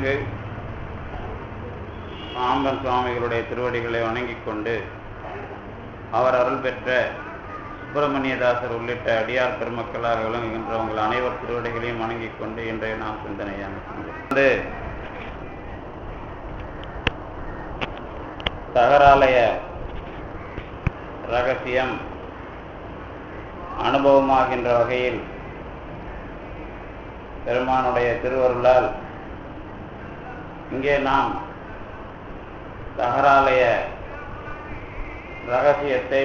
அருள்மிகு பாம்பன் சுவாமிகளுடைய திருவடிகளை வணங்கிக் கொண்டு அவர் அருள் பெற்ற சுப்பிரமணியதாசர் உள்ளிட்ட அடியார் பெருமக்களாக விளங்குகின்ற உங்கள் அனைவர் திருவடிகளையும் வணங்கிக் கொண்டு இன்றைய நாம் சிந்தனையாக தகராலய ரகசியம் அனுபவமாகின்ற வகையில் பெருமானுடைய திருவருளால் இங்கே நாம் தகராலய ரகசியத்தை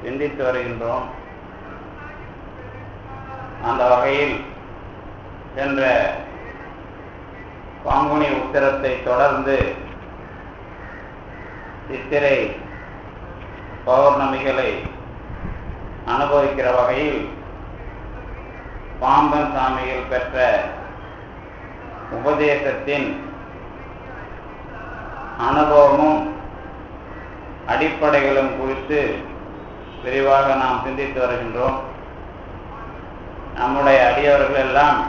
சிந்தித்து வருகின்றோம். அந்த வகையில் சென்ற பாங்குனி உத்திரத்தை தொடர்ந்து சித்திரை பௌர்ணமிகளை அனுபவிக்கிற வகையில் பாம்பன் சாமிகள் பெற்ற உபதேசத்தின் அனுபவமும் அடிப்படைகளும் குறித்து விரிவாக நாம் சிந்தித்து வருகின்றோம். நம்முடைய அடியவர்கள் எல்லாம்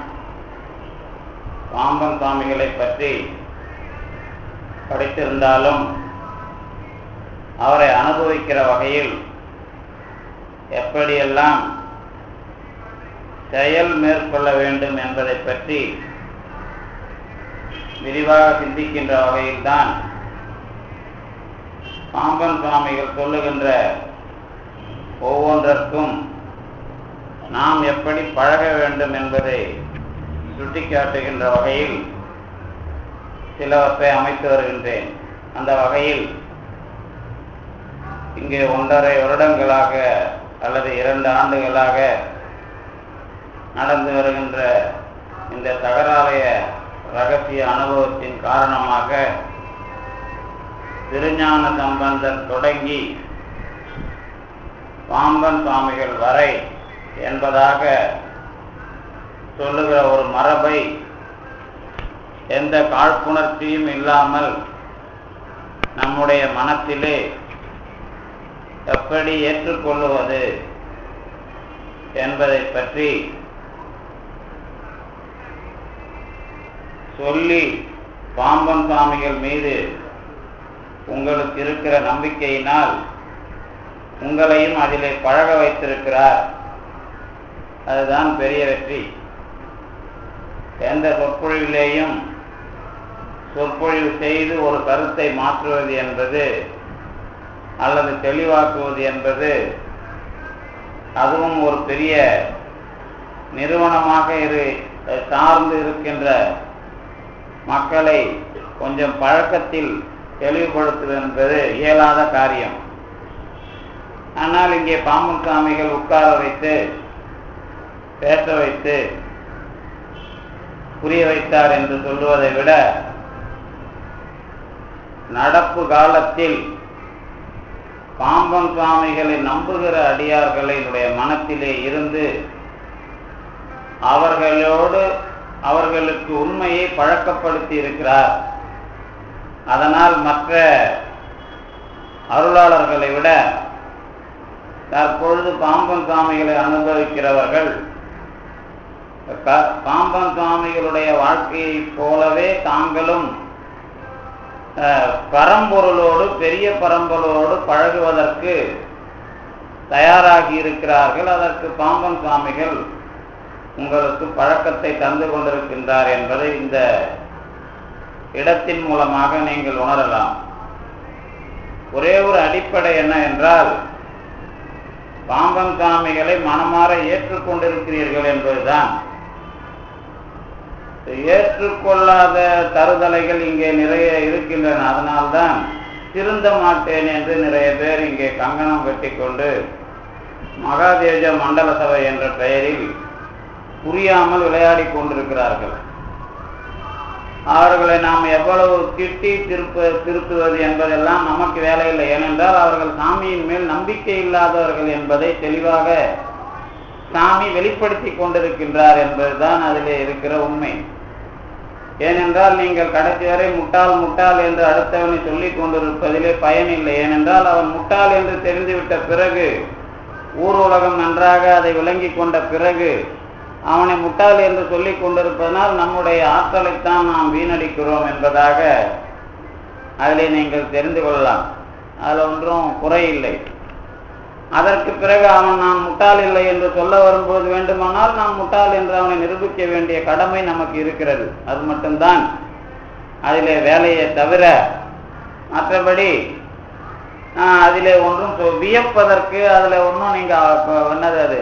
பாம்பன் சுவாமிகளை பற்றி படித்திருந்தாலும் அவரை அனுபவிக்கிற வகையில் எப்படியெல்லாம் செயல் மேற்கொள்ள வேண்டும் என்பதை பற்றி விரிவாக சிந்திக்கின்ற வகையில்தான் பாம்பன் சுவாமிகள் சொல்லுகின்ற ஒவ்வொன்றிற்கும் நாம் எப்படி பழக வேண்டும் என்பதை சுட்டிக்காட்டுகின்ற வகையில் சிலவற்றை அமைத்து வருகின்றேன். அந்த வகையில் இங்கே 1.5 வருடங்களாக அல்லது 2 ஆண்டுகளாக நடந்து வருகின்ற இந்த தகராலய ரகசிய அனுபவத்தின் காரணமாக திருஞான சம்பந்தர் தொடங்கி பாம்பன் சுவாமிகள் வரை என்பதாக சொல்லுகிற ஒரு மரபை எந்த காழ்ப்புணர்ச்சியும் இல்லாமல் நம்முடைய மனத்திலே எப்படி ஏற்றுக்கொள்ளுவது என்பதை பற்றி சொல்லி பாம்பன் சுவாமிகள் மீது உங்களுக்கு இருக்கிற நம்பிக்கையினால் உங்களையும் அதிலே பழக வைத்திருக்கிறார். அதுதான் பெரிய வெற்றி. எந்த சொற்பொழிவிலேயும் சொற்பொழிவு செய்து ஒரு கருத்தை மாற்றுவது என்பது அல்லது தெளிவாக்குவது என்பது அதுவும் ஒரு பெரிய நிறுவனமாக சார்ந்து இருக்கின்ற மக்களை கொஞ்சம் பழக்கத்தில் தெளிவுபடுத்துவது என்பது இயலாத காரியம். ஆனால் இங்கே பாம்பன் சுவாமிகள் உட்கார வைத்து பேச வைத்து புரிய வைத்தார் என்று சொல்லுவதை விட நடப்பு காலத்தில் பாம்பன் சுவாமிகளை நம்புகிற அடியார்களினுடைய மனத்திலே இருந்து அவர்களுக்கு உண்மையை பழக்கப்படுத்தி இருக்கிறார். அதனால் மற்ற அருளாளர்களை விட தற்பொழுது பாம்பன் சுவாமிகளை அனுபவிக்கிறவர்கள் பாம்பன் சுவாமிகளுடைய வாழ்க்கையை போலவே தாங்களும் பரம்பொருளோடு பெரிய பரம்பொருளோடு பழகுவதற்கு தயாராகி இருக்கிறார்கள். அதற்கு பாம்பன் சுவாமிகள் உங்களுக்கு பழக்கத்தை தந்து கொண்டிருக்கின்றார் என்பதை இந்த இடத்தின் மூலமாக நீங்கள் உணரலாம். ஒரே ஒரு அடிப்படை என்ன என்றால் பாம்பன் சுவாமிகளை மனமாற ஏற்றுக்கொண்டிருக்கிறீர்கள் என்பதுதான். ஏற்றுக்கொள்ளாத தருதலைகள் இங்கே நிறைய இருக்கின்றன. அதனால்தான் திருந்த மாட்டேன் என்று நிறைய பேர் இங்கே கங்கணம் கட்டிக்கொண்டு மகாதேஜ மண்டல சபை என்ற பெயரில் புரியாமல் விளையாடி கொண்டிருக்கிறார்கள். அவர்களை நாம் எவ்வளவு திட்டி திருத்துவது என்பதெல்லாம் நமக்கு வேலை இல்லை. ஏனென்றால் அவர்கள் சாமியின் மேல் நம்பிக்கை இல்லாதவர்கள் என்பதை தெளிவாக சாமி வெளிப்படுத்தி கொண்டிருக்கின்றார் என்பதுதான் அதிலே இருக்கிற உண்மை. ஏனென்றால் நீங்கள் கடைசி வரை முட்டாள் முட்டாள் என்று அடுத்தவனை சொல்லிக் கொண்டிருப்பதிலே பயனில்லை. ஏனென்றால் அவன் முட்டாள் என்று தெரிந்துவிட்ட பிறகு ஊர் உலகம் நன்றாக அதை விளங்கி கொண்ட பிறகு அவனை முட்டாள் என்று சொல்லிக் கொண்டிருப்பதனால் நம்முடைய ஆற்றலைத்தான் நாம் வீணடிக்கிறோம் என்பதாக அதிலே நீங்கள் தெரிந்து கொள்ளலாம். அதில் ஒன்றும் குறையில்லை. அதற்கு பிறகு அவன் நான் முட்டாள் இல்லை என்று சொல்ல வரும்போது வேண்டுமானால் நாம் முட்டாள் என்று அவனை நிரூபிக்க வேண்டிய கடமை நமக்கு இருக்கிறது. அது மட்டும்தான் அதிலே வேலையை தவிர மற்றபடி அதிலே ஒன்றும் வியப்பதற்கு அதில் ஒன்றும் நீங்கள் என்னது அது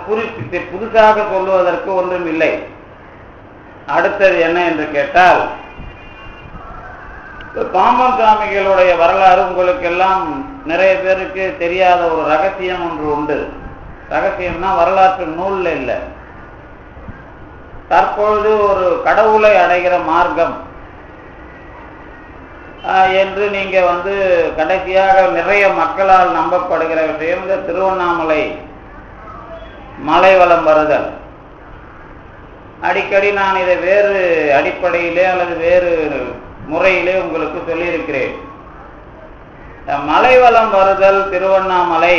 குறிப்பிட்டு புதுசாக சொல்லுவதற்கு ஒன்றும் இல்லை. அடுத்தது என்ன என்று கேட்டால், பாம்பன் சுவாமிகளுடைய வரலாறு உங்களுக்கெல்லாம் நிறைய பேருக்கு தெரியாத ஒரு ரகசியம் ஒன்று உண்டு. ரகசியம்னா வரலாற்று நூல்ல இல்லை. தற்பொழுது ஒரு கடவுளை அடைகிற மார்க்கம் என்று நீங்க கடைசியாக நிறைய மக்களால் நம்பப்படுகிற விஷயம் இந்த திருவண்ணாமலை மலை வலம் வருதல். அடிக்கடி நான் இதை வேறு அடிப்படையிலே அல்லது வேறு முறையிலே உங்களுக்கு சொல்லியிருக்கிறேன். மலை வலம் வருதல் திருவண்ணாமலை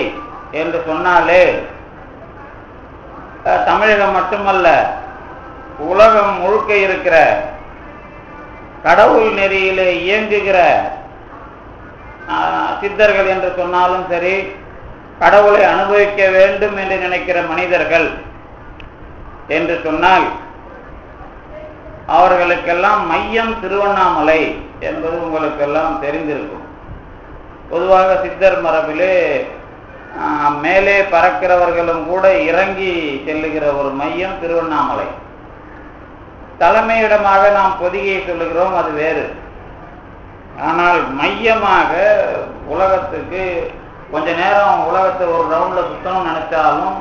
என்று சொன்னாலே தமிழகம் மட்டுமல்ல, உலகம் முழுக்க இருக்கிற கடவுள் நெறியிலே இயங்குகிற சித்தர்கள் என்று சொன்னாலும் சரி, கடவுளை அனுபவிக்க வேண்டும் என்று நினைக்கிற மனிதர்கள் என்று சொன்னால் அவர்களுக்கெல்லாம் மையம் திருவண்ணாமலை என்பது உங்களுக்கெல்லாம் தெரிந்திருக்கும். பொதுவாக சித்தர் மரபிலே மேலே பறக்கிறவர்களும் கூட இறங்கி செல்லுகிற ஒரு மையம் திருவண்ணாமலை. தலைமையிடமாக நாம் பொதிகையை சொல்லுகிறோம், அது வேறு. ஆனால் மையமாக உலகத்துக்கு கொஞ்ச நேரம் உலகத்தை ஒரு ரவுண்ட்ல சுத்தணும் நினைச்சாலும்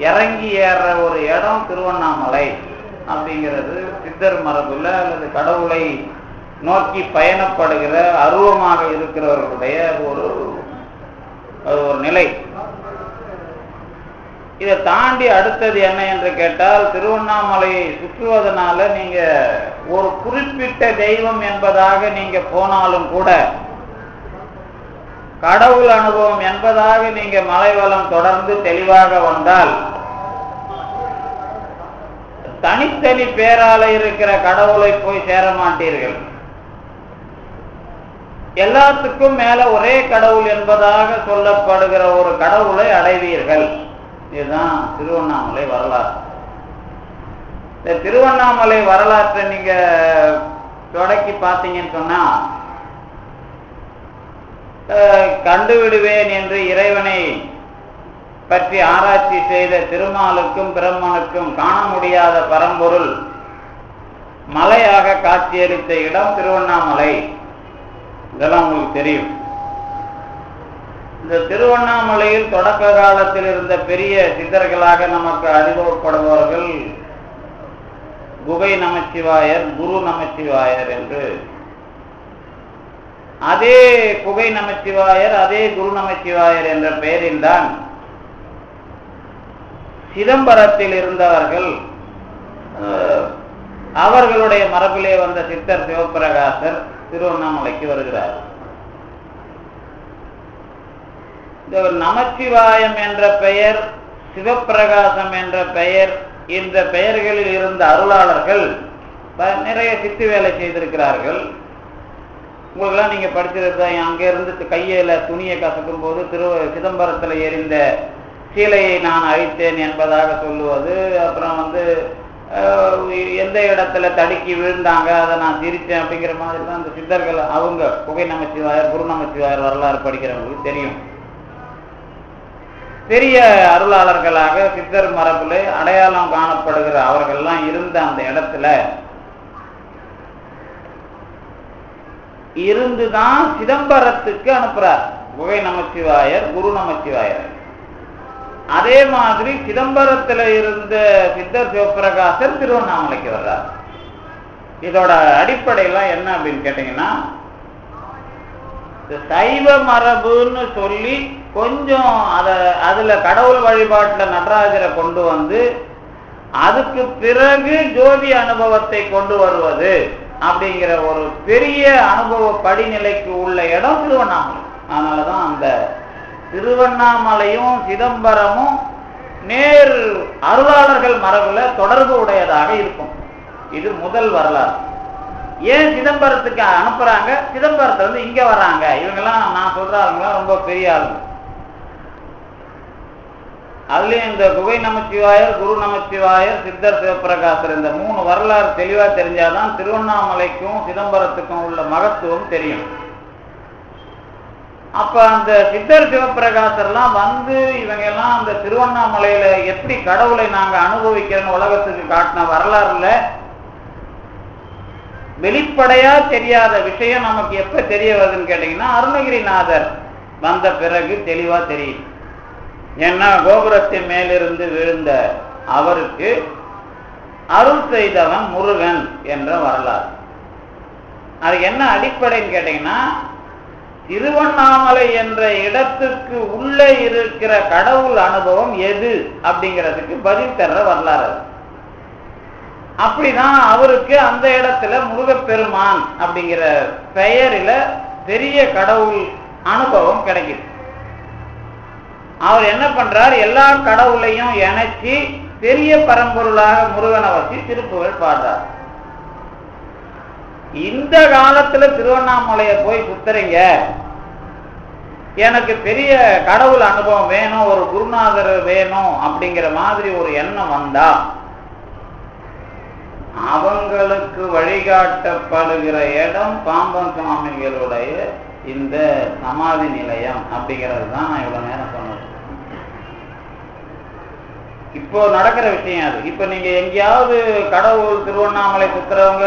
இறங்கி ஏற ஒரு இடம் திருவண்ணாமலை அப்படிங்கிறது சித்தர் மரபுல அல்லது கடவுளை நோக்கி பயணப்படுகிற அருவமாக இருக்கிறவர்களுடைய ஒரு நிலை. இதை தாண்டி அடுத்தது என்ன என்று கேட்டால், திருவண்ணாமலையை சுற்றுவதனால நீங்க ஒரு குறிப்பிட்ட தெய்வம் என்பதாக நீங்க போனாலும் கூட, கடவுள் அனுபவம் என்பதாக நீங்க மலைவலம் தொடர்ந்து தெளிவாக வந்தால், தனித்தனி பேரால இருக்கிற கடவுளை போய் சேர மாட்டீர்கள். எல்லாத்துக்கும் மேல ஒரே கடவுள் என்பதாக சொல்லப்படுகிற ஒரு கடவுளை அடைவீர்கள். இதுதான் திருவண்ணாமலை வரலாறு. இந்த திருவண்ணாமலை வரலாற்றை நீங்க தொடக்கி பார்த்தீங்கன்னு சொன்னா, கண்டுவிடுவேன் என்று இறைவனை பற்றி ஆராய்ச்சி செய்த திருமாலுக்கும் பிரம்மனுக்கும் காண முடியாத பரம்பொருள் மலையாக காட்சியளித்த இடம் திருவண்ணாமலை. இதெல்லாம் உங்களுக்கு தெரியும். இந்த திருவண்ணாமலையில் தொடக்க காலத்தில் இருந்த பெரிய சித்தர்களாக நமக்கு அறிமுகப்படுபவர்கள் குகை நமச்சிவாயர், குரு நமச்சிவாயர் என்று. அதே குகை நமச்சிவாயர், அதே குரு நமச்சிவாயர் என்ற பெயரில்தான் சிதம்பரத்தில் இருந்தவர்கள். அவர்களுடைய மரபிலே வந்த சித்தர் சிவபிரகாசர் திருவண்ணாமலைக்கு வருகிறார். இந்த நமச்சிவாயம் என்ற பெயர், சிவபிரகாசம் என்ற பெயர், இந்த பெயர்களில் இருந்த அருளாளர்கள் நிறைய சித்து வேலை செய்திருக்கிறார்கள். உங்களுக்கெல்லாம் நீங்க படிச்சிருக்க, அங்கே இருந்து கையில துணியை கசக்கும் போது சிதம்பரத்தில் எரிந்த சீலையை நான் அழித்தேன் என்பதாக சொல்லுவது, அப்புறம் எந்த இடத்துல தடுக்கி விழுந்தாங்க அதை நான் சிரித்தேன் அப்படிங்கிற மாதிரி தான் இந்த சித்தர்கள். அவங்க குகை நமச்சிவாயர், குரு நமச்சிவாயர் வரலாறு படிக்கிறவங்களுக்கு தெரியும். பெரிய அருளாளர்களாக சித்தர் மரபில் அடையாளம் காணப்படுகிற அவர்கள்லாம் இருந்த அந்த இடத்துல இருந்துதான் சிதம்பரத்துக்கு அனுப்புறார் குகை நமச்சிவாயர், குரு நமச்சிவாயர். அதே மாதிரி சிதம்பரத்தில் இருந்த சித்தர் சிவபிரகாசர் திருவண்ணாமலைக்கு வர்றார். இதோட அடிப்படையெல்லாம் என்ன அப்படின்னு கேட்டீங்கன்னா, சைவ மரபுன்னு சொல்லி கொஞ்சம் அதுல கடவுள் வழிபாட்டுல நடராஜரை கொண்டு வந்து அதுக்கு பிறகு ஜோதி அனுபவத்தை கொண்டு வருவது அப்படிங்கிற ஒரு பெரிய அனுபவ படிநிலைக்கு உள்ள இடம் திருவண்ணாமலை. அதனாலதான் அந்த திருவண்ணாமலையும் சிதம்பரமும் நேர் அருளாளர்கள் மரபுல தொடர்பு உடையதாக இருக்கும். இது முதல் வரலாறு. ஏன் சிதம்பரத்துக்கு அனுப்புறாங்க, சிதம்பரத்தை வந்து இங்க வர்றாங்க, இவங்கெல்லாம் நான் சொல்ற ஆளுங்களாம் ரொம்ப பெரிய ஆளுங்க. அதுலயும் இந்த குகை நமச்சிவாயர், குரு நமச்சிவாயர், சித்தர் சிவபிரகாசர், இந்த 3 வரலாறு தெளிவா தெரிஞ்சாதான் திருவண்ணாமலைக்கும் சிதம்பரத்துக்கும் உள்ள மகத்துவம் தெரியும். அப்ப அந்த சித்தர் சிவபிரகாசர்லாம் வந்து இவங்க எல்லாம் அந்த திருவண்ணாமலையில எப்படி கடவுளை நாங்க அனுபவிக்கிறோன்னு உலகத்துக்கு காட்டின வரலாறுல வெளிப்படையா தெரியாத விஷயம் நமக்கு எப்ப தெரிய வருதுன்னு கேட்டீங்கன்னா அருணகிரிநாதர் வந்த பிறகு தெளிவா தெரியும். ஏன்னா கோபுரத்தின் மேலிருந்து விழுந்த அவருக்கு அருள் செய்தவன் முருகன் என்ற வரலாறு. அதுக்கு என்ன அடிப்படைன்னு கேட்டீங்கன்னா, திருவண்ணாமலை என்ற இடத்துக்கு உள்ளே இருக்கிற கடவுள் அனுபவம் எது அப்படிங்கிறதுக்கு பதில் தர்ற வரலாறு. அப்படிதான் அவருக்கு அந்த இடத்துல முருகப்பெருமான் அப்படிங்கிற பெயரில பெரிய கடவுள் அனுபவம் கிடைக்குது. அவர் என்ன பண்றார், எல்லா கடவுளையும் இணைச்சி பெரிய பரம்பொருளாக முருகனை வச்சு திருப்புகழ் பாடுறார். இந்த காலத்துல திருவண்ணாமலையை போய் சுத்துறீங்க, எனக்கு பெரிய கடவுள் அனுபவம் வேணும், ஒரு குருநாதர் வேணும் அப்படிங்கிற மாதிரி ஒரு எண்ணம் வந்தா அவங்களுக்கு வழிகாட்டப்படுகிற இடம் பாம்பன் சுவாமிகளுடைய இந்த சமாதி நிலையம் அப்படிங்கிறது தான் நான் இவ்வளவு நேரம் சொன்னது. இப்போ நடக்கிற விஷயம் அது. இப்ப நீங்க எங்கேயாவது கடவுள் திருவண்ணாமலை சுத்துறவங்க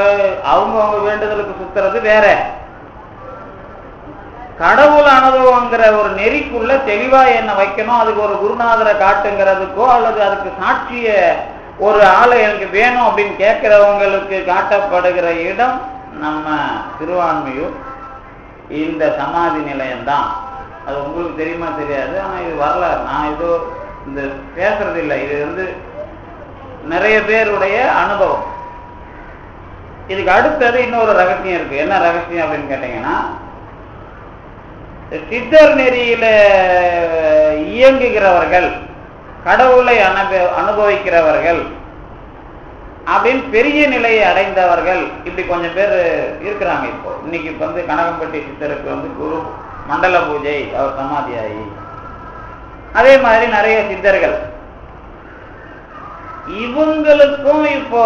அவங்க வேண்டுதலுக்கு சுத்துறது வேற. கடவுள் அனுபவங்கிற ஒரு நெறிக்குள்ள தெளிவா என்ன வைக்கணும், அதுக்கு ஒரு குருநாதரை காட்டுங்கிறதுக்கோ அல்லது அதுக்கு சாட்சிய ஒரு ஆளை எனக்கு வேணும் அப்படின்னு கேட்கிறவங்களுக்கு காட்டப்படுகிற இடம் நம்ம திருவான்மையூர் இந்த சமாதி நிலையம்தான். அது உங்களுக்கு தெரியுமா தெரியாது, ஆனா இது வரலாறு. நான் ஏதோ இந்த பேசுறது இல்லை, இது வந்து நிறைய பேருடைய அனுபவம். இதுக்கு அடுத்தது இன்னொரு ரகசியம் இருக்கு. என்ன ரகசியம் அப்படின்னு கேட்டீங்கன்னா, சித்தர் நெறியில இயங்குகிறவர்கள், கடவுளை அனுபவிக்கிறவர்கள் அப்படின்னு பெரிய நிலையை அடைந்தவர்கள் இப்படி கொஞ்சம் பேர் இருக்கிறாங்க. இப்போ இன்னைக்கு வந்து கனகம்பட்டி சித்தருக்கு வந்து குரு மண்டல பூஜை, அவர் சமாதியாகி, அதே மாதிரி நிறைய சித்தர்கள். இவங்களுக்கும் இப்போ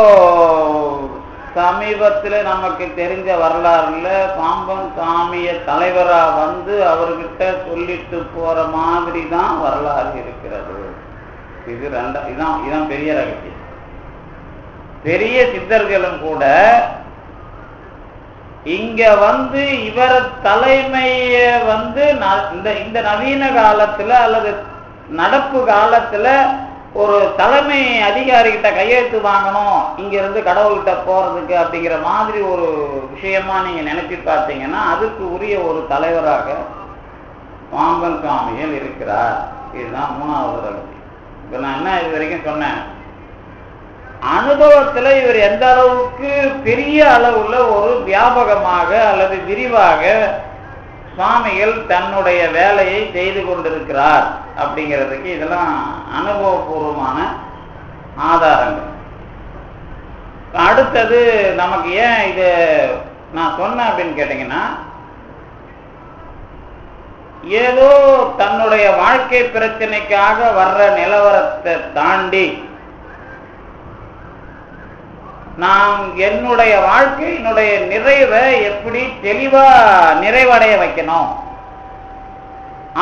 சமீபத்தில் நமக்கு தெரிஞ்ச வரலாறுல பாம்பன் சாமிய தலைவரா வந்து அவர்கிட்ட சொல்லிட்டு போற மாதிரி தான் வரலாறு இருக்கிறது. இதுதான் பெரிய ரகசியம். பெரிய சித்தர்களும் கூட இங்க வந்து இவர் தலைமைய வந்து இந்த நவீன காலத்துல அல்லது நடப்பு காலத்துல ஒரு தலைமை அதிகாரிகிட்ட கையெழுத்து வாங்கணும் இங்க இருந்து கடவுள்கிட்ட போறதுக்கு அப்படிங்கிற மாதிரி ஒரு விஷயமா நீங்க நினைச்சு பார்த்தீங்கன்னா அதுக்கு உரிய ஒரு தலைவராக பாம்பன் சுவாமிகள் இருக்கிறார். இதுதான் 3வது ரகசியம். இப்ப நான் என்ன இது வரைக்கும் சொன்னேன், அனுபவத்துல இவர் எந்த அளவுக்கு பெரிய அளவுல ஒரு வியாபகமாக அல்லது விரிவாக சுவாமிகள் தன்னுடைய வேலையை செய்து கொண்டிருக்கிறார் அப்படிங்கிறதுக்கு இதெல்லாம் அனுபவபூர்வமான ஆதாரங்கள். அடுத்தது நமக்கு ஏன் இதை நான் சொன்னேன் அப்படின்னு கேட்டீங்கன்னா, ஏதோ தன்னுடைய வாழ்க்கை பிரச்சனைக்காக வர்ற நிலவரத்தை தாண்டி நான் என்னுடைய வாழ்க்கையினுடைய நிறைவை எப்படி தெளிவா நிறைவடைய வைக்கணும்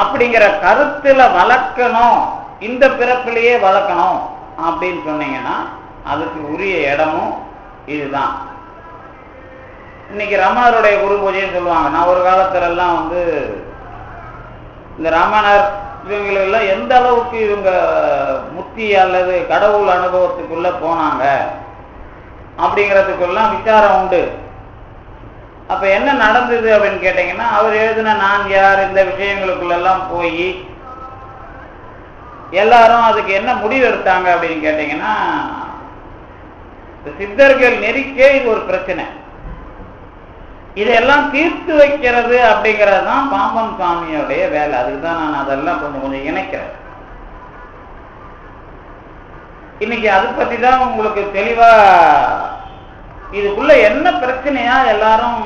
அப்படிங்கிற கருத்துல வளர்க்கணும், இந்த பிறப்பிலேயே வளர்க்கணும் அப்படின்னு சொன்னீங்கன்னா அதுக்கு உரிய இடமும் இதுதான். இன்னைக்கு ரமணருடைய குரு பூஜைன்னு சொல்லுவாங்க. நான் ஒரு காலத்துல எல்லாம் வந்து இந்த ரமணர் இவங்களெல்லாம் எந்த அளவுக்கு இவங்க முக்தி அல்லது கடவுள் அனுபவத்துக்குள்ள போனாங்க அப்படிங்கிறதுக்கெல்லாம் விசாரம் உண்டு. அப்ப என்ன நடந்தது அப்படின்னு கேட்டீங்கன்னா, அவர் எழுதின நான் யார் இந்த விஷயங்களுக்குள்ளெல்லாம் போய் எல்லாரும் அதுக்கு என்ன முடிவு எடுத்தாங்க அப்படின்னு கேட்டீங்கன்னா, சித்தர்கள் நெறிக்கே இது ஒரு பிரச்சனை, இதெல்லாம் தீர்த்து வைக்கிறது அப்படிங்கிறது தான் பாம்பன் சுவாமியோடைய வேலை. அதுக்கு தான் நான் அதெல்லாம் கொஞ்சம் இணைக்கிறேன். இன்னைக்கு அதை பத்தி தான் உங்களுக்கு தெளிவா இதுக்குள்ள என்ன பிரச்சனையா எல்லாரும்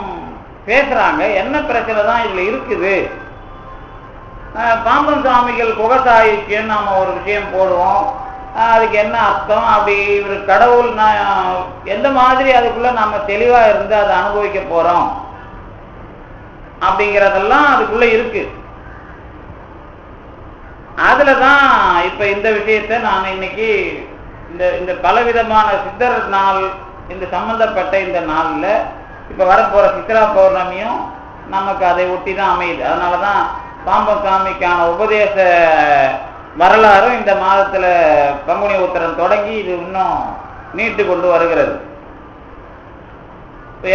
பேசுறாங்க, என்ன பிரச்சனை தான் இதுல இருக்குது. பாம்பன் சுவாமிகள் குகசாயிக்குன்னு நாம ஒரு விஷயம் போடுவோம், அதுக்கு என்ன அர்த்தம், அப்படி ஒரு கடவுள் எந்த மாதிரி அதுக்குள்ள நாம தெளிவா இருந்து அதை அனுபவிக்க போறோம் அப்படிங்கிறதெல்லாம் அதுக்குள்ள இருக்கு. அதுலதான் இப்ப இந்த விஷயத்தை நான் இன்னைக்கு இந்த பலவிதமான சித்தர் நாள், இந்த சம்பந்தப்பட்ட இந்த நாள்ல இப்ப வரப்போற சித்ரா பௌர்ணமியும் நமக்கு அதை ஒட்டி தான் அமையுது. அதனாலதான் பாம்பன் சுவாமிக்கான உபதேச வரலாறும் இந்த மாதத்துல பங்குனி உத்திரம் தொடங்கி இது இன்னும் நீட்டு கொண்டு வருகிறது.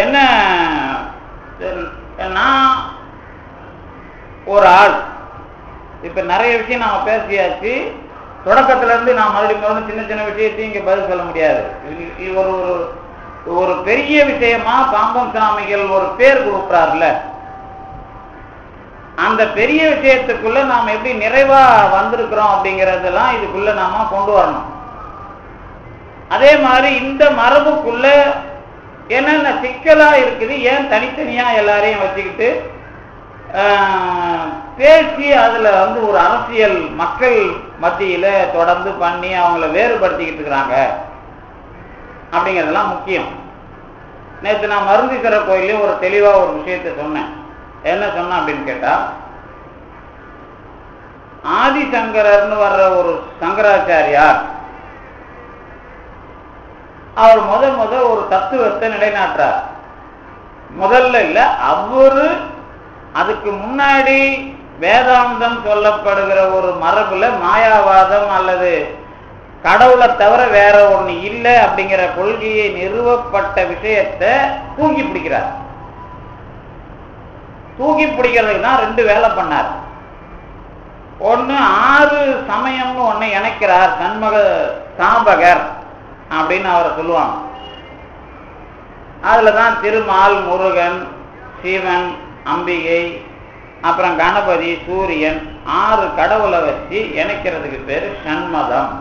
என்ன, நான் ஒரு ஆள், இப்ப நிறைய விஷயம் நாம பேசியாச்சு. தொடக்கத்துல இருந்து நான் மறுபடியும் சின்ன சின்ன விஷயத்தையும் இங்க பதில் சொல்ல முடியாது. ஒரு பெரிய விஷயமா பாம்பன் சுவாமிகள் ஒரு பேர் கொடுக்குறாருல, அந்த பெரிய விஷயத்துக்குள்ள நாம எப்படி நிறைவா வந்திருக்கிறோம் அப்படிங்கறதெல்லாம் இதுக்குள்ள நாம கொண்டு வரணும். அதே மாதிரி இந்த மரபுக்குள்ள என்னென்ன சிக்கலா இருக்குது, ஏன் தனித்தனியா எல்லாரையும் வச்சுக்கிட்டு பேசி அதுல ஒரு அரசியல் மக்கள் மத்தியில தொடர்ந்து பண்ணி அவங்கள வேறுபடுத்திக்கிட்டு இருக்கிறாங்க அப்படிங்கிறதெல்லாம் முக்கியம். நேற்று நான் மருந்தீஸ்வரர் கோயிலையும் ஒரு தெளிவா ஒரு விஷயத்தை சொன்னேன். என்ன சொன்ன அப்படின்னு கேட்டா, ஆதிசங்கரர்னு வர்ற ஒரு சங்கராச்சாரியார் அவர் முத ஒரு தத்துவத்தை நிலைநாட்டுறார். முதல்ல இல்ல, அவரு அதுக்கு முன்னாடி வேதாந்தம் சொல்லப்படுகிற ஒரு மரபுல மாயாவாதம் அல்லது கடவுளை தவிர வேற ஒண்ணு இல்லை அப்படிங்கிற கொள்கையை நிறுவப்பட்ட விஷயத்தை தூக்கி பிடிக்கிறார். தூக்கி பிடிக்கிறதுக்கு தான் 2 வேலை பண்ணார். ஒண்ணு 6 சமயம்னு ஒண்ணு இணைக்கிறார், சண்முக சாம்பகர் அப்படின்னு அவரை சொல்லுவாங்க. அதுலதான் திருமால், முருகன், சிவன், அம்பிகை, அப்புறம் கணபதி, சூரியன் 6 கடவுளை வச்சு இணைக்கிறதுக்கு பேரு சண்மதம்.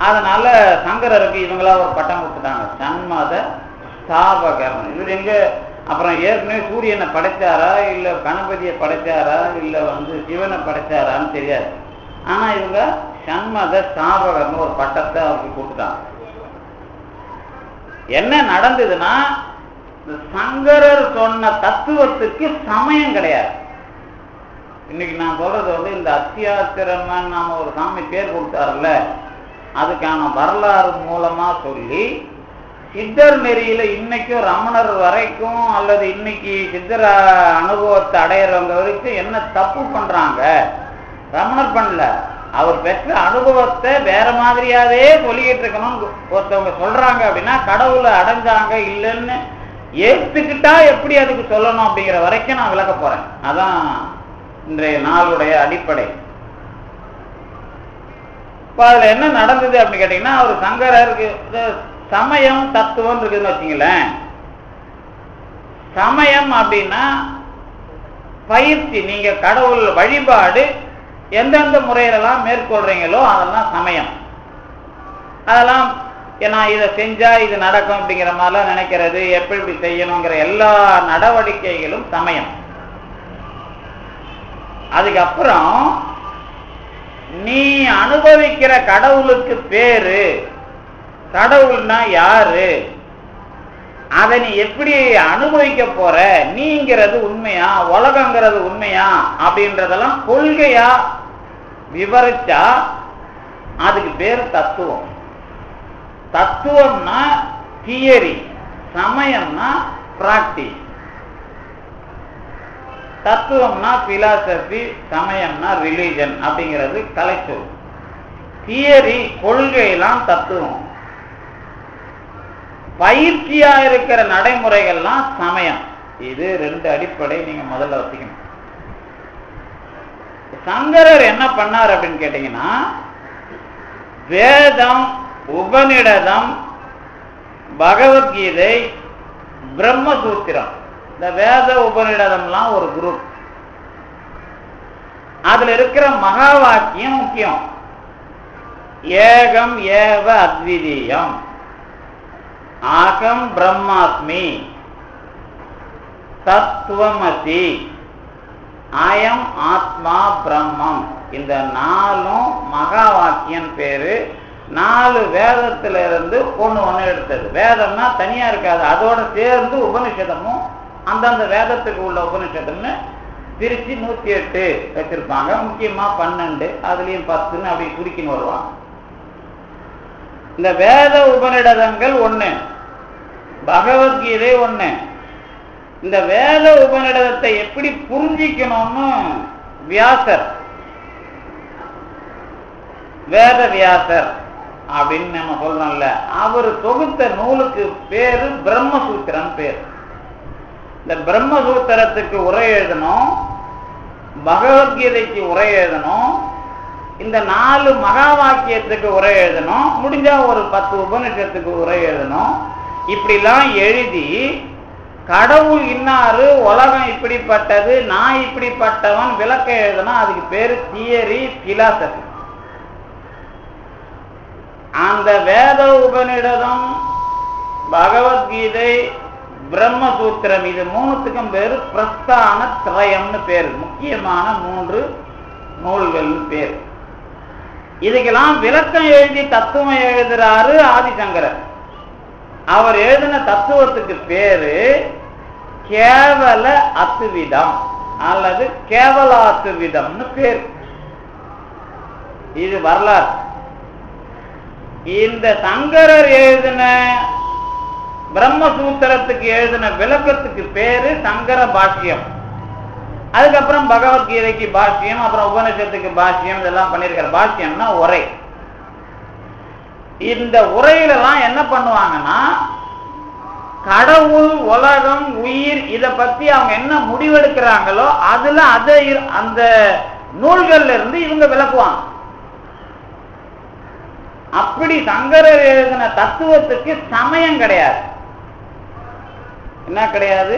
அதனால சங்கரருக்கு இவங்களா ஒரு பட்டம் கொடுத்துட்டாங்க, சண்மத ஸ்தாபகர். இவர் எங்க அப்புறம் ஏற்கனவே சூரியனை படைச்சாரா இல்ல கணபதியை படைச்சாரா இல்ல சிவனை படைச்சாரான்னு தெரியாது. ஆனா இவங்க சண்மத ஸ்தாபகர்னு ஒரு பட்டத்தை அவருக்கு கொடுத்துட்டாங்க. என்ன நடந்ததுன்னா, சங்கரர் சொன்ன தத்துவத்துக்கு சமயம் கிடையாது. இன்னைக்கு நான் சொல்றது இந்த அத்தியாத்திரமன் நாம ஒரு சாமி பேர் கொடுத்தாருல்ல, அதுக்கான வரலாறு மூலமா சொல்லி சித்தர் நெறியில இன்னைக்கும் ரமணர் வரைக்கும் அல்லது இன்னைக்கு சித்தர் அனுபவத்தை அடையிறவங்க வரைக்கும் என்ன தப்பு பண்றாங்க. ரமணர் பண்ணல, அவர் பெற்ற அனுபவத்தை வேற மாதிரியாவே சொல்லிக்கிட்டு இருக்கணும். ஒருத்தவங்க சொல்றாங்க அப்படின்னா கடவுளை அடைஞ்சாங்க இல்லைன்னு ஏத்துக்கிட்டா எப்படி அதுக்கு சொல்லணும் அப்படிங்கிற வரைக்கும் நான் விளக்க போறேன். அதான் இன்றைய நாளுடைய அடிப்படை. இப்ப அதுல என்ன நடந்தது அப்படின்னு கேட்டீங்கன்னா, அவர் சங்கரருக்கு சமயம் தத்துவம் இருக்குதுன்னு வச்சுங்களேன். சமயம் அப்படின்னா பயிற்சி, நீங்க கடவுள் வழிபாடு எந்தெந்த முறையிலெல்லாம் மேற்கொள்றீங்களோ அதெல்லாம் சமயம். அதெல்லாம் நான் இதை செஞ்சா இது நடக்கும் அப்படிங்கிற மாதிரிலாம் நினைக்கிறது, எப்படி செய்யணுங்கிற எல்லா நடவடிக்கைகளும் சமயம். அதுக்கப்புறம் நீ அனுபவிக்கிற கடவுளுக்கு பேரு, கடவுள்னா யாரு, அதை நீ எப்படி அனுபவிக்க போற, நீங்கிறது உண்மையா உலகங்கிறது உண்மையா அப்படின்றதெல்லாம் கொள்கையா விவரிச்சா அதுக்கு பேர் தத்துவம். தத்துவம்னா தியரி, சமயம்னா பிராக்டிஸ். தத்துவம்னா பிலாசபி, சமயம்னா ரிலிஜன் அப்படிங்கிறது கலைச்சொல். தியரி கொள்கையெல்லாம் தத்துவம், பயிற்சியா இருக்கிற நடைமுறைகள்லாம் சமயம். இது 2 அடிப்படை நீங்க முதல்ல வச்சுக்கணும். சங்கரர் என்ன பண்ணார் அப்படின்னு கேட்டீங்கன்னா, வேதம், உபநிடதம், பகவத்கீதை, பிரம்மசூத்திரம், இந்த வேத உபநிடதம்லாம் ஒரு குரூப். அதுல இருக்கிற மகா வாக்கியம் முக்கியம். ஏகம் ஏவ அத்விதீயம், அகம் பிரம்மாஸ்மி, தத்துவமசி, அயம் ஆத்மா பிரம்மம். இந்த 4 மகா வாக்கியம் பேரு. 4 வேதத்திலிருந்து ஒண்ணு எடுத்தது. வேதம்னா தனியா இருக்காது, அதோட சேர்ந்து உபனிஷதமும் அந்தந்த வேதத்துக்கு உள்ள உபனிஷத்துன்னு பிரிச்சு 108 வச்சிருப்பாங்க. முக்கியமா 12, அதுலயும் 10 அப்படி குறுக்கின்னு வருவாங்க. இந்த வேத உபநிடதங்கள் 1, பகவத்கீதை 1. இந்த வேத உபநிடதத்தை எப்படி புரிஞ்சிக்கணும்னு வியாசர், வேத வியாசர் அப்படின்னு நம்ம சொல்றோம்ல, அவர் தொகுத்த நூலுக்கு பேரு பிரம்மசூத்திரம் பேர். இந்த பிரம்மசூத்திரத்துக்கு உரை எழுதணும், பகவத்கீதைக்கு உரை எழுதணும், இந்த 4 மகா வாக்கியத்துக்கு உரை எழுதணும், முடிஞ்சா ஒரு 10 உபநிஷத்துக்கு உரை எழுதணும். இப்படிலாம் எழுதி கடவுள் இன்னாரு, உலகம் இப்படிப்பட்டது, நான் இப்படிப்பட்டவன் விளக்க எழுதணும். அதுக்கு பேரு தியரி, பிலாசபி. அந்த வேத உபநிடதம், பகவத்கீதை, பிரம்மசூத்திரம், இது 3த்துக்கும் பேரு பிரஸ்தான திரயம்னு பேரு. முக்கியமான 3 நூல்கள்னு பேர். இதுக்கெல்லாம் விளக்கம் எழுதி தத்துவம் எழுதுறாரு ஆதிசங்கரர். அவர் எழுதின தத்துவத்துக்கு பேரு கேவல அத்துவிதம் அல்லது கேவலாத்துவிதம்னு பேர். இது வரலாறு. இந்த சங்கரர் எழுதின பிரம்மசூத்திரத்துக்கு எழுதின விளக்கத்துக்கு பேரு சங்கர பாஷ்யம். அதுக்கப்புறம் பகவத்கீதைக்கு பாஷ்யம், அப்புறம் உபனிஷத்துக்கு பாஷ்யம், இதெல்லாம் பண்ணியிருக்கிற. பாஷ்யம்னா உரை. இந்த உரையிலெல்லாம் என்ன பண்ணுவாங்கன்னா, கடவுள், உலகம், உயிர், இதை பத்தி அவங்க என்ன முடிவெடுக்கிறாங்களோ அதுல அந்த நூல்கள்ல இருந்து இவங்க விளக்குவாங்க. அப்படி சங்கரர் எழுதின தத்துவத்துக்கு சமயம் கிடையாது. என்ன கிடையாது?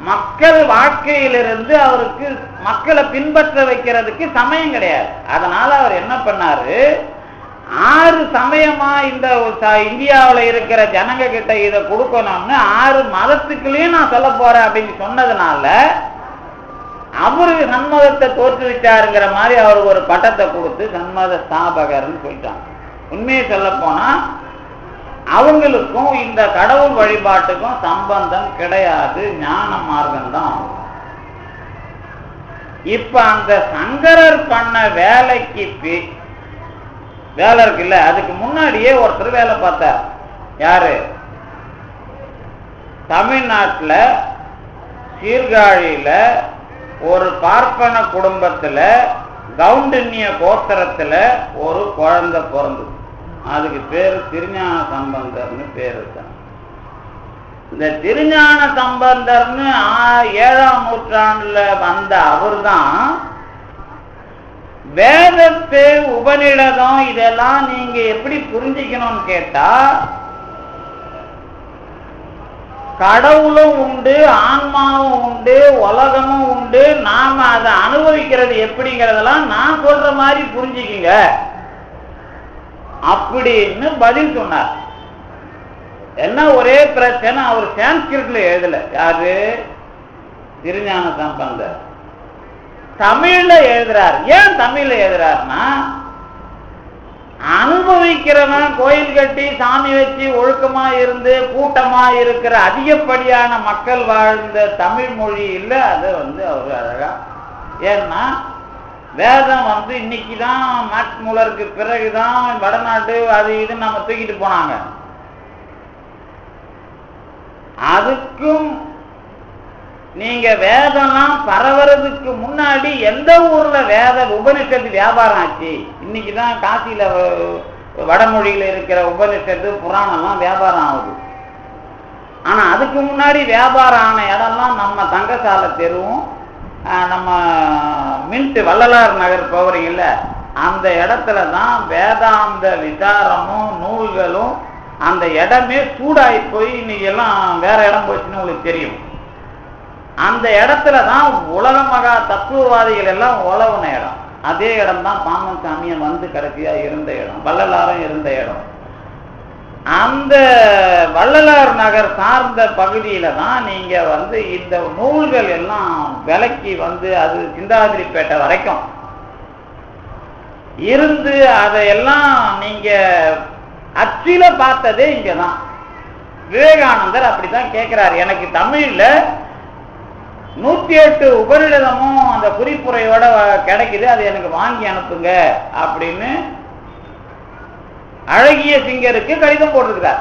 மக்கள் வாழ்க்கையிலிருந்து அவருக்கு மக்களை பின்பற்ற வைக்கிறதுக்கு சமயம் கிடையாது. அதனால அவர் என்ன பண்ணாரு, 6 சமயமா இந்த இந்தியாவில் இருக்கிற ஜனங்க கிட்ட இதை கொடுக்கணும்னு 6 மதத்துக்குள்ளேயும் நான் சொல்ல போறேன் அப்படின்னு சொன்னதுனால அவரு சண்மதத்தை தோற்றுவிச்சாருங்கிற மாதிரி அவருக்கு ஒரு பட்டத்தை கொடுத்து சண்மத ஸ்தாபகர்னு சொல்லிட்டாங்க. உண்மையை சொல்ல போனா அவங்களுக்கும் இந்த கடவுள் வழிபாட்டுக்கும் சம்பந்தம் கிடையாது, ஞான மார்க்கம் தான். இப்ப அந்த சங்கரர் பண்ண வேலைக்கு வேலை இருக்குல்ல, அதுக்கு முன்னாடியே ஒருத்தர் வேலை பார்த்தார். யாரு? தமிழ்நாட்டில் சீர்காழியில ஒரு பார்ப்பன குடும்பத்துல கவுண்டன்ய கோத்திரத்துல ஒரு குழந்தை பிறந்தது. அதுக்கு பேரு திருஞான சம்பந்தர்னு பேரு தான். இந்த திருஞான சம்பந்தர்னு 7ஆம் நூற்றாண்டுல வந்த அவர் தான் வேதத்தை, உபநிடதம் இதெல்லாம் நீங்க எப்படி புரிஞ்சுக்கணும்னு கேட்டா, கடவுளும் உண்டு, ஆன்மாவும் உண்டு, உலகமும் உண்டு, நாம அதை அனுபவிக்கிறது எப்படிங்கிறதெல்லாம் நான் சொல்ற மாதிரி புரிஞ்சுக்குங்க அப்படின்னு பதில் சொன்னார். என்ன ஒரே பிரச்சனை, அவர் சான்ஸ்கிரிட்ல எழுதல. யாரு? திருஞான சம்பந்தர் தமிழ்ல எழுதுறார். ஏன் தமிழ்ல எழுதுறாருன்னா, அனுபவிக்கிறவன் கோயில் கட்டி சாமி வச்சு ஒழுக்கமா இருந்து கூட்டமா இருக்கிற அதிகப்படியான மக்கள் வாழ்ந்த தமிழ் மொழி இல்லை. அதை அவர் அழகா, ஏன்னா வேதம் இன்னைக்குதான் மேக்ஸ் மூலருக்கு பிறகுதான் வடநாட்டு அது இதுன்னு நம்ம தூக்கிட்டு போனாங்க. அதுக்கும் நீங்க வேதம்லாம் பரவறதுக்கு முன்னாடி எந்த ஊர்ல வேத உபனிஷத்து வியாபாரம் ஆச்சு? இன்னைக்குதான் காசியில வடமொழியில இருக்கிற உபனிஷத்து புராணம்லாம் வியாபாரம் ஆகுது. ஆனா அதுக்கு முன்னாடி வியாபாரம் ஆன இடம்லாம் நம்ம தங்கசாலை தெருவும், நம்ம மின்ட் வள்ளலார் நகர் போகிறீங்கல்ல, அந்த இடத்துல தான் வேதாந்த விசாரமும் நூல்களும், அந்த இடமே சூடாகி போய் இன்னைக்கு எல்லாம் வேற இடம் போச்சுன்னு உங்களுக்கு தெரியும். அந்த இடத்துல தான் உலக மகா தத்துவவாதிகள் எல்லாம் உழவுன இடம். அதே இடம் தான் பாம்பன் சாமியை வந்து கடைசியா இருந்த இடம், வள்ளலாரும் இருந்த இடம். அந்த வள்ளலார் நகர் சார்ந்த பகுதியில தான் நீங்க வந்து இந்த நூல்கள் எல்லாம் விலைக்கு வந்து அது சிந்தாதிரிப்பேட்டை வரைக்கும் இருந்து அதையெல்லாம் நீங்க அச்சில பார்த்ததே இங்கதான். விவேகானந்தர் அப்படித்தான் கேட்கிறார், எனக்கு தமிழ்ல 108 உபநிடதமும் அந்த குறிப்புரையோட கிடைக்குது, அது எனக்கு வாங்கி அனுப்புங்க அப்படின்னு அழகிய சிங்கருக்கு கடிதம் போட்டிருக்கிறார்.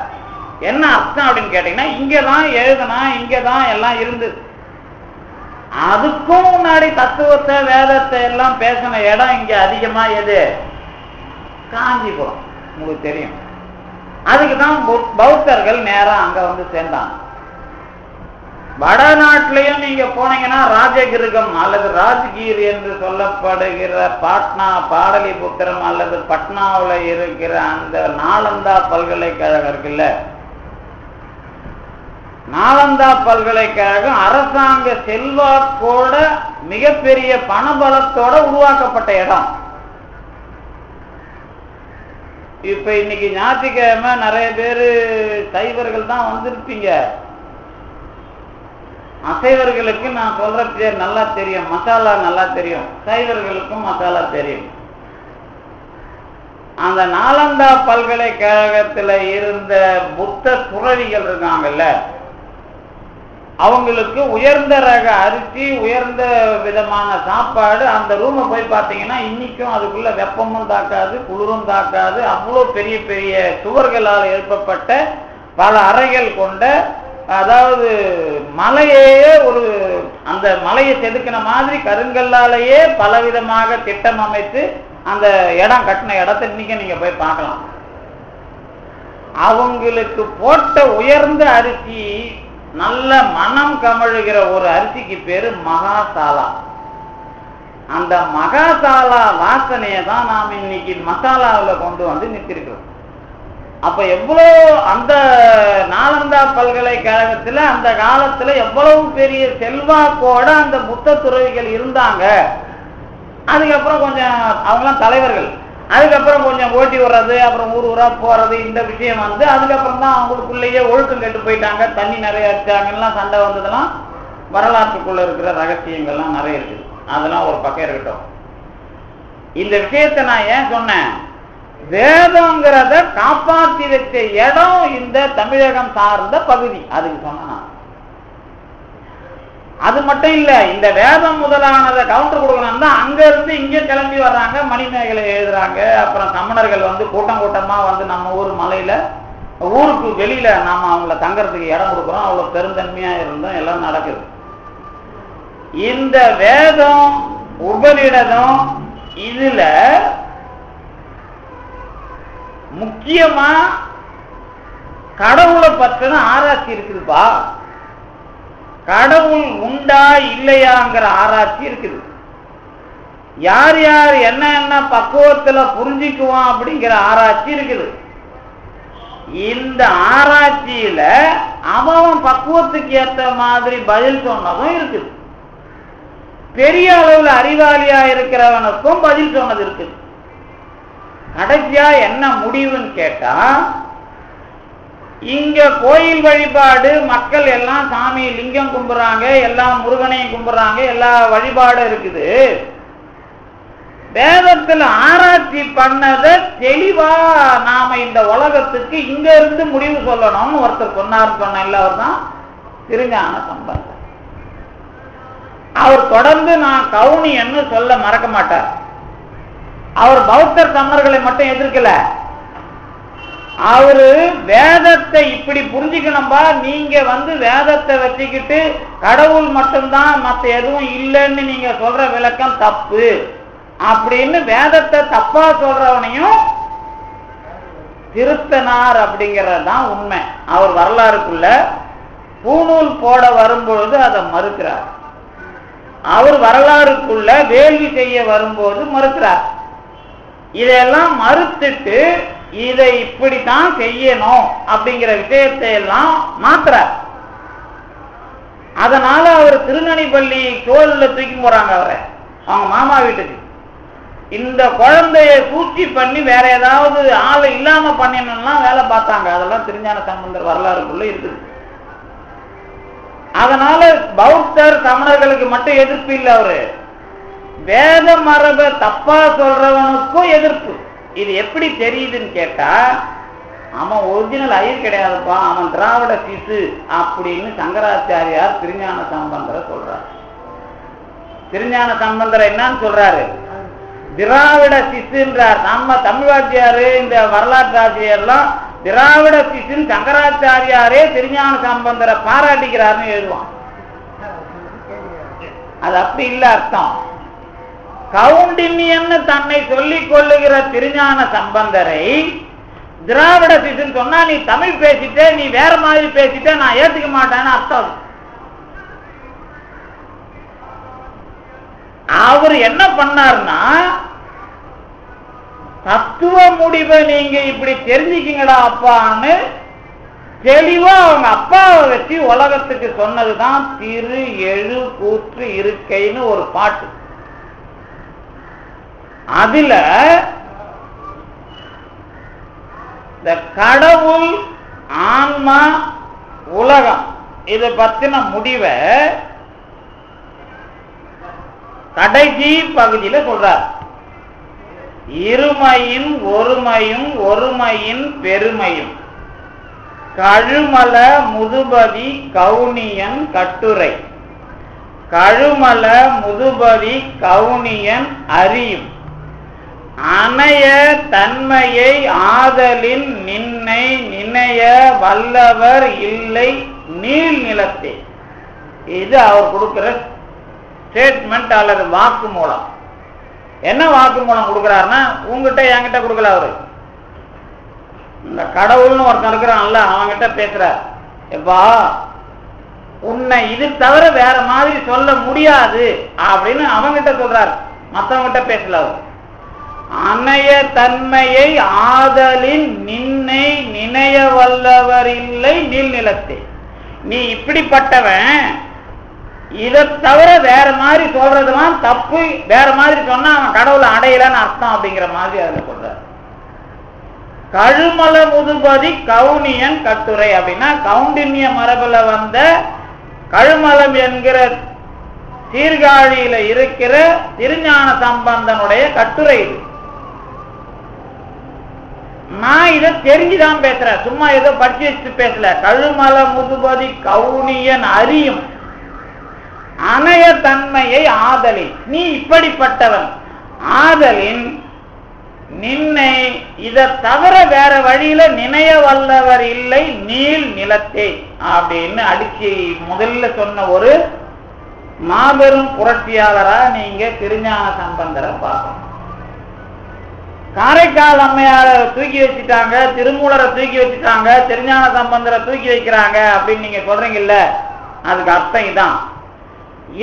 என்ன அர்த்தம் அப்படின்னு கேட்டீங்கன்னா, இங்கதான் எழுதுனா, இங்கதான் எல்லாம் இருந்தது. அதுக்கும் முன்னாடி தத்துவத்தை வேதத்தை எல்லாம் பேசின இடம் இங்க அதிகமா எது? காஞ்சிபுரம். உங்களுக்கு தெரியும். அதுக்குதான் பௌத்தர்கள் நேரா அங்க வந்து சேர்ந்தாங்க. வடநாட்டிலையும் நீங்க போனீங்கன்னா ராஜகிருகம் அல்லது ராஜ்கீர் என்று சொல்லப்படுகிற பாட்னா, பாடலிபுத்திரம் அல்லது பட்னாவில் இருக்கிற அந்த நாலந்தா பல்கலைக்கழகம் இருக்குல்ல, நாலந்தா பல்கலைக்கழகம் அரசாங்க செல்வாக்கோட மிகப்பெரிய பணபலத்தோட உருவாக்கப்பட்ட இடம். இப்ப இன்னைக்கு ஞாயிற்றுக்கிழமை நிறைய பேரு சைவர்கள் தான் வந்திருப்பீங்க. அசைவர்களுக்கு நான் சொல்ற பேர் நல்லா தெரியும், மசாலா நல்லா தெரியும். சைவர்களுக்கும் மசாலா தெரியும். அந்த நாலந்தா பல்கலைக்கழகத்துல இருந்த புத்த துறவிகள் இருக்காங்கல்ல, அவங்களுக்கு உயர்ந்த ரக அரிசி, உயர்ந்த விதமான சாப்பாடு. அந்த ரூமை போய் பார்த்தீங்கன்னா இன்னைக்கும் அதுக்குள்ள வெப்பமும் தாக்காது, குளிரும் தாக்காது. அவ்வளோ பெரிய பெரிய சுவர்களால் எழுப்பப்பட்ட பல அறைகள் கொண்ட, அதாவது மலையே ஒரு அந்த மலையை செதுக்கின மாதிரி கருங்கல்லாலேயே பலவிதமாக திட்டம் அமைத்து அந்த இடம் கட்டின இடத்தை இன்னைக்கு நீங்க போய் பார்க்கலாம். அவங்களுக்கு போட்ட உயர்ந்த அரிசி, நல்ல மனம் கமழுகிற ஒரு அரிசிக்கு பேரு மகாசாலா. அந்த மகாசாலா வாசனையை தான் நாம் இன்னைக்கு மசாலாவில் கொண்டு வந்து நிறுத்திருக்கிறோம். அப்ப எவ்வளோ அந்த நாலந்தா பல்கலைக்கழகத்துல அந்த காலத்துல எவ்வளவு பெரிய செல்வாக்கோட அந்த புத்த துறவிகள் இருந்தாங்க. அதுக்கப்புறம் கொஞ்சம் அவங்களாம் தலைவர்கள், அதுக்கப்புறம் கொஞ்சம் ஓட்டி வர்றது, அப்புறம் ஊர் ஊரா போறது, இந்த விஷயம் வந்து அதுக்கப்புறம் தான் அவங்களுக்குள்ளேயே ஒழுக்கம் கெட்டு போயிட்டாங்க, தண்ணி நிறைய அடிச்சாங்கலாம், சண்டை வந்ததெல்லாம் வரலாற்றுக்குள்ள இருக்கிற ரகசியங்கள்லாம் நிறைய இருக்குது. அதெல்லாம் ஒரு பக்கம் இருக்கட்டும். இந்த விஷயத்தை நான் ஏன் சொன்னேன்? வேதங்கிறத காப்பாற்றி வச்ச இடம் இந்த தமிழகம் சார்ந்த பகுதி. அதுக்கு சொன்ன அது மட்டும் இல்ல, இந்த வேதம் முதலானதை கவுண்டர் கொடுக்கணும் தான் அங்க இருந்து இங்க கிளம்பி வர்றாங்க, மணிமேகலை எழுதுறாங்க. அப்புறம் சமணர்கள் வந்து கூட்டம் கூட்டமா வந்து நம்ம ஊர் மலையில, ஊருக்கு வெளியில நாம அவங்கள தங்கறதுக்கு இடம் கொடுக்குறோம். அவ்வளவு பெருந்தன்மையா இருந்தோம், எல்லாம் நடக்குது. இந்த வேதம் உபநிடதம் இதுல முக்கியமா கடவுளை பற்றின ஆராய்ச்சி இருக்குதுப்பா. கடவுள் உண்டா இல்லையாங்கிற ஆராய்ச்சி இருக்குது. யார் யார் என்ன என்ன பக்குவத்துல புரிஞ்சுக்குவான் அப்படிங்கிற ஆராய்ச்சி இருக்குது. இந்த ஆராய்ச்சியில அவன் பக்குவத்துக்கு ஏற்ற மாதிரி பதில் சொன்னதும் இருக்குது. பெரிய அளவுல அறிவாளியா இருக்கிறவனுக்கும் பதில் சொன்னது இருக்குது. கடைசியா என்ன முடிவுன்னு கேட்டா, இங்க கோயில் வழிபாடு, மக்கள் எல்லாம் சாமி லிங்கம் கும்பிடுறாங்க, எல்லாம் முருகனையும் கும்பிடுறாங்க, எல்லா வழிபாடும் இருக்குது. வேதத்துல ஆராய்ச்சி பண்ணத தெளிவா நாம இந்த உலகத்துக்கு இங்க இருந்து முடிவு சொல்லணும்னு ஒருத்தர் சொன்னார். அவர் தான் திருஞான சம்பந்தர். அவர் தொடர்ந்து நான் கவுனியன்னு சொல்ல மறக்க மாட்டார். அவர் பௌத்தர் சமணர்களை மட்டும் எதிர்க்கல, அவரு வேதத்தை இப்படி புரிஞ்சுக்கணும்பா, நீங்க வந்து வேதத்தை வச்சுக்கிட்டு கடவுள் மட்டும்தான் மற்ற எதுவும் இல்லைன்னு நீங்க சொல்ற விளக்கம் தப்பு அப்படின்னு வேதத்தை தப்பா சொல்றவனையும் திருத்தனார் அப்படிங்கறதுதான் உண்மை. அவர் வரலாறுக்குள்ள பூநூல் போட வரும்பொழுது அதை மறுக்கிறார். அவர் வரலாறுக்குள்ள வேள்வி செய்ய வரும்போது மறுக்கிறார். இதெல்லாம் மறுத்துட்டு இதை இப்படித்தான் செய்யணும் அப்படிங்கிற விஷயத்தை எல்லாம் மாத்துறார். அதனால அவர் திருநெல்வேலி கோயில்ல தூக்கி போறாங்க அவரை, அவங்க மாமா வீட்டுக்கு. இந்த குழந்தைய சூழ்ச்சி பண்ணி வேற ஏதாவது ஆளை இல்லாம பண்ணினலாம் வேலை பார்த்தாங்க. அதெல்லாம் திருஞான சம்பந்தர் வரலாறுக்குள்ள இருக்குது. அதனால பௌத்தர் சமணர்களுக்கு மட்டும் எதிர்ப்பு இல்லை, அவரு வேத மரபை தப்பா சொல்றவனுக்கும் எதிர்ப்பு. இது எப்படி தெரியுதுன்னு கேட்டா, அவன் ஒரிஜினல் ஐயர் கிடையாதுப்பா, அவன் திராவிட சிசு அப்படின்னு சங்கராச்சாரியார் திருஞான சம்பந்தரை சொல்றாரு. திருஞான சம்பந்தரை என்னன்னு சொல்றாரு? திராவிட சிசுன்றார். நம்ம தமிழ்வாத்தியாரு இந்த வரலாற்று ஆசிரியர்லாம் திராவிட சிசுன்னு சங்கராச்சாரியாரே திருஞான சம்பந்தரை பாராட்டிக்கிறார்னு எழுதுவான். அது அப்படி இல்ல அர்த்தம். கவுண்டின்யன்னு தன்னை சொல்லிக் கொள்ளுகிற திருஞான சம்பந்தரை திராவிட சிசுன்னு சொன்னா, நீ தமிழ் பேசிட்ட, நீ வேற மாதிரி பேசிட்ட, நான் ஏத்துக்க மாட்டேன்னு அர்த்தம். அவர் என்ன பண்ணார்னா, தத்துவ முடிவை நீங்க இப்படி தெரிஞ்சுக்கீங்கடா அப்பான்னு தெளிவா அவங்க அப்பாவை வச்சு உலகத்துக்கு சொன்னதுதான் திரு எழு கூற்று இருக்கைன்னு ஒரு பாட்டு. அதுல இந்த கடவுள், ஆன்மா, உலகம் இதை பத்தின முடிவை கடைசி பகுதியில சொல்றார். இருமையின் ஒருமையும் ஒருமையின் பெருமையும் கழுமல முதுபதி கவுனியன் கட்டுரை. கழுமல முதுபதி கவுனியன் அறியும் அணைய தன்மையை ஆதலின் நின்னை நினைய வல்லவர் இல்லை நீள் நிலத்தே. இது அவர் கொடுக்கிற ஸ்டேட்மெண்ட் அல்லது வாக்கு மூலம். என்ன வாக்கு மூலம் கொடுக்கிறாருன்னா, உங்ககிட்ட என்கிட்ட கொடுக்கல, அவரு இந்த கடவுள்னு ஒருத்தன் இருக்கிறான்ல அவன்கிட்ட பேசுறார். எப்பா உன்னை இது தவிர வேற மாதிரி சொல்ல முடியாது அப்படின்னு அவங்கிட்ட சொல்றாரு, மற்றவங்கிட்ட பேசல. அவர் அணைய தன்மையை ஆதலின் நின்னை நினைய வல்லவர் இல்லை நீள் நிலத்தை. நீ இப்படிப்பட்டவன், இதை தவிர வேற மாதிரி சொல்றதுலாம் தப்பு, வேற மாதிரி சொன்னா அவன் கடவுளை அடையலன்னு அர்த்தம் அப்படிங்கிற மாதிரி அதுல சொல்றாரு. கழுமல முதுபதி கவுனியன் கட்டுரை அப்படின்னா கவுண்டின்ய மரபுல வந்த கழுமலம் என்கிற சீர்காழியில இருக்கிற திருஞான சம்பந்தனுடைய கட்டுரை இது. நான் இதை தெரிஞ்சுதான் பேசுறேன், சும்மா ஏதோ படிச்சு வச்சுட்டு பேசல. கழுமல முதுபதி கவுனியன் அறியும் அணைய தன்மையை ஆதலின், நீ இப்படிப்பட்டவன் ஆதலின் நின்னை இதை தவிர வேற வழியில நினைய வல்லவர் இல்லை நீள் நிலத்தே அப்படின்னு அடிச்சு முதல்ல சொன்ன ஒரு மாபெரும் புரட்சியாளரா நீங்க திருஞான சம்பந்தரை பார்க்கணும். காரைக்கால் அம்மையார தூக்கி வச்சுட்டாங்க, திருமூலரை தூக்கி வச்சுட்டாங்க, திருஞான சம்பந்தரை தூக்கி வைக்கிறாங்க அப்படின்னு நீங்க சொல்றீங்கல்ல, அதுக்கு அர்த்தம் இதான்.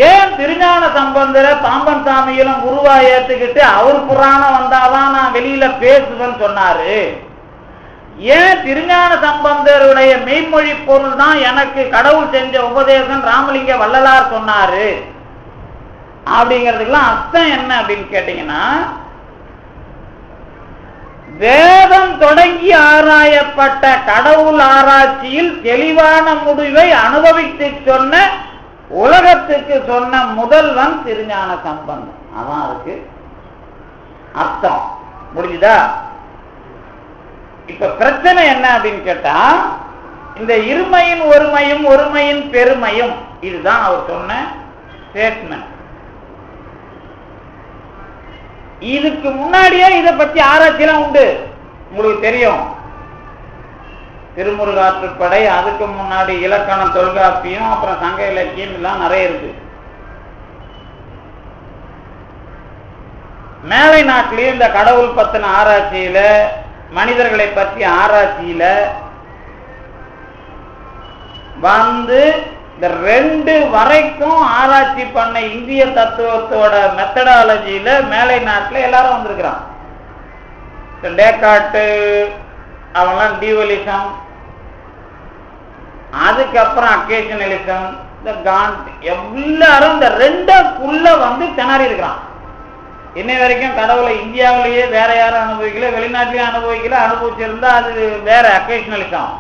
ஏன் திருஞான சம்பந்தரை பாம்பன் சாமியிலும் குருவா ஏத்துக்கிட்டு அவர் புராணம் வந்தாதான் நான் வெளியில பேசுவேன்னு சொன்னாரு? ஏன் திருஞான சம்பந்தருடைய மெய்மொழி பொருள் தான் எனக்கு கடவுள் செஞ்ச உபதேசம் ராமலிங்க வள்ளலார் சொன்னாரு அப்படிங்கிறதுக்கெல்லாம் அர்த்தம் என்ன அப்படின்னு கேட்டீங்கன்னா, வேதம் தொடங்கி ஆராயப்பட்ட கடவுள் ஆராய்ச்சியில் தெளிவான முடிவை அனுபவித்து சொன்ன உலகத்துக்கு சொன்ன முதல்வன் திருஞான சம்பந்தன். அதான் அதுக்கு அர்த்தம். முடிஞ்சுதா? இப்ப பிரச்சனை என்ன அப்படின்னு கேட்டா, இந்த இருமையின் ஒருமையும் ஒருமையின் பெருமையும் இதுதான் அவர் சொன்ன ஸ்டேட்மெண்ட். இதுக்கு முன்னாடியே இதை பத்தி ஆராய்ச்சியெல்லாம் உண்டு, உங்களுக்கு தெரியும். திருமுருகாற்றுப்படை, அதுக்கு முன்னாடி இலக்கணம் தொல்காப்பியம், அப்புறம் சங்க இலக்கியம் எல்லாம் நிறைய இருக்கு. மேலை நாட்டிலேயே இந்த கடவுள் பத்தின ஆராய்ச்சியில, மனிதர்களை பற்றி ஆராய்ச்சியில வந்து இந்த 2 வரைக்கும் ஆராய்ச்சி பண்ண இந்திய தத்துவத்தோட மெத்தடாலஜியில மேலை நாட்டில் எல்லாரும் வந்திருக்கிறான். டேக்கார்ட் அவங்களாம் டியூவலிசம், அதுக்கப்புறம் அக்கேஷனலிசம், இந்த காண்ட், எல்லாரும் இந்த 2க்குள்ள வந்து திணறி இருக்கிறான். இன்னை வரைக்கும் கடவுளை இந்தியாவிலேயே வேற யாரும் அனுபவிக்கல, வெளிநாட்டிலையும் அனுபவிக்கல. அனுபவிச்சிருந்தா அது வேற அக்கேஷனலிசம்.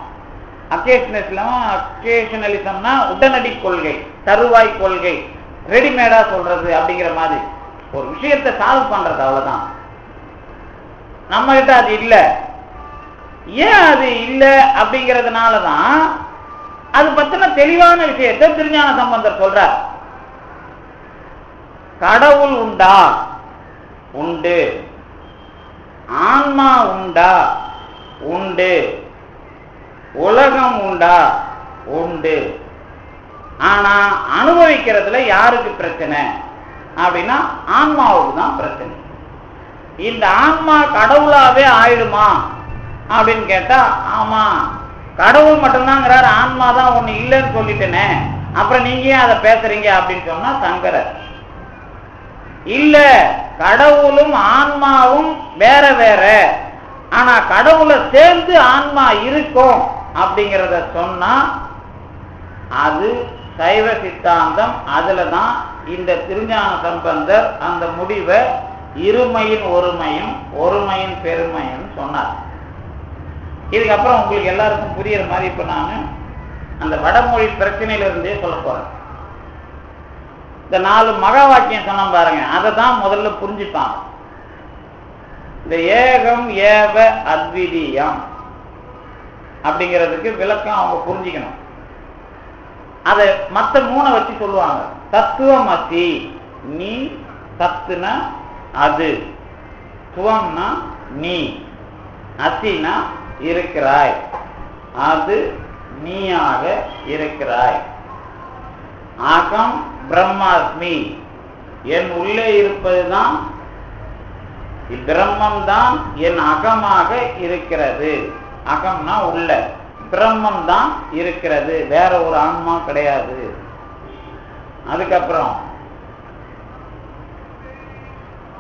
அக்கேஷனலிசம்னா உடனடி கொள்கை, தருவாய் கொள்கை, ரெடிமேடா சொல்றது அப்படிங்கிற மாதிரி ஒரு விஷயத்தை சால்வ் பண்றது, அவ்வளவுதான். நம்ம கிட்ட அது இல்லை. ஏன் அது இல்லை அப்படிங்கிறதுனாலதான் அது பத்தின தெளிவான விஷயத்தை திருஞான சம்பந்தர் சொல்றார். கடவுள் உண்டா? உண்டு. ஆன்மா உண்டா? உண்டு. உலகம் உண்டா? உண்டு. ஆனா அனுபவிக்கிறதுல யாருக்கு பிரச்சனை அப்படின்னா ஆன்மாவுக்கு தான் பிரச்சனை. இந்த ஆன்மா கடவுளாவே ஆயிடுமா அப்படின்னு கேட்டா, ஆமா கடவுள் மட்டும்தாங்கிறார், ஆன்மா தான் ஒண்ணு இல்லைன்னு சொல்லிட்டேனே, அப்புறம் நீங்க ஏன் அதை பேசுறீங்க அப்படின்னு சொன்னா சங்கரர் இல்ல, கடவுளும் ஆன்மாவும் வேற வேற, ஆனா கடவுளை சேர்ந்து ஆன்மா இருக்கும் அப்படிங்கிறத சொன்னா அது சைவ சித்தாந்தம். அதுலதான் இந்த திருஞான சம்பந்தர் அந்த முடிவை இருமையின் ஒருமையும் ஒருமையின் பெருமையும் சொன்னார். இதுக்கப்புறம் உங்களுக்கு எல்லாருக்கும் புரியுற மாதிரி இப்ப நான் அந்த வடமொழி பிரச்சனையிலிருந்தே சொல்ல போறேன். இந்த 4 மகா வாக்கியம் சொன்ன பாருங்க, அதை தான் முதல்ல புரிஞ்சுப்பாங்க. இந்த ஏகம் ஏவ அத்விதீயம் அப்படிங்கிறதுக்கு விளக்கம் அவங்க புரிஞ்சுக்கணும். அதை மற்ற 3 வச்சு சொல்லுவாங்க. தத்துவமசி, நீ, சத்துனா அது, துவம்னா நீ, அசினா இருக்கிறாய், அது நீயாக இருக்கிறாய். அகம் பிரம்மாஸ்மி, என் உள்ளே இருப்பதுதான் பிரம்மம் தான் என் அகமாக இருக்கிறது. அகம்னா உள்ள, பிரம்மம் தான் இருக்கிறது, வேற ஒரு ஆன்மா கிடையாது. அதுக்கப்புறம்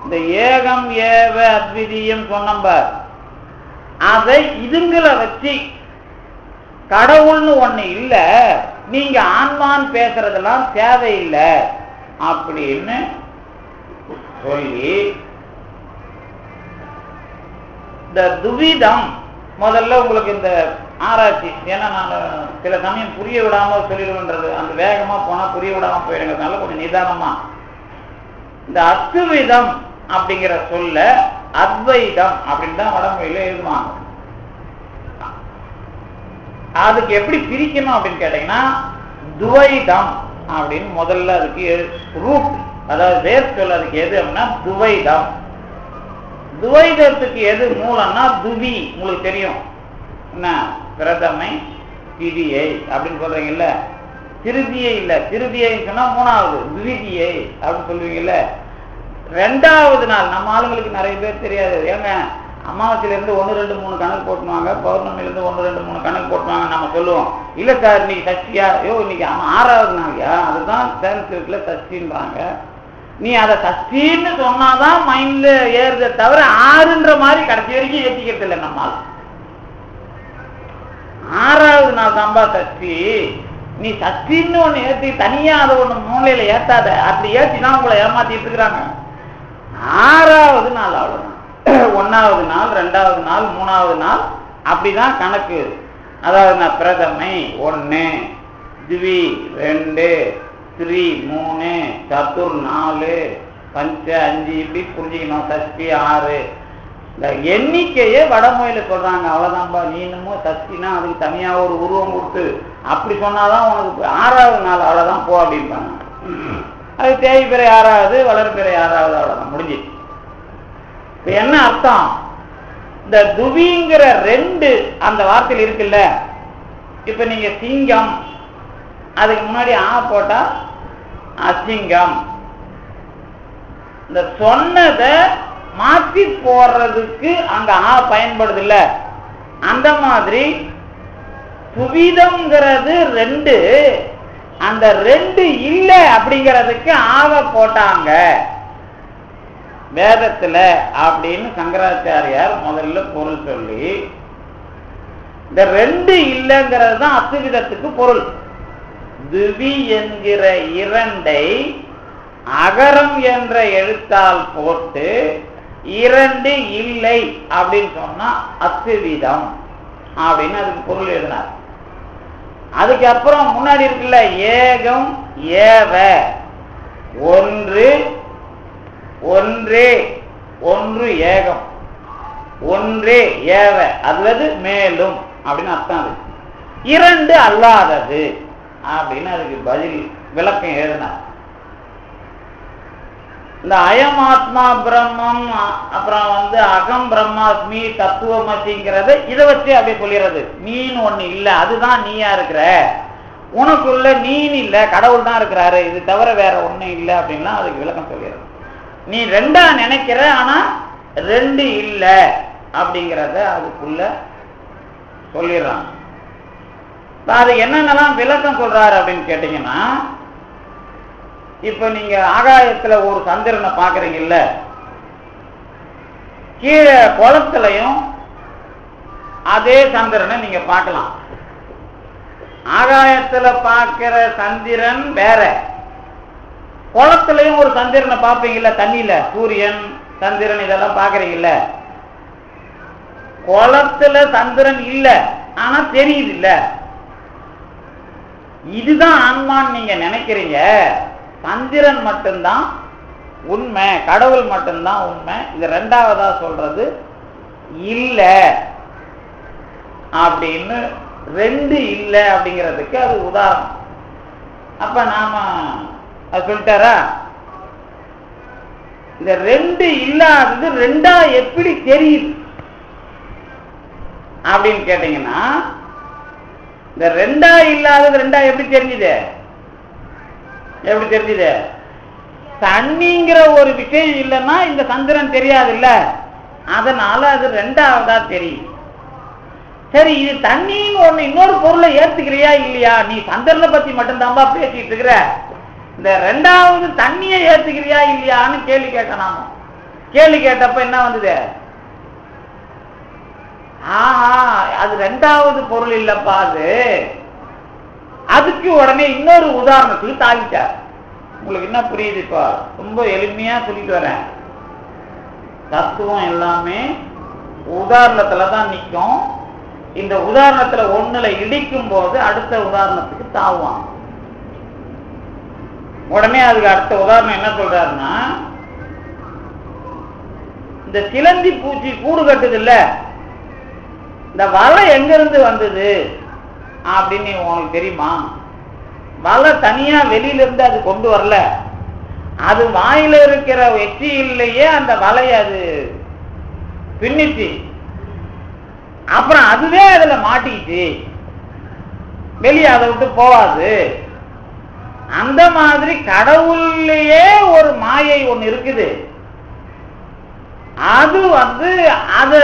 இந்த ஏகம் ஏவ அத்விதீயம் சொன்னம்பார், அதை இதுங்களை வச்சு கடவுள்னு ஒண்ணு இல்ல, நீங்க ஆன்மான்னு பேசுறதெல்லாம் தேவையில்லை அப்படின்னு சொல்லி இந்த துவிதம் முதல்ல உங்களுக்கு இந்த ஆராய்ச்சி, ஏன்னா நான் சில சமயம் புரிய விடாம சொல்லிடுவேன்றது, அந்த வேகமா போனா புரிய விடாம போயிடுங்கிறதுனால கொஞ்சம் நிதானமா இந்த அத்விதம் அப்படிங்கிற சொல்ல அத்வைதம் அப்படின்னு தான் வடமொழியில எழுதுவாங்க. அதுக்கு எப்படி பிரிக்கணும் அப்படின்னு கேட்டீங்கன்னா துவைதம் அப்படின்னு முதல்ல அதுக்கு ரூட், அதாவது வேர் சொல் அதுக்கு எது அப்படின்னா துவைதம். துவைதத்துக்கு எது மூலம்னா துவி, உங்களுக்கு தெரியும் என்ன, பிரதமை திதியை அப்படின்னு சொல்றீங்கல்ல, திருதியை இல்ல, திருதியை சொன்னா 3வது, துவிதியை அப்படின்னு சொல்லுவீங்கல்ல. 2வது நாள் நம்ம ஆளுங்களுக்கு நிறைய பேர் தெரியாது. ஏங்க அமாவாசையில இருந்து 1, 2, 3 கணக்கு போட்டுவாங்க, பௌர்ணமில இருந்து 1, 2, 3 கணக்கு போட்டுவாங்க. நம்ம சொல்லுவோம் இல்ல சார் இன்னைக்கு சஷ்டியா, ஐயோ இன்னைக்கு 6வது நாளையா, அதுதான் சான்ஸ்கிரிட்ல சஷ்டின்றாங்க. நீ அதை சஷ்டின்னு சொன்னாதான் மைண்ட்ல ஏறுதே தவிர 6ன்ற மாதிரி கடைசி வரைக்கும் ஏற்றிக்கிறது இல்லை. நம்மால் 6வது நாள் தான்பா சஷ்டி, நீ சஷ்டின்னு ஒண்ணு ஏற்றி தனியா அதை ஒண்ணு மூலையில ஏத்தாத, அப்படி ஏற்றினா உங்களை ஏமாத்திட்டு இருக்கிறாங்க. 6வது நாள் அவ்வளவுதான். 1வது நாள், 2வது நாள், 3வது நாள் அப்படிதான் கணக்கு. அதாவது நான் பிரதமை 1, திவி 2, திரி 3, சதுர் 4, பஞ்ச 5 இப்படி புரிஞ்சுக்கணும். சஷ்டி 6, இந்த எண்ணிக்கையே வடமொழியில சொல்றாங்க. அவ்வளவுதான்பா, நீ இன்னமும் சஷ்டினா அதுக்கு தனியா ஒரு உருவம் கொடுத்து அப்படி சொன்னாதான் உனக்கு 6வது நாள் அவ்வளவுதான் போ அப்படின்பாங்க. அது தேய்பிறை 6வது, வளர்பிறை 6வது, அவ்வளவுதான் முடிஞ்சிச்சு. இப்ப என்ன அர்த்தம், இந்த துவிங்கிற 2 அந்த வார்த்தையில் இருக்குல்ல. இப்ப நீங்க சிங்கம், அதுக்கு முன்னாடி ஆ போட்டா அசிங்கம். இந்த சொன்னதை மாற்றி போடுறதுக்கு அங்க ஆ பயன்படுது இல்ல, அந்த மாதிரி துவிதம்ங்கிறது 2, அந்த 2 இல்ல அப்படிங்கிறதுக்கு ஆவ போட்டாங்க வேதத்துல அப்படின்னு சங்கராச்சாரியார் முதல்ல பொருள் சொல்லி, இந்த 2 இல்லைங்கிறது தான் அத்விதத்துக்கு பொருள். துவி என்கிற 2ஐ அகரம் என்ற எழுத்தால் போட்டு 2 இல்லை அப்படின்னு சொன்னா அத்துவிதம் அப்படின்னு அதுக்கு பொருள் எழுதினார். அதுக்கப்புறம் முன்னாடி இருக்குல்ல ஏகம் ஏவ, ஒன்று ஒன்றே, ஒன்று ஏகம், ஒன்றே ஏவ அல்லது மேலும் அப்படின்னு அர்த்தம். அது 2 அல்லாதது அப்படின்னு அதுக்கு பதில் விளக்கம் எழுதினார். இந்த அயமாத்மா பிரம்மம், அப்புறம் அகம் பிரம்மாஸ்மி தத்துவமசிங்கிறத இதை வச்சு அப்படியே சொல்லிடுறது. நீன்னு ஒண்ணு இல்லை, அதுதான் நீயா இருக்கிற, உனக்குள்ள நீன் இல்லை, கடவுள் தான் இருக்கிறாரு, இது தவிர வேற ஒண்ணும் இல்லை அப்படின்லாம் அதுக்கு விளக்கம் சொல்லிடுறது. நீ 2ஆ நினைக்கிற, ஆனா 2 இல்லை அப்படிங்கிறத அதுக்குள்ள சொல்லிடுறாங்க. அது என்னென்னலாம் விளக்கம் சொல்றாரு அப்படின்னு கேட்டீங்கன்னா, இப்ப நீங்க ஆகாயத்துல ஒரு சந்திரனை பாக்குறீங்கல்ல, கீழே குளத்திலையும் அதே சந்திரனை நீங்க பார்க்கலாம். ஆகாயத்துல பார்க்கிற சந்திரன் வேற, குளத்திலையும் ஒரு சந்திரனை பார்ப்பீங்கல்ல, தண்ணியில சூரியன் சந்திரன் இதெல்லாம் பாக்குறீங்கல்ல. குளத்துல சந்திரன் இல்ல, ஆனா தெரியுது இல்ல. இதுதான் ஆன்மான்னு நீங்க நினைக்கிறீங்க. சந்திரன் மட்டும்தான் உண்மை, கடவுள் மட்டும்தான் உண்மை. இது 2ஆவதா சொல்றது இல்ல அப்படின்னு, 2 இல்லை அப்படிங்கிறதுக்கு அது உதாரணம். அப்ப நாம அது சொல்லிட்டாரா, இந்த 2 இல்லாதது 2ஆ எப்படி தெரியுது அப்படின்னு கேட்டீங்கன்னா, இந்த 2ஆ இல்லாதது 2ஆ எப்படி தெரிஞ்சுது? எப்படி தெரிஞ்சுது? தண்ணிங்கிற ஒரு விஷயம் இல்லைன்னா இந்த சந்திரன் தெரியாது இல்ல, அதனால அது 2ஆவதா தெரியும். சரி, இது தண்ணின்னு ஒண்ணு இன்னொரு பொருளை ஏத்துக்கிறியா இல்லையா? நீ சந்திரனை பத்தி மட்டும்தான்பா பேசிட்டு இருக்கிற, இந்த 2ஆவது தண்ணியை ஏத்துக்கிறியா இல்லையான்னு கேள்வி கேட்க. நாம கேள்வி கேட்டப்ப என்ன வந்தது? அது 2ஆவது பொருள் இல்லப்பா, அதுக்கு உடனே இன்னொரு உதாரணத்துக்கு தாவிட்டார். உங்களுக்கு என்ன புரியுது? இப்ப ரொம்ப எளிமையா சொல்லிட்டு வரேன். தத்துவம் எல்லாமே உதாரணத்துலதான் நிற்கும். இந்த உதாரணத்துல ஒண்ணுல இடிக்கும் போது அடுத்த உதாரணத்துக்கு தாவுவான். உடனே அதுக்கு அடுத்த உதாரணம் என்ன சொல்றாருன்னா, இந்த சிலந்தி பூச்சி கூடு கட்டுது இல்ல, இந்த வலை எங்க இருந்து வந்தது அப்படின்னு உனக்கு தெரியுமா? வலை தனியா வெளியில இருந்து அது கொண்டு வரல, அது வாயில இருக்கிற எச்சியிலேயே அந்த வலையை அது பின்னிச்சு, அப்புறம் அதுவே அதுல மாட்டிக்கிச்சு, வெளியே அதை விட்டு போவாது. அந்த மாதிரி கடவுள்லயே ஒரு மாயை ஒண்ணு இருக்குது. அது அத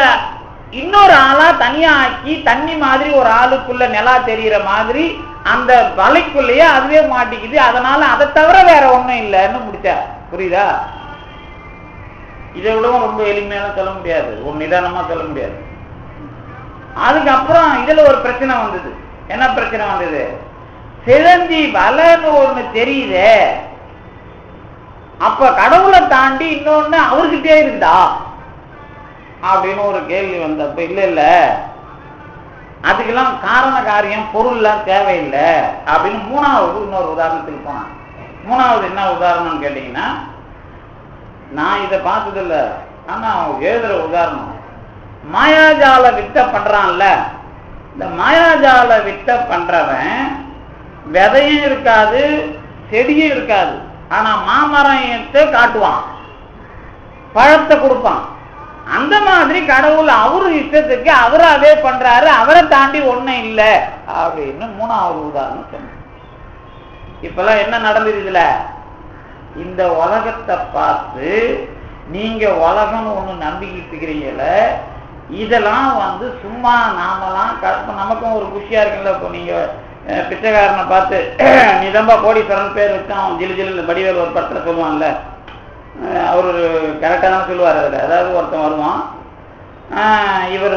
இன்னொரு ஆளா தனியா ஆக்கி தண்ணி மாதிரி ஒரு ஆளுக்குள்ள நிலா தெரிகிற மாதிரி அந்த வலைக்குள்ளேயே அதுவே மாட்டிக்குது. அதனால அதை தவிர வேற ஒண்ணும் இல்லைன்னு முடிச்சா. புரியுதா? இதை விடவும் ரொம்ப எளிமையான சொல்ல முடியாது, ஒரு நிதானமா சொல்ல முடியாது. அதுக்கப்புறம் இதுல ஒரு பிரச்சனை வந்தது. என்ன பிரச்சனை வந்தது? சிலந்தி வலைன்னு ஒண்ணு தெரியுதே, அப்ப கடவுளை தாண்டி இன்னொன்னு அவர்கிட்டே இருந்தா அப்படின்னு ஒரு கேள்வி வந்தப்ப, இல்ல இல்ல அதுக்கெல்லாம் காரண காரியம் பொருள்லாம் தேவையில்லை அப்படின்னு மூணாவது இன்னொரு உதாரணத்துக்கு போனான். மூணாவது என்ன உதாரணம் கேட்டீங்கன்னா, நான் இதை பார்த்ததில்ல, ஆனா எழுதுற உதாரணம், மாயாஜால வித்த பண்றான்ல, இந்த மாயாஜால வித்த பண்றவன் விதையும் இருக்காது செடியும் இருக்காது, ஆனா மாமரத்தை காட்டுவான், பழத்தை கொடுப்பான். அந்த மாதிரி கடவுள் அவரு இஷ்டத்துக்கு அவராவே பண்றாரு, அவரை தாண்டி ஒண்ணும் இல்லை அப்படின்னு மூணாவது உதாரணம் சொன்ன. இப்பெல்லாம் என்ன நடந்தது? இதுல இந்த உலகத்தை பார்த்து நீங்க உலகம் ஒண்ணு நம்பிக்கிட்டு இருக்கிறீங்கல்ல, இதெல்லாம் சும்மா நாமெல்லாம் நமக்கும் ஒரு குஷியா இருக்குல்ல. இப்போ நீங்க பிச்சைக்காரனை பார்த்து நிதம்பா கோடீஸ்வரன் பேர் வச்சான் ஜிலு ஜிலு வடிவேல் ஒரு படத்துல சொல்லுவான்ல, அவர் ஒரு கரெக்டாக தான் சொல்லுவார். அதில் அதாவது ஒருத்தன் வருவான், இவர்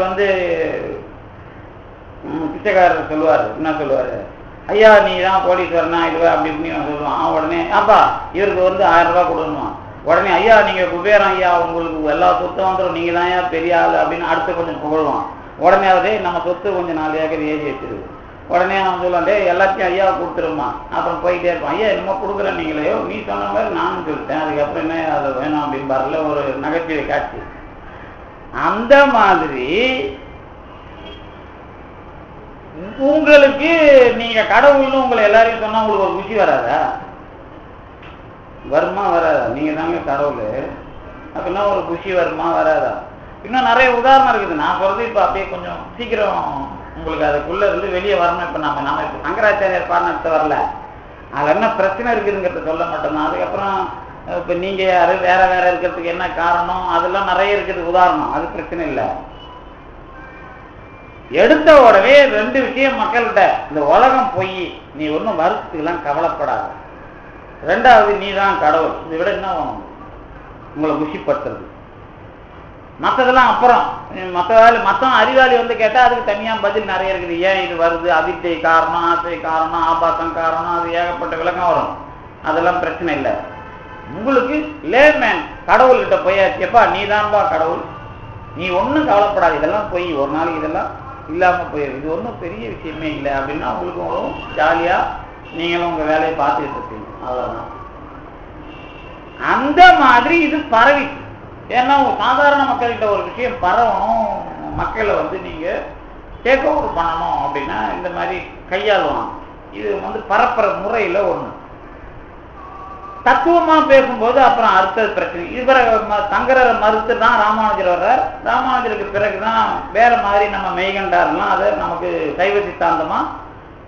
பிச்சைக்காரர் சொல்லுவார், என்ன சொல்லுவார், ஐயா நீ தான் கோடீஸ்வரனா இதுவா அப்படி இப்படின்னு சொல்லுவான். உடனே அப்பா இவருக்கு 1000 ரூபா கொடுக்கணும். உடனே ஐயா நீங்க குபேரம் ஐயா, உங்களுக்கு எல்லா சொத்தும் வந்துடும், நீங்க தான் ஏன் பெரிய ஆள் அப்படின்னு அடுத்து கொஞ்சம் புகழ்வான். உடனே அதே நம்ம சொத்து கொஞ்சம் 4 ஏக்கர் ஏறி வச்சிருக்கு. உடனே அவன் சொல்லுவான், எல்லாத்தையும் ஐயா கொடுத்துருமா. அப்புறம் போயிட்டே இருப்பான். ஐயா என்னமோ கொடுக்குறேன் நீங்களே, நீ சொன்ன மாதிரி நானும் சொல்லிட்டேன், அதுக்கப்புறம் என்ன அதை வேணும் அப்படின்னு பாருல ஒரு நகைச்சுவை காட்சி. அந்த மாதிரி உங்களுக்கு நீங்க கடவுள்னு உங்களை எல்லாரையும் சொன்னா உங்களுக்கு ஒரு குஷி வராதா? வருமா வராதா? நீங்க தாங்க கடவுள் அப்படின்னா ஒரு குஷி வருமா வராதா? இன்னும் நிறைய உதாரணம் இருக்குது. நான் சொல்றது இப்ப அப்படியே கொஞ்சம் சீக்கிரம் உங்களுக்கு அதுக்குள்ள இருந்து வெளியே வரணும். இப்ப நம்ம இப்ப சங்கராச்சாரியார் பாடத்தை வரல, அது என்ன பிரச்சனை இருக்குதுங்கிறத சொல்ல மாட்டோம்தான். அதுக்கப்புறம் இப்ப நீங்க யாரு வேற வேற இருக்கிறதுக்கு என்ன காரணம் அதெல்லாம் நிறைய இருக்குது உதாரணம், அது பிரச்சனை இல்லை. எடுத்த உடனே 2 விஷயம் மக்கள்கிட்ட, இந்த உலகம் பொய், நீ ஒன்றும் வருத்தத்துக்கெல்லாம் கவலைப்படாத. 2வது நீ தான் கடவுள், இதை விட என்ன வேணும் உங்களை குஷிப்படுத்துறது. மற்றதெல்லாம் அப்புறம் மற்ற அறிவாளி கேட்டால் அதுக்கு தனியாக பதில் நிறைய இருக்குது. ஏன் இது வருது, அவித்தை காரணம், ஆசை காரணம், ஆபாசம் காரணம், அது ஏகப்பட்ட விளக்கம் வரும். அதெல்லாம் பிரச்சனை இல்லை. உங்களுக்கு லேமேன் கடவுள்கிட்ட போயாச்சுப்பா நீ தான்பா கடவுள், நீ ஒன்றும் கவலைப்படாது, இதெல்லாம் போய் ஒரு நாளைக்கு இதெல்லாம் இல்லாமல் போயிடும், இது ஒன்றும் பெரிய விஷயமே இல்லை அப்படின்னா உங்களுக்கு ஜாலியாக நீங்களும் உங்கள் வேலையை பார்த்துக்கிட்டு இருப்பீங்க. அவ்வளோதான். அந்த மாதிரி இது பரவிச்சு. ஏன்னா சாதாரண மக்கள்கிட்ட ஒரு விஷயம் பரவணும், மக்களை நீங்க டேக் ஓவர் பண்ணணும் அப்படின்னா இந்த மாதிரி கையாளுவாங்க. இது பரப்புற முறையில ஒண்ணு. தத்துவமா பேசும்போது அப்புறம் அடுத்தது பிரச்சனை. இவரை சங்கரரை மறுத்து தான் ராமானுஜர் வர்றார். ராமானுஜருக்கு பிறகுதான் வேற மாதிரி நம்ம மெய்கண்டார்லாம் அதை நமக்கு சைவ சித்தாந்தமா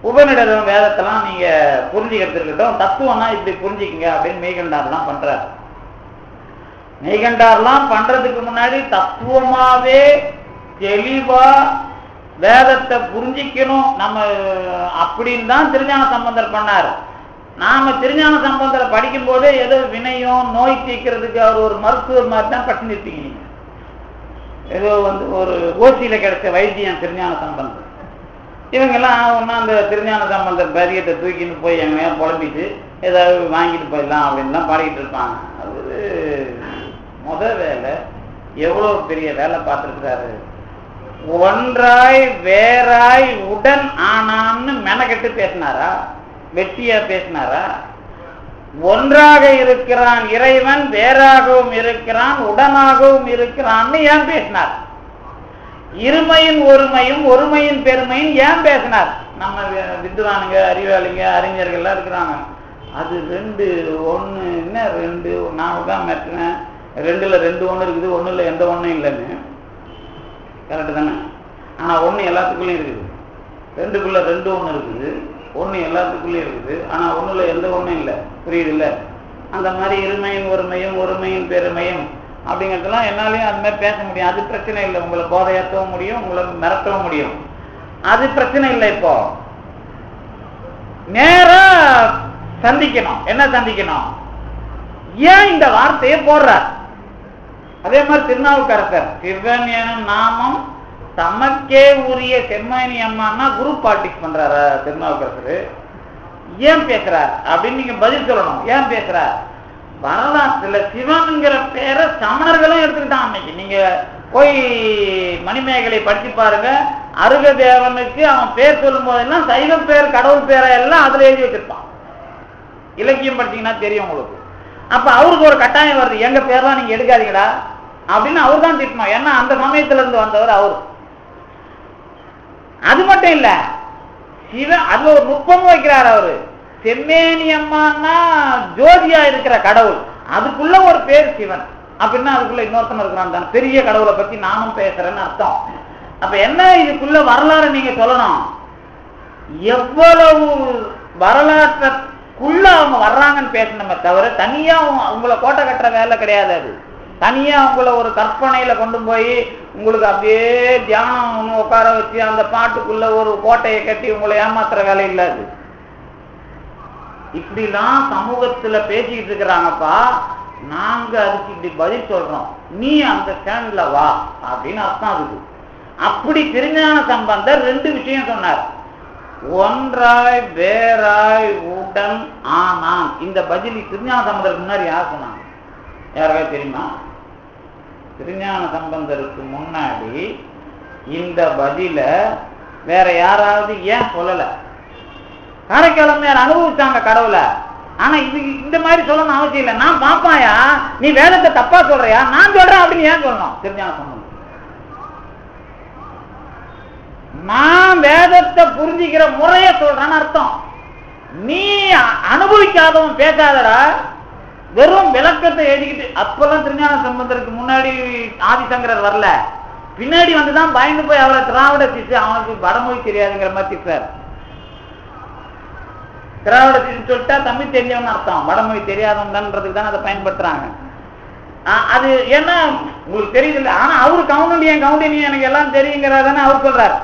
உபநிடதம் வேதத்தெல்லாம் நீங்க புரிஞ்சுக்கிறது இருக்கட்டும், தத்துவம்னா இப்படி புரிஞ்சுக்குங்க அப்படின்னு மெய்கண்டார்லாம் பண்றாரு. மெய்கண்டார்லாம் பண்றதுக்கு முன்னாடி தத்துவமாவே தெளிவா வேதத்தை புரிஞ்சிக்கணும் நம்ம அப்படின்னு தான் திருஞான சம்பந்தர் பண்ணார். நாம திருஞான சம்பந்தரை படிக்கும் போதே ஏதோ வினையும் நோய் தீர்க்கிறதுக்கு அவர் ஒரு மருத்துவர் மாதிரி தான் பட்டு நிற்பீங்க. நீங்க ஏதோ ஒரு ஓசியில கிடைச்ச வைத்தியம் திருஞான சம்பந்தர். இவங்கெல்லாம் ஒன்னா அந்த திருஞான சம்பந்தர் பரியத்தை தூக்கிட்டு போய் எங்கேயா புலம்பிட்டு ஏதாவது வாங்கிட்டு போயிடலாம் அப்படின்லாம் பாடிக்கிட்டு இருப்பாங்க. அது வேலை எவ்வளவு பெரிய வேலை பார்த்துருக்கிறாரு. ஒன்றாய் வேறாய் உடன் ஆனான்னு மெனக்கெட்டு பேசினாரா? வெட்டியா பேசினாரா? ஒன்றாக இருக்கிறான் இறைவன், வேறாகவும் இருக்கிறான், உடனாகவும் இருக்கிறான்னு ஏன் பேசினார்? இருமையின் ஒருமையும் ஒருமையின் பெருமையும் ஏன் பேசினார்? நம்ம வித்வானுங்க அறிவாளிங்க அறிஞர்கள்லாம் இருக்கிறாங்க. அது 2 1 என்ன 2 நான் தான் மெட்டினேன், 2ல் 2 ஒன்று இருக்குது, 1ல் எந்த ஒன்றும் இல்லைன்னு. கரெக்டு தானே? ஆனால் 1 எல்லாத்துக்குள்ளேயும் இருக்குது. 2க்குள்ள 2 ஒன்று இருக்குது, 1 எல்லாத்துக்குள்ளேயும் இருக்குது. ஆனால் 1ல் எந்த ஒன்றும் இல்லை. புரியுது இல்லை? அந்த மாதிரி இருமையின் ஒருமையும் ஒருமையின் பெருமையும் அப்படிங்கிறதுலாம் என்னாலையும் அது மாதிரி பேச முடியும். அது பிரச்சனை இல்லை. உங்களை போதையாற்றவும் முடியும், உங்களை மிரட்டவும் முடியும். அது பிரச்சனை இல்லை. இப்போ நேரா சந்திக்கணும். என்ன சந்திக்கணும்? ஏன் இந்த வார்த்தையை போடுறார்? அதே மாதிரி திருநாவுக்கரசர் சிவன் எனும் நாமம் தமக்கே உரிய செம்மணி அம்மான்னா குரூப் பாலிடிக்ஸ் பண்றாரா திருநாவுக்கரசர்? ஏன் பேசுறார் அப்படின்னு நீங்க பதில் சொல்லணும். ஏன் பேசுறார்? வரலாற்றுல சிவன்கிற பேரை சமணர்களும் எடுத்துக்கிட்டான். அன்னைக்கு நீங்க போய் மணிமேகலை படிச்சு பாருங்க. அருகதேவனுக்கு அவன் பேர் சொல்லும் போதெல்லாம் சைவ பேர் கடவுள் பேரை எல்லாம் அதுல எழுதி வச்சிருப்பான். இலக்கியம் படிச்சீங்கன்னா தெரியும் உங்களுக்கு. அப்ப அவருக்கு ஒரு கட்டாயம் வருது, எங்க பேர்லாம் நீங்க எடுக்காதீங்கடா அப்படின்னு அவர் தான் திட்டணும். ஏன்னா அந்த சமயத்துல இருந்து வந்தவர் அவரு. அது மட்டும் இல்ல, சிவன் அதுல ஒரு நுட்பமும் வைக்கிறார் அவரு. செம்மேனி அம்மான்னா ஜோதியா இருக்கிற கடவுள், அதுக்குள்ள ஒரு பேர் சிவன் அப்படின்னா அதுக்குள்ள இன்னொருத்தன் இருக்கிறான் தான். பெரிய கடவுளை பத்தி நானும் பேசுறேன்னு அர்த்தம். அப்ப என்ன இதுக்குள்ள வரலாறு நீங்க சொல்லணும். எவ்வளவு வரலாற்றுக்குள்ள அவங்க வர்றாங்கன்னு பேசணுமே தவிர தனியா உங்களை கோட்டை கட்டுற வேலை கிடையாது. அது தனியா உங்களை ஒரு கற்பனையில கொண்டு போய் உங்களுக்கு அப்படியே தியானம் உட்கார வச்சு அந்த பாட்டுக்குள்ள ஒரு கோட்டையை கட்டி உங்களை ஏமாத்துற வேலை இல்லாது. இப்படிலாம் சமூகத்துல பேசிக்கிட்டு இருக்கிறாங்கப்பா. நாங்க அதுக்கு இப்படி பதில் சொல்றோம், நீ அந்த ஸ்டாண்ட்ல வா அப்படின்னு அர்த்தம். அதுக்கு அப்படி திருஞான சம்பந்தர் 2 விஷயம் சொன்னார். ஒன்றாய் வேறாய் உடன் ஆனான். இந்த பதில் திருஞான சம்பந்தருக்கு முன்னாடி யார் சொன்னாங்க? யாருக்காவது தெரியுமா? திருஞான சம்பந்தருக்கு முன்னாடி இந்த பதில வேற யாராவது ஏன் சொல்லல? காரைக்காலம்மையார் அனுபவிச்சாங்க கடவுளை. ஆனா இது இந்த மாதிரி சொல்லணும் அவசியம் இல்லை. நான் பாப்பாயா, நீ வேதத்தை தப்பா சொல்றியா, நான் சொல்றேன் அப்படின்னு ஏன் சொல்லணும்? திருஞான சம்பந்தம் நான் வேதத்தை புரிஞ்சுக்கிற முறைய சொல்றேன்னு அர்த்தம். நீ அனுபவிக்காதவன் பேசாதடா, வெறும் விளக்கத்தை எழுதிக்கிட்டு. அப்பெல்லாம் திருஞான சம்பந்தருக்கு முன்னாடி ஆதிசங்கரர் வரல, பின்னாடி வந்துதான் பயந்து போய் அவரை திராவிட சிசு, அவனுக்கு வடமொழி தெரியாதுங்கிற மாதிரி திட்டார். திராவிட சிசு சொல்லிட்டா தமிழ் தெரிஞ்சவன் அர்த்தம், வடமொழி தெரியாதவன்றதுக்கு தான் அதை பயன்படுத்துறாங்க. அது என்ன உங்களுக்கு தெரியுது இல்லை? ஆனா அவரு கவுண்டனியன் எனக்கு எல்லாம் தெரியுங்கிறதானே அவர் சொல்றாரு.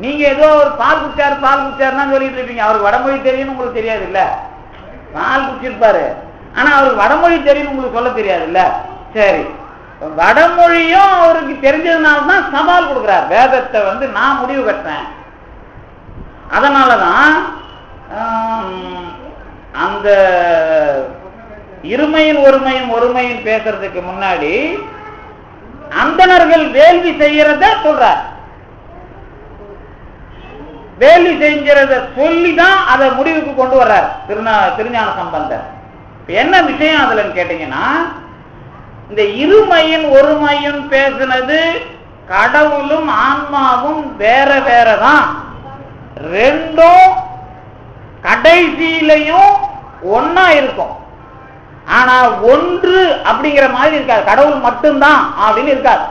நீங்க ஏதோ ஒரு பால் குச்சாருன்னா சொல்லிட்டு இருப்பீங்க. அவருக்கு வடமொழி தெரியும்னு உங்களுக்கு தெரியாது இல்ல. பால் குச்சிருப்பாரு, ஆனா அவருக்கு வடமொழி தெரியும் உங்களுக்கு சொல்ல தெரியாது இல்ல. சரி, வடமொழியும் அவருக்கு தெரிஞ்சதுனால்தான் சவால் கொடுக்கிறார். வேதத்தை நான் முடிவு கட்டுறேன். அதனாலதான் அந்த இருமையின் ஒருமையின் பேசுறதுக்கு முன்னாடி அந்தணர்கள் வேள்வி செய்யறத சொல்றார். வேள்வி செஞ்சத சொல்லிதான் அதை முடிவுக்கு கொண்டு வர்றார் திருஞான சம்பந்தர். என்ன விஷயம் அதுல கேட்டீங்கன்னா, இந்த இருமையின் ஒருமையின் பேசுனது கடவுளும் ஆன்மாவும் வேற வேறதான். ரெண்டும் கடைசியிலையும் ஒன்னா இருக்கும். ஆனா ஒன்று அப்படிங்கிற மாதிரி இருக்காது. கடவுள் மட்டும்தான் அப்படின்னு இருக்காது,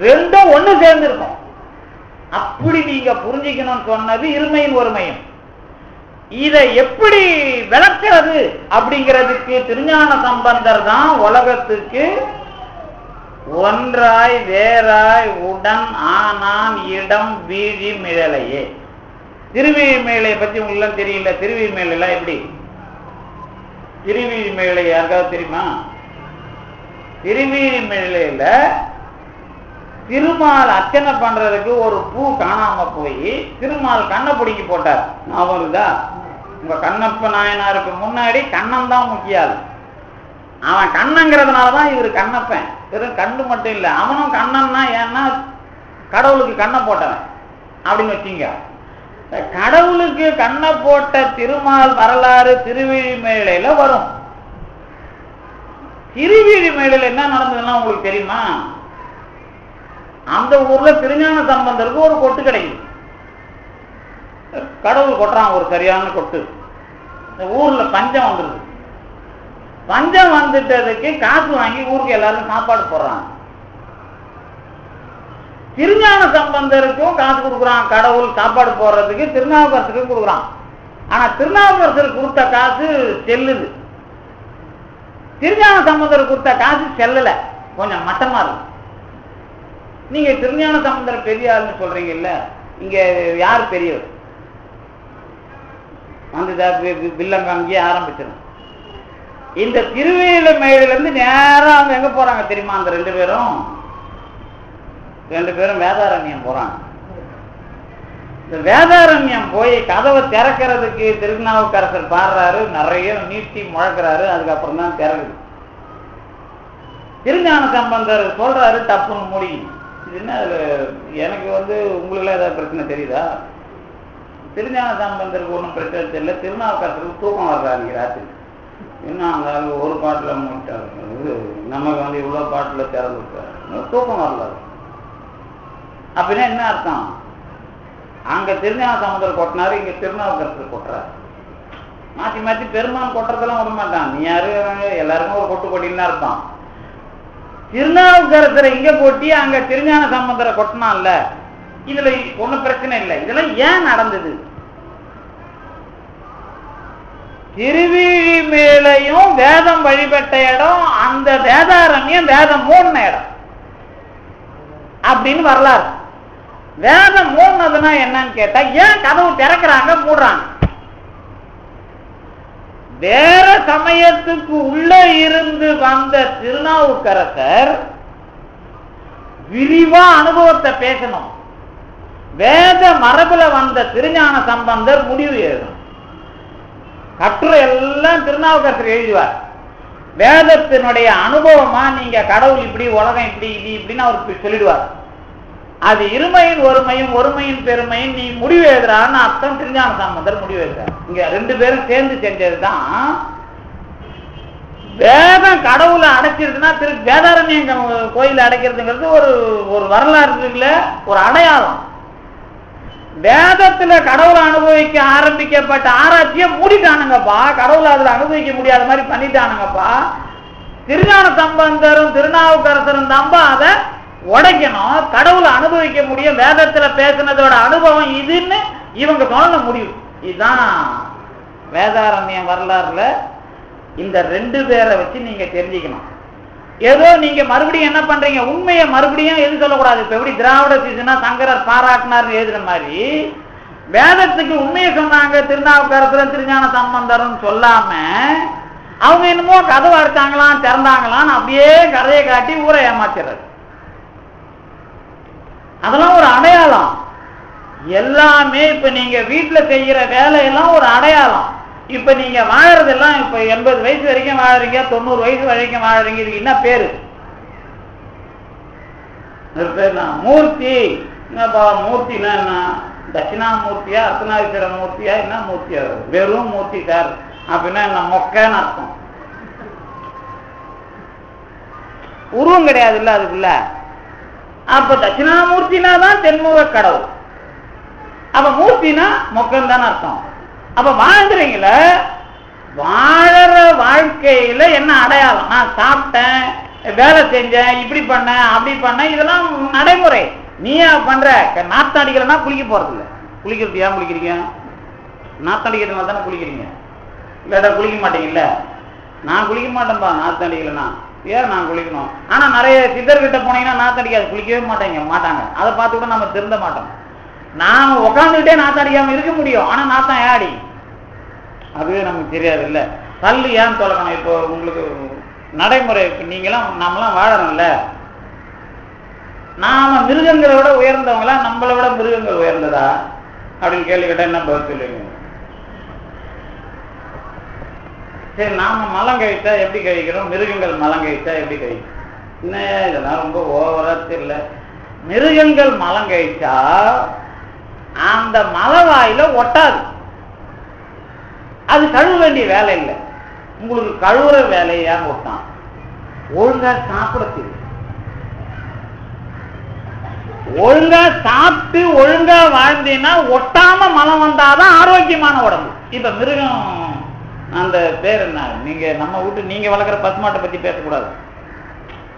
ரெண்டும் ஒண்ணு சேர்ந்து இருக்கும். அப்படி நீங்க புரிஞ்சுக்கணும்னு சொன்னது இருமையின் ஒருமையும். இதை எப்படி விளக்கிறது அப்படிங்கிறதுக்கு திருஞான சம்பந்தர் தான் உலகத்துக்கு ஒன்றாய் வேறாய் உடன் ஆனான் இடம் வீழி மிழலையே. திருவிழிமேலை பத்தி உங்களுக்கு தெரியல. திருவிழிமேலாம் எப்படி? திருவிழிமேலை யாருக்காவது தெரியுமா? திருவிழிமேலையில திருமால் அர்ச்சனை பண்றதுக்கு ஒரு பூ காணாம போய் திருமால் கண்ணை பிடிக்கி போட்டார். அவருதா உங்க கண்ணப்ப நாயனாருக்கு முன்னாடி கண்ணன் தான் முக்கியாது. அவன் கண்ணங்கிறதுனாலதான் இவரு கண்ணப்பன். வெறும் கண்ணு மட்டும் இல்லை, அவனும் கண்ணன்னா ஏன்னா கடவுளுக்கு கண்ணை போட்டவன் அப்படின்னு வச்சுங்க. கடவுளுக்கு கண்ணை போட்ட திருமால் வரலாறு திருவிழிமேலையில வரும். திருவிழிமேலையில என்ன நடந்ததுன்னா உங்களுக்கு தெரியுமா? அந்த ஊர்ல திருஞான சம்பந்தருக்கு ஒரு கொட்டு கிடைக்கும். கடவுள் கொட்டுறான் ஒரு சரியான கொட்டு. இந்த ஊர்ல பஞ்சம் வந்துருது. பஞ்சம் வந்துட்டதுக்கு காசு வாங்கி ஊருக்கு எல்லாரும் சாப்பாடு போடுறாங்க. திருஞான சம்பந்தருக்கும் காசு கொடுக்குறான் கடவுள் சாப்பாடு போடுறதுக்கு, திருநாவுக்கரசருக்கு கொடுக்குறான். ஆனா திருநாவுக்கரசருக்கு கொடுத்த காசு செல்லுது, திருஞான சம்பந்தருக்கு கொடுத்த காசு செல்லல, கொஞ்சம் மட்டமா இருக்கு. நீங்க திருஞான சம்பந்தர் பெரிய ஆள்னு சொல்றீங்க இல்ல, இங்க யார் பெரியவர்? வில்லங்க அங்கேயே ஆரம்பிச்சிடும். இந்த திருவேலமேடுல இருந்து நேரம் அவங்க எங்க போறாங்க தெரியுமா? அந்த ரெண்டு பேரும் வேதாரண்யம் போறாங்க. இந்த வேதாரண்யம் போய் கதவை திறக்கிறதுக்கு திருநாவுக்கரசர் பாடுறாரு, நிறைய நீட்டி முழக்கிறாரு, அதுக்கப்புறம் தான் திறக்குது. திருஞான சம்பந்தர் சொல்றாரு தப்புன்னு மூடி. இது என்ன எனக்கு உங்களுக்கு ஏதாவது பிரச்சனை தெரியுதா? திருஞான சம்பந்தருக்கு ஒன்றும் பிரச்சனை தெரியல, திருநாவுக்கரசருக்கு தூக்கம் வர்றாங்க ராத்திரி. இன்னும் அந்த ஒரு பாட்டில் மூட்டாரு, நமக்கு இவ்வளோ பாட்டில் திறந்து விட்டாரு, தூக்கம் வரல. அப்படின்னா என்ன அர்த்தம்? அங்க திருஞான சம்பந்தர் கொட்டினாரு, இங்க திருநாவுக்கரசர் கொட்டுறாரு. மாற்றி மாற்றி பெருமான் கொட்டுறதெல்லாம் விட மாட்டான். நீ யாரு எல்லாருக்கும் ஒரு கொட்டு கொட்டின்னு இருப்பான். திருநாவுக்கரசரை இங்க கொட்டி அங்க திருஞான சம்பந்தரை கொட்டினான்ல, இதுல ஒன்றும் பிரச்சனை இல்லை. இதெல்லாம் ஏன் நடந்தது? திருவிழிமேலையும் வேதம் வழிபட்ட இடம், அந்த வேதாரண்யம் வேதம் மூணு இடம் அப்படின்னு வரலாறு. வேதம் மூணுதுன்னா என்னன்னு கேட்டா, ஏன் கதவு திறக்கிறாங்க மூடுறாங்க? வேற சமயத்துக்கு உள்ள இருந்து வந்த திருநாவுக்கரசர் விரிவா அனுபவத்தை பேசணும். வேத மரபுல வந்த திருஞான சம்பந்தர் முடிவு எழுதும். கட்டுரை எல்லாம் திருநாவுக்கரசர் எழுதுவார். வேதத்தினுடைய அனுபவமா நீங்க கடவுள் இப்படி, உலகம் இப்படி, இது இப்படின்னு அவர் சொல்லிடுவார். அது இருமையின் ஒருமையும் ஒருமையின் பெருமையும் நீ முடிவு எழுதுறான்னு அர்த்தம். திருஞான சம்பந்தர் முடிவு எழுதுறார். இங்க 2 பேரும் சேர்ந்து செஞ்சதுதான். வேதம் கடவுளை அடைச்சிருக்குன்னா வேதாரண்ய கோயில அடைக்கிறதுங்கிறது ஒரு வரலாறு இல்ல, ஒரு அடையாளம். வேதத்துல கடவுளை அனுபவிக்க ஆரம்பிக்கப்பட்ட ஆராய்ச்சியை மூடிட்டானுங்கப்பா. கடவுளை அதுல அனுபவிக்க முடியாத மாதிரி பண்ணிட்டானுங்கப்பா. திருஞான சம்பந்தரும் திருநாவுக்கரசரும் தான்பா அதை உடைக்கணும். கடவுளை அனுபவிக்க முடியும், வேதத்துல பேசினதோட அனுபவம் இதுன்னு இவங்க சொல்ல முடியும். இதுதான் வேதாரண்ய வரலாறுல இந்த 2 பேரை வச்சு நீங்க தெரிஞ்சுக்கணும். ஏதோ நீங்க மறுபடியும் என்ன பண்றீங்க, உண்மையை மறுபடியும் எது சொல்லக்கூடாது. இப்ப எப்படி திராவிட சீசனா சங்கரர் பாராட்டினார் எழுதுற மாதிரி வேதத்துக்கு உண்மையை சொன்னாங்க திருநாவுக்கரசரும் திருஞான சம்பந்தரும் சொல்லாம அவங்க என்னமோ கதவை அடிச்சாங்களாம் திறந்தாங்களாம் அப்படியே கதையை காட்டி ஊரை ஏமாத்துறது. அதெல்லாம் ஒரு அடையாளம். எல்லாமே இப்ப நீங்க வீட்டுல செய்யற வேலையெல்லாம் ஒரு அடையாளம். இப்ப நீங்க வாழறதெல்லாம் இப்ப 80 வயசு வரைக்கும் வாழறீங்க, 90 வயசு வரைக்கும் வாழறீங்க. இதுக்கு என்ன பேரு? மூர்த்தி. என்னப்பா மூர்த்தினா என்ன? தட்சிணாமூர்த்தியா அர்த்தநாதீஸ்வர மூர்த்தியா என்ன மூர்த்தியா? வெறும் மூர்த்தி சார் அப்படின்னா என்ன? மொக்கன்னு அர்த்தம். உருவம் கிடையாது இல்ல அதுக்குள்ள. அப்ப தட்சிணாமூர்த்தினா தான் தென்முக கடவுள். அப்ப மூர்த்தினா மொக்கன்னு தானே அர்த்தம். அப்ப வாழ்ந்துறீங்கள, வாழற வாழ்க்கையில என்ன அடையாளம்? நான் சாப்பிட்டேன், வேலை செஞ்சேன், இப்படி பண்ண அப்படி பண்ண, இதெல்லாம் நடைமுறை. நீயா பண்ற? நாத்தம் அடிக்கலன்னா குளிக்க போறது இல்லை. குளிக்கிறது ஏன் குளிக்கிறீங்க? நாத்தம் அடிக்கிறதுனால தானே குளிக்கிறீங்க. இல்லாட்டா குளிக்க மாட்டீங்கல்ல. நான் குளிக்க மாட்டேன்பா நாத்தம் அடிக்கலன்னா. ஏன் நான் குளிக்கணும்? ஆனா நிறைய சித்தர்கிட்ட போனீங்கன்னா நாத்தம் அடிக்காது, குளிக்கவே மாட்டாங்க. அதை பார்த்து கூட நம்ம திருந்த மாட்டோம். நாம உட்காந்துக்கிட்டே நாத்தம் அடிக்காம இருக்க முடியும், ஆனா நாத்தம் ஏன் அடி? அதுவே நமக்கு தெரியாது இல்ல. பல்லு ஏன் தொலைக்கணும்? இப்போ உங்களுக்கு நடைமுறை, நீங்களாம் நாமெல்லாம் வாழறோம்ல, நாம மிருகங்களை விட உயர்ந்தவங்களா நம்மளை விட மிருகங்கள் உயர்ந்ததா அப்படின்னு கேள்வி கேட்டா என்ன பதில் சொல்லுவீங்க? சரி, நாம மலம் கழிச்சா எப்படி கழிக்கிறோம், மிருகங்கள் மலம் கழிச்சா எப்படி கழிக்கும்? இன்னும் இதெல்லாம் ரொம்ப ஓவரா தெரியல. மிருகங்கள் மலம் கழிச்சா அந்த மலவாயில ஒட்டாது, அது கழுவ வேண்டிய வேலை இல்லை. உங்களுக்கு கழுவுற வேலையா ஒட்டான்? ஒழுங்கா சாப்பிட தெரியும். ஒழுங்கா சாப்பிட்டு ஒழுங்கா வாழ்ந்தீங்கன்னா ஒட்டாம மலம் வந்தாதான் ஆரோக்கியமான உடம்பு. இப்ப மிருகம் அந்த பேர் என்ன, நீங்க நம்ம வீட்டு நீங்க வளர்க்குற பசுமாட்டை பத்தி பேசக்கூடாது.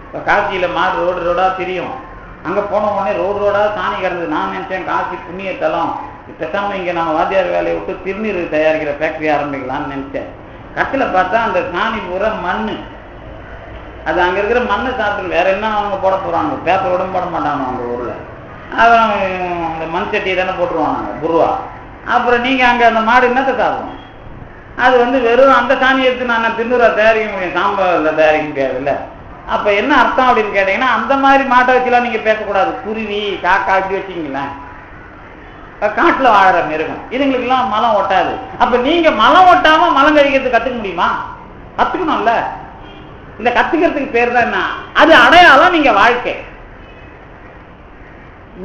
இப்ப காசியில மாடு ரோடு ரோடா தெரியும். அங்க போன உடனே ரோடா சாணி கிடந்தது. நான் நினைச்சேன் காசி புண்ணிய தலம், பேசாம இங்க நம்ம வாத்தியார் வேலையை விட்டு திருநீர் தயாரிக்கிற ஃபேக்டரி ஆரம்பிக்கலாம்னு நினைச்சேன். கட்டில பார்த்தா அந்த சாணி பூரா மண்ணு. அது அங்க இருக்கிற மண்ணை சாப்பிட்டு வேற என்ன அவங்க போட போறாங்க? பேப்பர் கூட போட மாட்டாங்க அவங்க ஊர்ல. அப்புறம் அந்த மண் சட்டியை தானே போட்டுருவாங்க புருவா. அப்புறம் நீங்க அங்க அந்த மாடு என்னத்தை சாப்பிடும்? அது வெறும் அந்த சாணி எடுத்து நான் திருநூறா தயாரிக்க முடியும், சாம்பார்ல தயாரிக்க முடியாது இல்ல. அப்ப என்ன அர்த்தம் அப்படின்னு கேட்டீங்கன்னா, அந்த மாதிரி மாட்டை வச்சுலாம் நீங்க பேசக்கூடாது. குருவி காக்கா இப்படி வச்சுங்களேன், காட்டுல வாழற மிருகம், இதுங்களுக்கு எல்லாம் மலம் ஒட்டாது. அப்ப நீங்க மலம் ஒட்டாம மலம் கழிக்கிறது கத்துக்க முடியுமா? கத்துக்கணும்ல. இந்த கத்துக்கிறதுக்கு பேர் தான் என்ன? அது அடையாளம். நீங்க வாழ்க்கை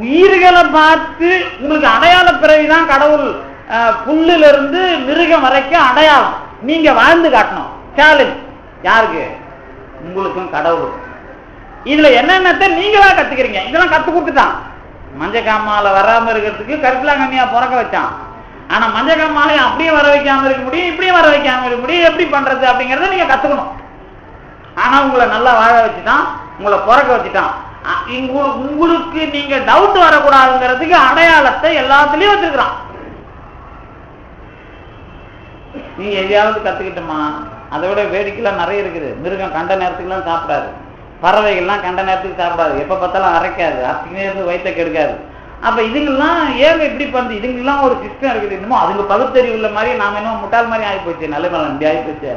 உயிர்களை பார்த்து உங்களுக்கு அடையாள பிறவிதான் கடவுள். புல்லுல இருந்து மிருகம் வரைக்கும் அடையாளம். நீங்க வாழ்ந்து காட்டணும். சேலஞ்ச் யாருக்கு? உங்களுக்கும் கடவுள். இதுல என்னென்னத்தை நீங்களா கத்துக்கிறீங்க? இதெல்லாம் கத்து கொடுத்துட்டான். மஞ்சக்காமால வராம இருக்கிறதுக்கு கருப்பிலாங்கண்ணியா பிறக்க வச்சான். ஆனா மஞ்சக்காமாலையும் அப்படியே வர வைக்காம இருக்க முடியும், இப்படியும் வர வைக்காம இருக்க முடியும். எப்படி பண்றது அப்படிங்கறத நீங்க கத்துக்கணும். ஆனா உங்களை நல்லா வாழ வச்சுட்டான், உங்களை பிறக்க வச்சுட்டான். உங்களுக்கு நீங்க டவுட் வரக்கூடாதுங்கிறதுக்கு அடையாளத்தை எல்லாத்துலயும் வச்சிருக்கிறான். நீங்க எதையாவது கத்துக்கிட்டோமா? அதை விட வேடிக்கைலாம் நிறைய இருக்குது. மிருகம் கண்ட நேரத்துக்குலாம் சாப்பிடாது, பறவைகள்லாம் கண்ட நேரத்துக்கு சாப்பிடாது, எப்ப பார்த்தாலும் அரைக்காது, அரைச்சிக்கினே இருந்து வயிற்ற கெடுக்காது. அப்ப இதுங்கெல்லாம் ஏங்க இப்படி பண்ணுது? இதுங்கெல்லாம் ஒரு சிஸ்டம் இருக்குது. இன்னமும் அதுங்க பகுத்தறிவு உள்ள மாதிரி நாம இன்னும் முட்டாள் மாதிரி ஆகி போச்சு, நல்ல மேல இப்படி ஆகி போச்சு.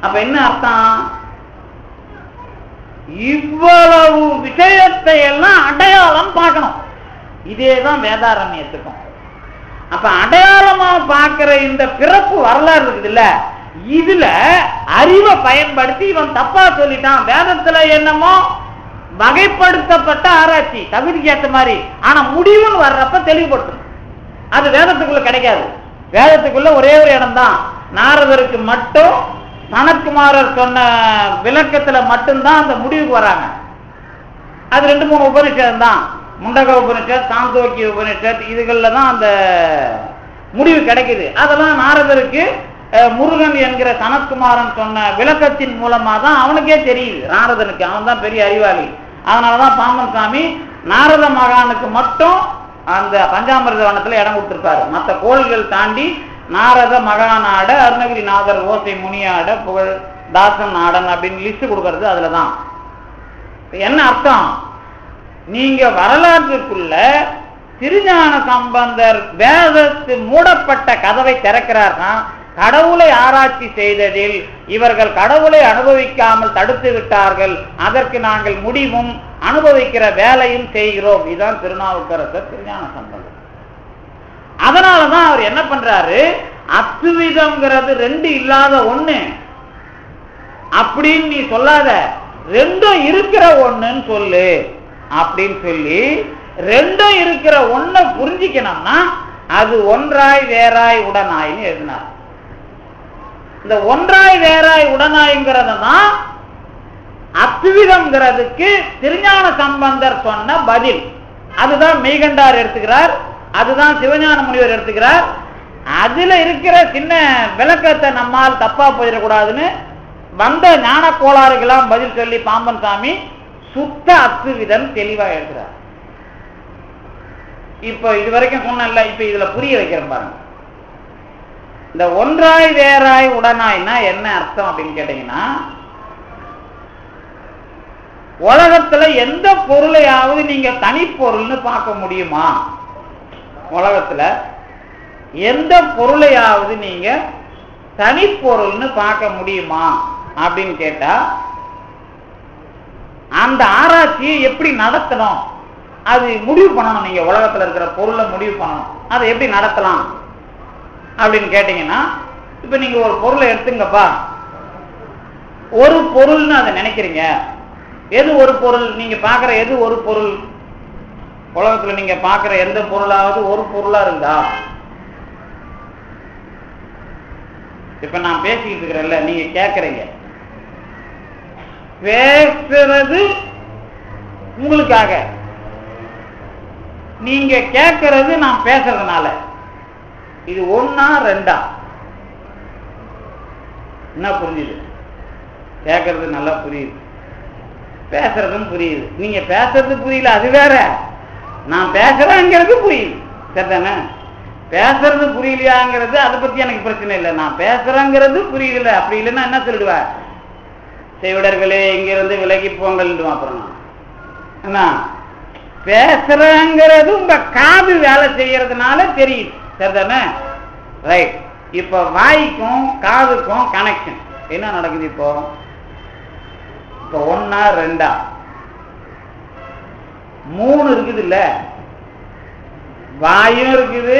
அப்ப என்ன அர்த்தம்? இவ்வளவு விஷயத்தை எல்லாம் அடையாளம் பார்க்கணும். இதேதான் வேதாரண்யத்துக்கும். அப்ப அடையாளமா பார்க்கிற இந்த பிறப்பு வரலாறு இருக்குதுல்ல, இதுல அறிவை பயன்படுத்தி இவன் தப்பா சொல்லிட்டான். வேதத்துல என்னமோ வகைப்படுத்தப்பட்ட ஆராய்ச்சி தகுதிக்கு ஏற்ற மாதிரி, ஆனா முடிவுன்னு வர்றப்ப தெளிவுபடுத்தணும். அது வேதத்துக்குள்ள கிடைக்காது. வேதத்துக்குள்ள ஒரே ஒரு இடம் தான், நாரதருக்கு மட்டும் சனத்குமாரர் சொன்ன விளக்கத்துல மட்டும்தான் அந்த முடிவுக்கு வராங்க. அது 2-3 உபனிஷத் தான், முண்டக உபனிஷத், சாந்தோக்கிய உபனிஷத், இதுகள்ல தான் அந்த முடிவு கிடைக்குது. அதெல்லாம் நாரதருக்கு முருகன் என்கிற சனத்குமாரன் சொன்ன விளக்கத்தின் மூலமா தான் அவனுக்கே தெரியுது. நாரதனுக்கு அவன் தான் பெரிய அறிவாளி. அதனாலதான் பாம்பன் சாமி நாரத மகானுக்கு மட்டும் அந்த பஞ்சாமிர்த வனத்துல இடம் கொடுத்திருக்காரு. மற்ற கோள்கள் தாண்டி நாரத மகாநாட, அருணகிரிநாதர் ஓசை முனியாட, புகழ் தாசன் நாடன் அப்படின்னு லிஸ்ட் கொடுக்கறது அதுலதான். என்ன அர்த்தம்? நீங்க வரலாற்றுக்குள்ள திருஞான சம்பந்தர் வேதத்து மூடப்பட்ட கதவை திறக்கிறார்னா, கடவுளை ஆராய்ச்சி செய்ததில் இவர்கள் கடவுளை அனுபவிக்காமல் தடுத்து விட்டார்கள், அதற்கு நாங்கள் முடிவும் அனுபவிக்கிற வேலையும் செய்கிறோம். இதுதான் திருநாவுக்கரசர் திருஞான சம்பந்தர். அதனாலதான் அவர் என்ன பண்றாரு, அத்துவிதம்ங்கிறது 2 இல்லாத ஒண்ணு அப்படின்னு நீ சொல்லாத, 2 இருக்கிற ஒண்ணுன்னு சொல்லு அப்படின்னு சொல்லி 2 இருக்கிற ஒண்ண புரிஞ்சிக்கணும்னா அது ஒன்றாய் வேறாய் உடனாய்னு எழுதினார். இந்த ஒன்றாய் வேறாய் உடனாய்ங்கிறத தான் அத்துவிதம்ங்கிறதுக்கு திருஞான சம்பந்தர் சொன்ன பதில். அதுதான் மெய்கண்டார் எடுத்துக்கிறார், அதுதான் சிவஞான முனிவர் எடுத்துக்கிறார். அதுல இருக்கிற சின்ன விளக்கத்தை நம்மால் தப்பா போயிடக்கூடாதுன்னு வந்த ஞான கோளாறுக்கெல்லாம் பதில் சொல்லி பாம்பன் சாமி சுத்த அத்துவிதம் தெளிவா எழுதுறார். இப்ப இதுவரைக்கும் சொன்னல, இப்ப இதுல புரிய வைக்கிறேன் பாருங்க. இந்த ஒன்றாய் வேறாய் உடனாய்னா என்ன அர்த்தம் அப்படின்னு கேட்டீங்கன்னா, உலகத்துல எந்த பொருளையாவது நீங்க தனிப்பொருள்னு பார்க்க முடியுமா? உலகத்துல எந்த பொருளையாவது நீங்க தனிப்பொருள்னு பார்க்க முடியுமா அப்படின்னு கேட்டா, அந்த ஆராய்ச்சியை எப்படி நடத்தணும் அது முடிவு பண்ணணும். நீங்க உலகத்துல இருக்கிற பொருளை முடிவு பண்ணணும், அதை எப்படி நடத்தலாம் அப்படின்னு கேட்டீங்கன்னா, இப்ப நீங்க ஒரு பொருளை எடுத்துங்கப்பா, ஒரு பொருள்னு அதை நினைக்கிறீங்க. எது ஒரு பொருள்? நீங்க பாக்குற எது ஒரு பொருள்? உலகத்துல நீங்க பாக்குற எந்த பொருளாவது ஒரு பொருளா இருந்தா? இப்ப நான் பேசிக்கிட்டு இருக்கிறேன்ல, நீங்க கேட்கறீங்க. பேசுறது உங்களுக்காக, நீங்க கேட்கறது நான் பேசுறதுனால. இது 1ஆ 2ஆ? என்ன புரிஞ்சுது? கேட்கறது நல்லா புரியுது, பேசுறதும் புரியுது. நீங்க பேசுறது புரியல அது வேற, நான் பேசுறேங்கிறது புரியுது. சரிதானே? பேசுறது புரியலையாங்கிறது அதை பத்தி எனக்கு பிரச்சனை இல்லை. நான் பேசுறேங்கிறது புரியல, அப்படி இல்லைன்னா என்ன சொல்லிடுவேன்? செய்விடர்களே இங்கிருந்து விலகி போங்கள். அப்புறம் என்ன பேசுறேங்கிறது உங்க காது வேலை செய்யறதுனால தெரியுது. சரிதானே? ரைட். இப்ப வாய்க்கும் காதுக்கும் கனெக்ஷன் என்ன நடக்குது? இப்போ 1ஆ 2ஆ? 3 இருக்குது இல்ல? வாயும் இருக்குது,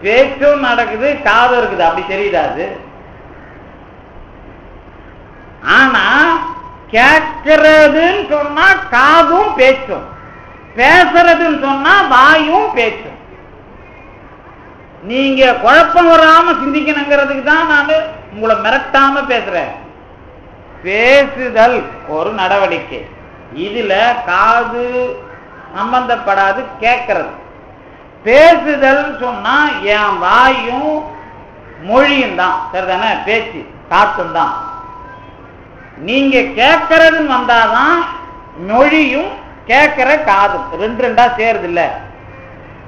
பேச்சும் நடக்குது, காதும் இருக்குது. அப்படி தெரியுதா? அது ஆனா கேட்கிறதுன்னு சொன்னா காதும் பேச்சும், பேசுறதுன்னு சொன்னா வாயும் பேச்சும். நீங்க குழப்பம் வராம சிந்திக்கணுங்கிறதுக்கு தான் நான் உங்களை மிரட்டாம பேசுறேன். பேசுதல் ஒரு நடவடிக்கை, இதுல காது சம்பந்தப்படாது, கேட்கறது. பேசுதல் சொன்னா என் வாயும் மொழியும் தான். சரிதானே? பேச்சு காத்தும் தான். நீங்க கேட்கறதுன்னு வந்தாதான் மொழியும் கேட்கிற காது 2 சேருது இல்ல?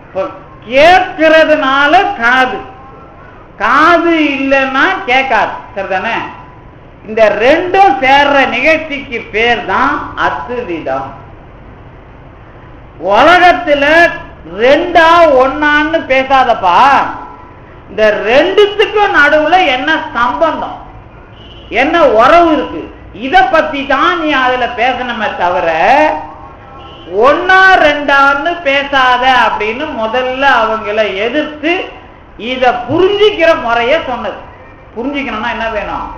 இப்ப கேட்கறதுனால காது, காது இல்லைன்னா கேட்காது. சரிதானே? இந்த 2ம் சேர்ற நிகழ்ச்சிக்கு பேர் தான் அத்துவிதம். உலகத்துல 2ஆ 1ஆன்னு பேசாதப்பா. இந்த 2த்துக்கும் நடுவுல என்ன சம்பந்தம், என்ன உறவு இருக்கு, இத பத்தி தான் நீ அதுல பேசணுமே தவிர ஒன்னா ரெண்டான்னு பேசாத அப்படின்னு முதல்ல அவங்கள எதிர்த்து இத புரிஞ்சிக்கிற முறைய சொன்னது. புரிஞ்சிக்கணும்னா என்ன வேணும்?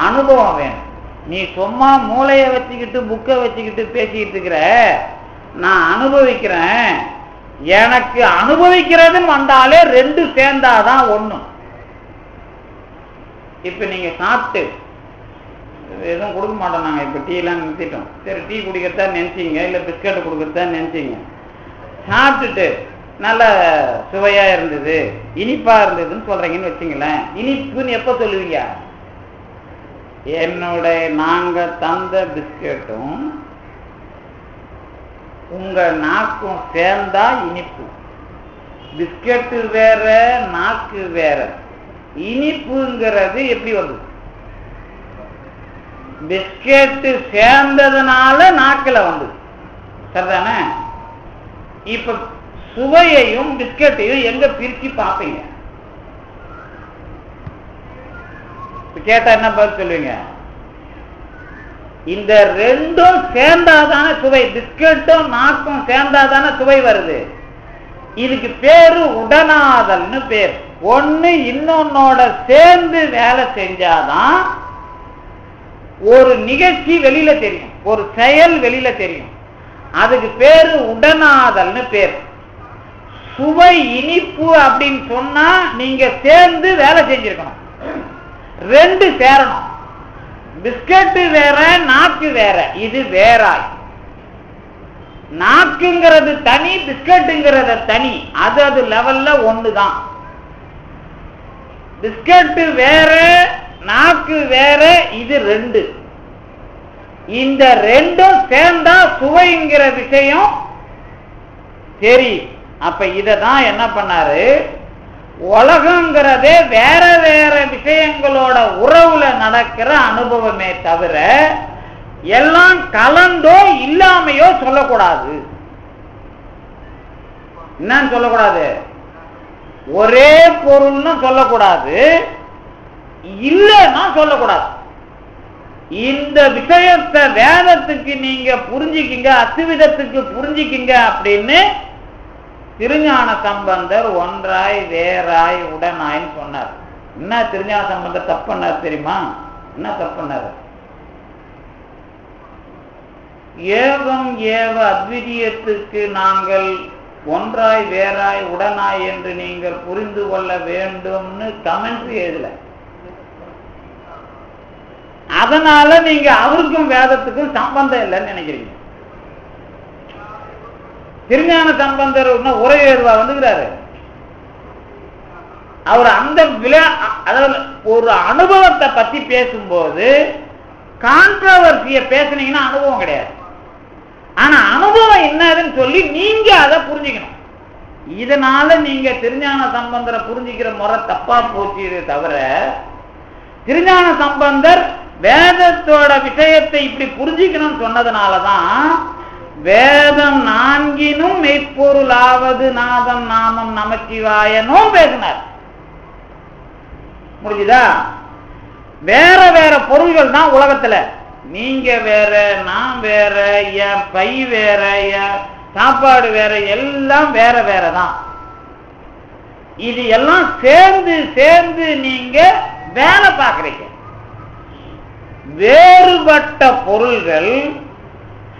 அனுபவம் வேணும். நீ சும்மா மூளைய வச்சுக்கிட்டு புக்கை வச்சுக்கிட்டு பேசிக்கிட்டு இருக்கிற, நான் அனுபவிக்கிறேன், எனக்கு அனுபவிக்கிறதுன்னு வந்தாலே ரெண்டு சேர்ந்தாதான் ஒண்ணு. இப்ப நீங்க சாப்பிட்டு எதுவும் கொடுக்க மாட்டோம், நாங்க இப்ப டீ எல்லாம் நிறுத்திட்டோம். சரி, டீ குடிக்கிறதா நினைச்சீங்க, இல்ல பிஸ்கட் கொடுக்கறதா நினைச்சீங்க. சாப்பிட்டுட்டு நல்ல சுவையா இருந்தது, இனிப்பா இருந்ததுன்னு சொல்றீங்கன்னு வச்சுங்களேன். இனிப்புன்னு எப்ப சொல்லுவீங்க? என்னுடைய நாங்க தந்த பிஸ்கட்டும் உங்க நாக்கும் சேர்ந்தா இனிப்பு. பிஸ்கட்டு வேற, நாக்கு வேற. இனிப்புங்கிறது எப்படி வருது? பிஸ்கெட்டு சேர்ந்ததுனால நாக்குல வந்து, சரிதானே? இப்ப சுவையையும் பிஸ்கட்டையும் எங்க பிரிச்சு பார்ப்பீங்க? கேட்டா என்ன பதில் சொல்லுவீங்க? இந்த ரெண்டும் சேர்ந்தாதான சுவை, பிஸ்கட்டும் நாக்கும் சேர்ந்தாதான சுவை வருது. இதுக்கு பேரு உடனாதல்னு பேர். ஒண்ணு இன்னொன்னோட சேர்ந்து வேலை செஞ்சாதான் ஒரு நிகழ்ச்சி வெளியில தெரியும், ஒரு செயல் வெளியில தெரியும். அதுக்கு பேரு உடனாதல்னு பேர். சுவை இனிப்பு அப்படின்னு சொன்னா நீங்க சேர்ந்து வேலை செஞ்சிருக்கணும், ரெண்டு சேரணும். பிஸ்கட் வேற, நாக்கு வேற. இது வேறாய். நாக்குங்கிறது தனி, பிஸ்கட்டுங்கிறத தனி. அது லெவல்ல ஒண்ணுதான். பிஸ்கட் வேற, நாக்கு வேற, இது ரெண்டு. இந்த ரெண்டும் சேர்ந்தா சுவைங்கிற விஷயம் தெரியும். அப்ப இததான் என்ன பண்ணாரு, உலகங்கிறதே வேற வேற விஷயங்களோட உறவுல நடக்கிற அனுபவமே தவிர எல்லாம் கலந்தோ இல்லாமையோ சொல்லக்கூடாது. என்னன்னு சொல்லக்கூடாது? ஒரே பொருள்னு சொல்லக்கூடாது, இல்லைன்னா சொல்லக்கூடாது. இந்த விஷயத்தை வேதத்துக்கு நீங்க புரிஞ்சுக்கிங்க, அத்துவிதத்துக்கு புரிஞ்சுக்கிங்க அப்படின்னு திருஞான சம்பந்தர் ஒன்றாய் வேறாய் உடனாய்ன்னு சொன்னார். என்ன திருஞான சம்பந்தர் தப்பு பண்ணார் தெரியுமா? என்ன தப்பு பண்ணார்? ஏவம் ஏவ அத்விதீயத்துக்கு நாங்கள் ஒன்றாய் வேறாய் உடனாய் என்று நீங்கள் புரிந்து கொள்ள வேண்டும்னு கமெண்ட்ரி எழுதல. அதனால நீங்க அவருக்கும் வேதத்துக்கும் சம்பந்தம் இல்லைன்னு நினைக்கிறீங்க. திருஞான சம்பந்தர் உரை எழுதுவா வந்துக்கிறாரு. அவர் அந்த அதாவது ஒரு அனுபவத்தை பத்தி பேசும்போது கான்ட்ரவர்சிய பேசுனீங்கன்னா அனுபவம் கிடையாது. ஆனா அனுபவம் என்னதுன்னு சொல்லி நீங்க அதை புரிஞ்சுக்கணும். இதனால நீங்க திருஞான சம்பந்தரை புரிஞ்சுக்கிற முறை தப்பா போச்சு. தவிர திருஞான சம்பந்தர் வேதத்தோட விஷயத்தை இப்படி புரிஞ்சுக்கணும்னு சொன்னதுனாலதான் வேதம் நான்கினும் மெய்ப்பொருளாவது நாதம் நாமம் நமச்சிவாயனும் பேசினார். முடிஞ்சுதா? வேற வேற பொருள்கள் தான் உலகத்துல. நீங்க வேற, நான் வேற, என் பை வேற, என் சாப்பாடு வேற, எல்லாம் வேற வேறதான். இது எல்லாம் சேர்ந்து சேர்ந்து நீங்க வேலை பார்க்கறீங்க. வேறுபட்ட பொருள்கள்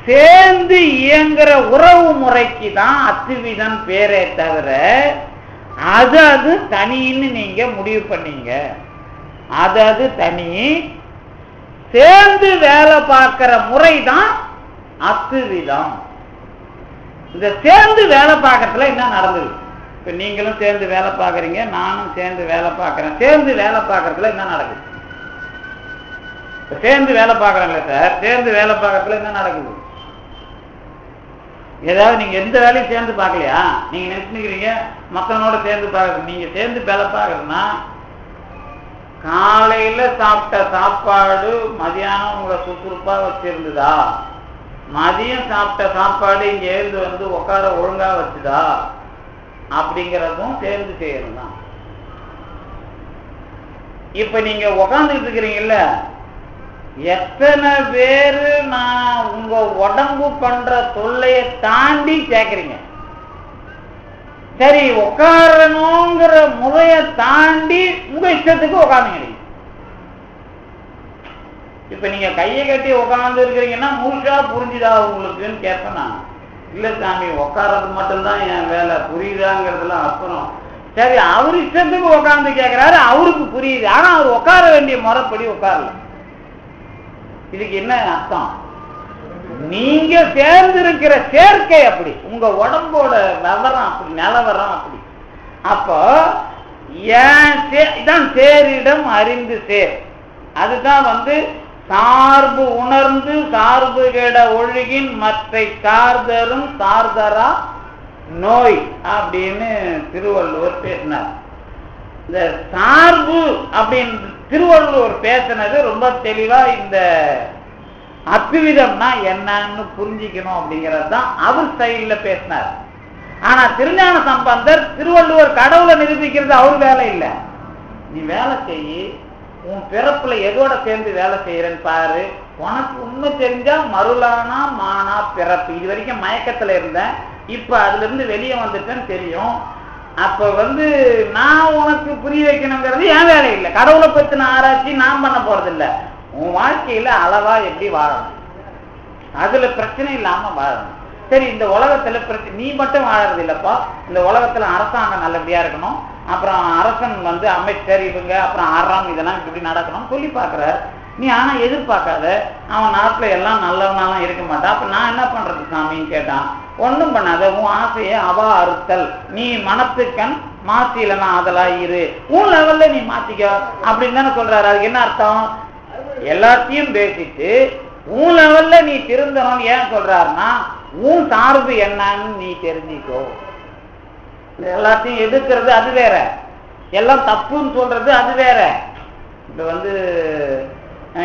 சேர்ந்து இயங்குற உறவு முறைக்கு தான் அத்துவிதம் பேரே தவிர அது தனின்னு நீங்க முடிவு பண்ணீங்க. அது தனி. சேர்ந்து வேலை பார்க்கிற முறை தான் அத்துவிதம். இந்த சேர்ந்து வேலை பார்க்கறதுல என்ன நடந்தது? இப்ப நீங்களும் சேர்ந்து வேலை பார்க்கறீங்க, நானும் சேர்ந்து வேலை பார்க்கறேன். சேர்ந்து வேலை பார்க்கறதுல என்ன நடக்குது? சேர்ந்து வேலை பார்க்கறேன்ல சார், சேர்ந்து வேலை பார்க்கறதுல என்ன நடக்குது? ஏதாவது நீங்க எந்த வேலையும் சேர்ந்து பார்க்கலையா? நீங்க நினைச்சுக்கிறீங்க மத்தவனோட சேர்ந்து பார்க்கறது. நீங்க சேர்ந்து வேலை பார்க்கறதுன்னா காலையில சாப்பிட்ட சாப்பாடு மதியானம் உங்களை சுறுசுறுப்பா வச்சிருந்ததா, மதியம் சாப்பிட்ட சாப்பாடு இங்க எழுந்து வந்து உட்கார ஒழுங்கா வச்சுதா அப்படிங்கிறதும் சேர்ந்து செய்யணும் தான். இப்ப நீங்க உக்காந்துட்டு இருக்கிறீங்கல்ல, எத்தனை பேரு நான் உங்க உடம்பு பண்ற தொல்லையை தாண்டி கேட்கறீங்க. சரி, உட்காரணுங்கிற முறைய தாண்டி உங்க இஷ்டத்துக்கு உட்காந்துங்க. இப்ப நீங்க கையை கட்டி உட்கார்ந்து இருக்கிறீங்கன்னா முழுசா புரிஞ்சுதா உங்களுக்குன்னு கேட்பேன் நான். இல்ல சாமி, உட்கார்றது மட்டும்தான் என் வேலை, புரியுதாங்கிறதுல அப்புறம். சரி, அவர் இஷ்டத்துக்கு உட்கார்ந்து கேட்கிறாரு, அவருக்கு புரியுது. ஆனா அவர் உட்கார வேண்டிய முறைப்படி உட்காரல. இதுக்கு என்ன அர்த்தம்? நீங்க சேர்ந்திருக்கிற சேர்க்கை அப்படி, உங்க உடம்போட விவரம் அப்படி, நிலவரம் அப்படி. அப்போ இதான் சேரிடம் அறிந்து சேர். அதுதான் சார்பு உணர்ந்து சார்பு கெட ஒழுகின் மற்றை சார்தரும் சார்தரா நோய் அப்படின்னு திருவள்ளுவர் பேசினார். இந்த சார்பு அப்படின்னு திருவள்ளுவர் பேசினது ரொம்ப தெளிவா இந்த அத்விதம்னா என்னன்னு புரிஞ்சிக்கணும் அப்படிங்கிறது தான் அவர் ஸ்டைல்ல பேசினார். ஆனா திருஞான சம்பந்தர் திருவள்ளுவர் கடவுளை நிரூபிக்கிறது அவர் வேலை இல்லை. நீ வேலை செய்யி, உன் பிறப்புல எதோட சேர்ந்து வேலை செய்யறேன்னு பாரு, உனக்கு உண்மை தெரிஞ்சா மருளானா மானா பிறப்பு. இது வரைக்கும் மயக்கத்துல இருந்தேன், இப்ப அதுல இருந்து வெளியே வந்துட்டேன்னு தெரியும். அப்ப நான் உனக்கு புரிய வைக்கணுங்கிறது என் வேலை இல்லை. கடவுளை பத்தின ஆராய்ச்சி நான் பண்ண போறது இல்லை. உன் வாழ்க்கையில அளவா எப்படி வாழணும், அதுல பிரச்சனை இல்லாம வாழணும். சரி, இந்த உலகத்துல நீ மட்டும் வாழறது இல்லப்பா, இந்த உலகத்துல அரசாங்கம் நல்லபடியா இருக்கணும், அப்புறம் அரசன் அமைச்சர் இவங்க, அப்புறம் ஆறாம் இதெல்லாம் இப்படி நடக்கணும் சொல்லி பாக்குறாரு. நீ ஆனா எதிர்பார்க்காத, அவன் நாட்டுல எல்லாம் நல்லவனாலாம் இருக்க மாட்டான். அப்ப நான் என்ன பண்றது சாமின்னு கேட்டான். ஒண்ணும் பண்ணாத, உன் ஆசையை அவா அறுத்தல், நீ மனத்துக்கண் மாத்திலனா அதெல்லாம் இரு, உன் லெவல்ல நீ மாத்திக்க அப்படின்னு தானே சொல்றாரு. அதுக்கு என்ன அர்த்தம்? எல்லாத்தையும் பேசிட்டு உன் லெவல்ல நீ திருந்தணும்னு ஏன் சொல்றாருன்னா, உன் சார்பு என்னன்னு நீ தெரிஞ்சிக்கோ. எல்லாத்தையும் எதிர்க்கிறது அது வேற, எல்லாம் தப்புன்னு சொல்றது அது வேற. இப்ப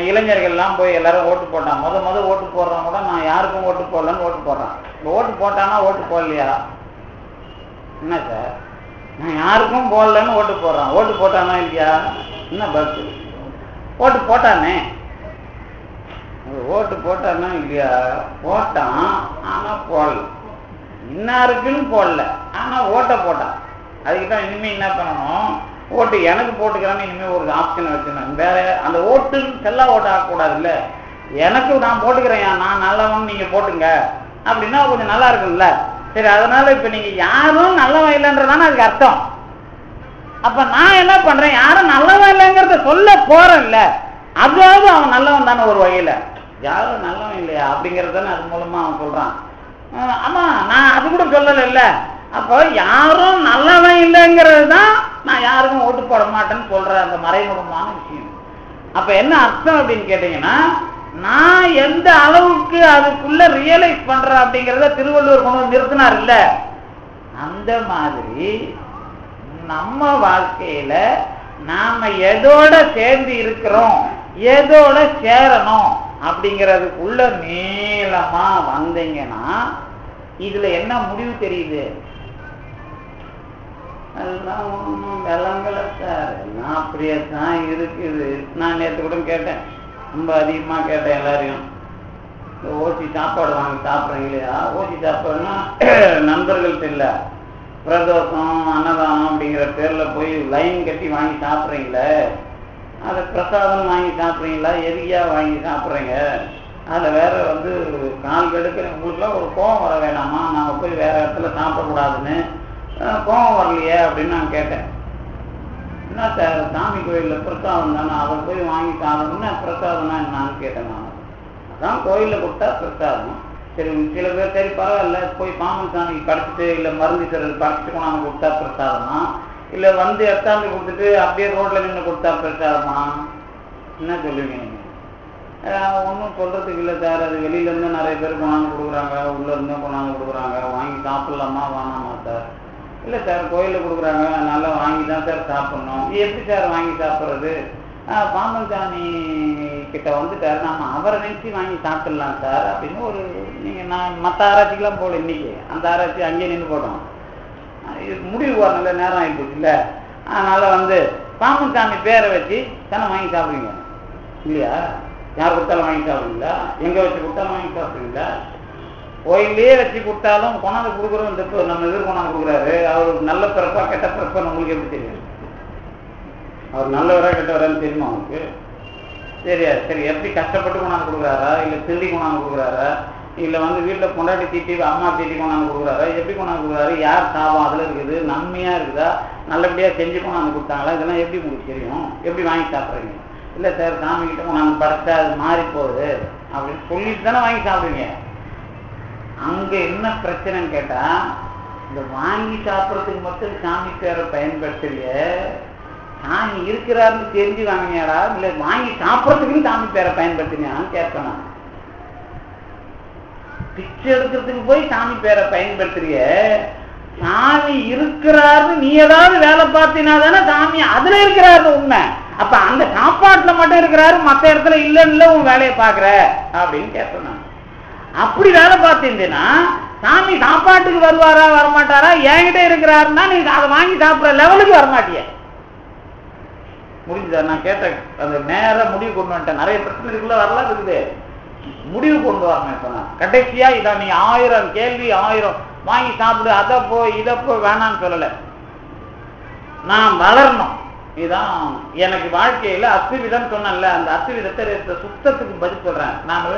இளைஞர்கள்லாம் போய் எல்லாரும் ஓட்டு போட்டான். முத ஓட்டு போடுறான் கூட நான் யாருக்கும் ஓட்டு போடலன்னு ஓட்டு போடுறான். இப்போ ஓட்டு போட்டானா ஓட்டு போடலையா? என்ன சார், நான் யாருக்கும் போடலன்னு ஓட்டு போடுறான், ஓட்டு போட்டானா இல்லையா? என்ன பக்து, ஓட்டு போட்டானே, ஓட்டு போட்டானா இல்லையா? போட்டான், ஆனா போடல. இன்னாருக்குன்னு போடல, ஆனா ஓட்டை போட்டான். அதுக்குதான் இனிமே என்ன பண்ணணும், ஓட்டு எனக்கு போட்டுக்கிறான்னு இனிமே ஒரு ஆப்ஷன் வச்சுக்கணும். வேற அந்த ஓட்டு செல்லா ஓட்டு ஆகக்கூடாது. இல்ல, எனக்கு நான் போட்டுக்கிறேன், நான் நல்லவன், நீங்க போட்டுங்க அப்படின்னா கொஞ்சம் நல்லா இருக்கும்ல. சரி, அதனால இப்ப நீங்க யாரும் நல்லவன் இல்லைன்றதானே அதுக்கு அர்த்தம். அப்ப நான் என்ன பண்றேன், யாரும் நல்லவன் இல்லைங்கிறத சொல்ல போறேன் இல்ல, அதாவது அவன் நல்லவன் தானே ஒரு வகையில. யாரும் நல்லவன் இல்லையா அப்படிங்கறதானே அது மூலமா அவன் சொல்றான். ஆமா, நான் அது கூட சொல்லல இல்ல. அப்போ யாரும் நல்லவன் இல்லைங்கிறது தான் நான் யாருக்கும் ஓட்டு போட மாட்டேன்னு சொல்ற அந்த மறைமுகமான விஷயம். அப்ப என்ன அர்த்தம் அப்படின்னு கேட்டீங்கன்னா, நான் எந்த அளவுக்கு அதுக்குள்ள ரியலைஸ் பண்றேன் அப்படிங்கிறத திருவள்ளுவர் கொண்டு நிறுத்தினார் இல்ல. அந்த மாதிரி நம்ம வாழ்க்கையில நாம எதோட சேர்ந்து இருக்கிறோம், எதோட சேரணும் அப்படிங்கிறதுக்குள்ள நீளமா வந்தீங்கன்னா இதுல என்ன முடிவு தெரியுது? எல்லாம் ஒன்றும் விளங்கல சார், எல்லாம் அப்படியே தான் இருக்குது. நான் நேற்று கூட கேட்டேன், ரொம்ப அதிகமா கேட்டேன் எல்லாரையும், இந்த ஓசி சாப்பாடு வாங்கி சாப்பிட்றீங்க இல்லையா? ஓசி சாப்பாடுனா நண்பர்கள்ட்ட இல்லை, பிரதோஷம் அன்னதானம் அப்படிங்கிற பேர்ல போய் லைன் கட்டி வாங்கி சாப்பிட்றீங்களே, அதை பிரசாதம் வாங்கி சாப்பிட்றீங்களா, எரியா வாங்கி சாப்பிட்றீங்க, அதில் வேற கால் கெடுக்கிற உங்களுக்குலாம் ஒரு கோபம் வர வேணாமா, நாங்கள் போய் வேற இடத்துல சாப்பிடக்கூடாதுன்னு கோபம் வரலையே அப்படின்னு நான் கேட்டேன். என்ன சார், சாமி கோயிலில் பிரசாதம் தானே, அதை போய் வாங்கி சாப்பிடணும்னா பிரசாதம்னா என்னான்னு கேட்டேன் நான். அதான் கோயிலில் கொடுத்தா பிரசாதம். சரி, சில பேர் சரி பரவாயில்ல, போய் பாம்பன் சாமிக்கு படைச்சிட்டு இல்லை மருந்து சிலர் படைச்சிட்டு கொண்டாந்து கொடுத்தா பிரசாதமா, இல்லை எடுத்தாந்து கொடுத்துட்டு அப்படியே ரோட்ல நின்று கொடுத்தா பிரசாதமா? என்ன சொல்லுவீங்க நீங்க? ஒன்றும் சொல்றதுக்கு இல்லை சார், அது வெளியில இருந்து நிறைய பேர் கொண்டாந்து கொடுக்குறாங்க, உள்ள இருந்து கொண்டாந்து கொடுக்குறாங்க, வாங்கி சாப்பிடலாமா வேணாமா சார்? இல்லை சார், கோயிலில் கொடுக்குறாங்க, நல்லா வாங்கி தான் சார் சாப்பிடணும். எப்படி சார் வாங்கி சாப்பிட்றது? பாம்பன் சாமி கிட்ட வந்துட்டார், நாம அவரை நினைச்சு வாங்கி சாப்பிடலாம் சார் அப்படின்னு ஒரு நான் மற்ற ஆராய்ச்சிக்கெல்லாம் போகல, இன்னைக்கு அந்த ஆராய்ச்சி அங்கேயே நின்று போட்டோம். முடிவு வரணும்ல, நேரம் ஆயிடுச்சு இல்லை. அதனால பாம்பன் சாமி பேரை வச்சு தானே வாங்கி சாப்பிடுவீங்க இல்லையா? யார் கொடுத்தாலும் வாங்கி சாப்பிடுவீங்களா? எங்க வச்சு கொடுத்தாலும் வாங்கி சாப்பிடுவீங்களா? கோயிலே வச்சு கொடுத்தாலும் கொண்டாந்து கொடுக்குறோம். இந்த நம்ம எதிர் கொண்டாந்து கொடுக்குறாரு, அவர் நல்ல பிறப்பா கெட்ட பிறப்பா நம்மளுக்கு எப்படி தெரியும்? அவர் நல்லவரா கெட்டவரான்னு தெரியுமா அவனுக்கு? தெரியாது. சரி, எப்படி கஷ்டப்பட்டு கொண்டாந்து கொடுக்குறாரா, இல்லை திருடி கொண்டாந்து கொடுக்குறாரா, இல்லை வீட்டில் கொண்டாடி தீட்டி அம்மா தீட்டி கொண்டாந்து கொடுக்குறாரா, எப்படி கொண்டாந்து கொடுக்குறாரு, யார் சாபம் அதில் இருக்குது, நன்மையாக இருக்குதா, நல்லபடியாக செஞ்சு கொண்டாந்து கொடுத்தாங்களா, இதெல்லாம் எப்படி உங்களுக்கு தெரியும்? எப்படி வாங்கி சாப்பிட்றீங்க? இல்லை சார், சாமிக்கிட்ட கொண்டாந்து படைச்சா அது மாறி போகுது அப்படின்னு சொல்லிட்டு தானே வாங்கி சாப்பிடுவீங்க. அங்கே என்ன பிரச்சனைன்னு கேட்டால், இந்த வாங்கி சாப்பிட்றதுக்கு மட்டும் சாமி பேரை பயன்படுத்தலையே, சாமி இருக்கிறாருன்னு தெரிஞ்சு வாங்கினியாடா, இல்லை வாங்கி சாப்பிட்றதுக்குன்னு சாமி பேரை பயன்படுத்தினியான்னு கேட்கணும். பிச்சை எடுக்கிறதுக்கு போய் சாமி பேரை பயன்படுத்துறிய, சாமி இருக்கிறாருன்னு நீ ஏதாவது வேலை பார்த்தினா தானே சாமி அதுல இருக்கிறாரு உண்மை. அப்ப அந்த சாப்பாட்டுல மட்டும் இருக்கிறாரு, மற்ற இடத்துல இல்லைன்னு உன் வேலையை பாக்குற அப்படின்னு கேட்கணும். அப்படி வேலை பார்த்திருந்தேன்னா சாமி சாப்பாட்டுக்கு வருவாரா வரமாட்டாரா, என்கிட்ட இருக்கிறாருன்னா நீ அதை வாங்கி சாப்பிட்ற லெவலுக்கு வரமாட்டிய. முடிஞ்சதா? நான் கேட்டேன், அந்த நேரம் முடிவு கொண்டு வந்துட்டேன். நிறைய பிரச்சனைக்குள்ள வரலாம் இருக்குது, முடிவு கொண்டு வரணும். இப்ப நான் கடைசியா இதான், நீ 1000 கேள்வி 1000 வாங்கி சாப்பிடு, அதை போய் இதை போய் வேணான்னு சொல்லல. நான் வளரணும், இதுதான் எனக்கு வாழ்க்கையில அத்துவிதம் சொன்னேன்ல, அந்த அத்துவிதத்தை சுத்தத்துக்கு பதில் சொல்றேன். நான்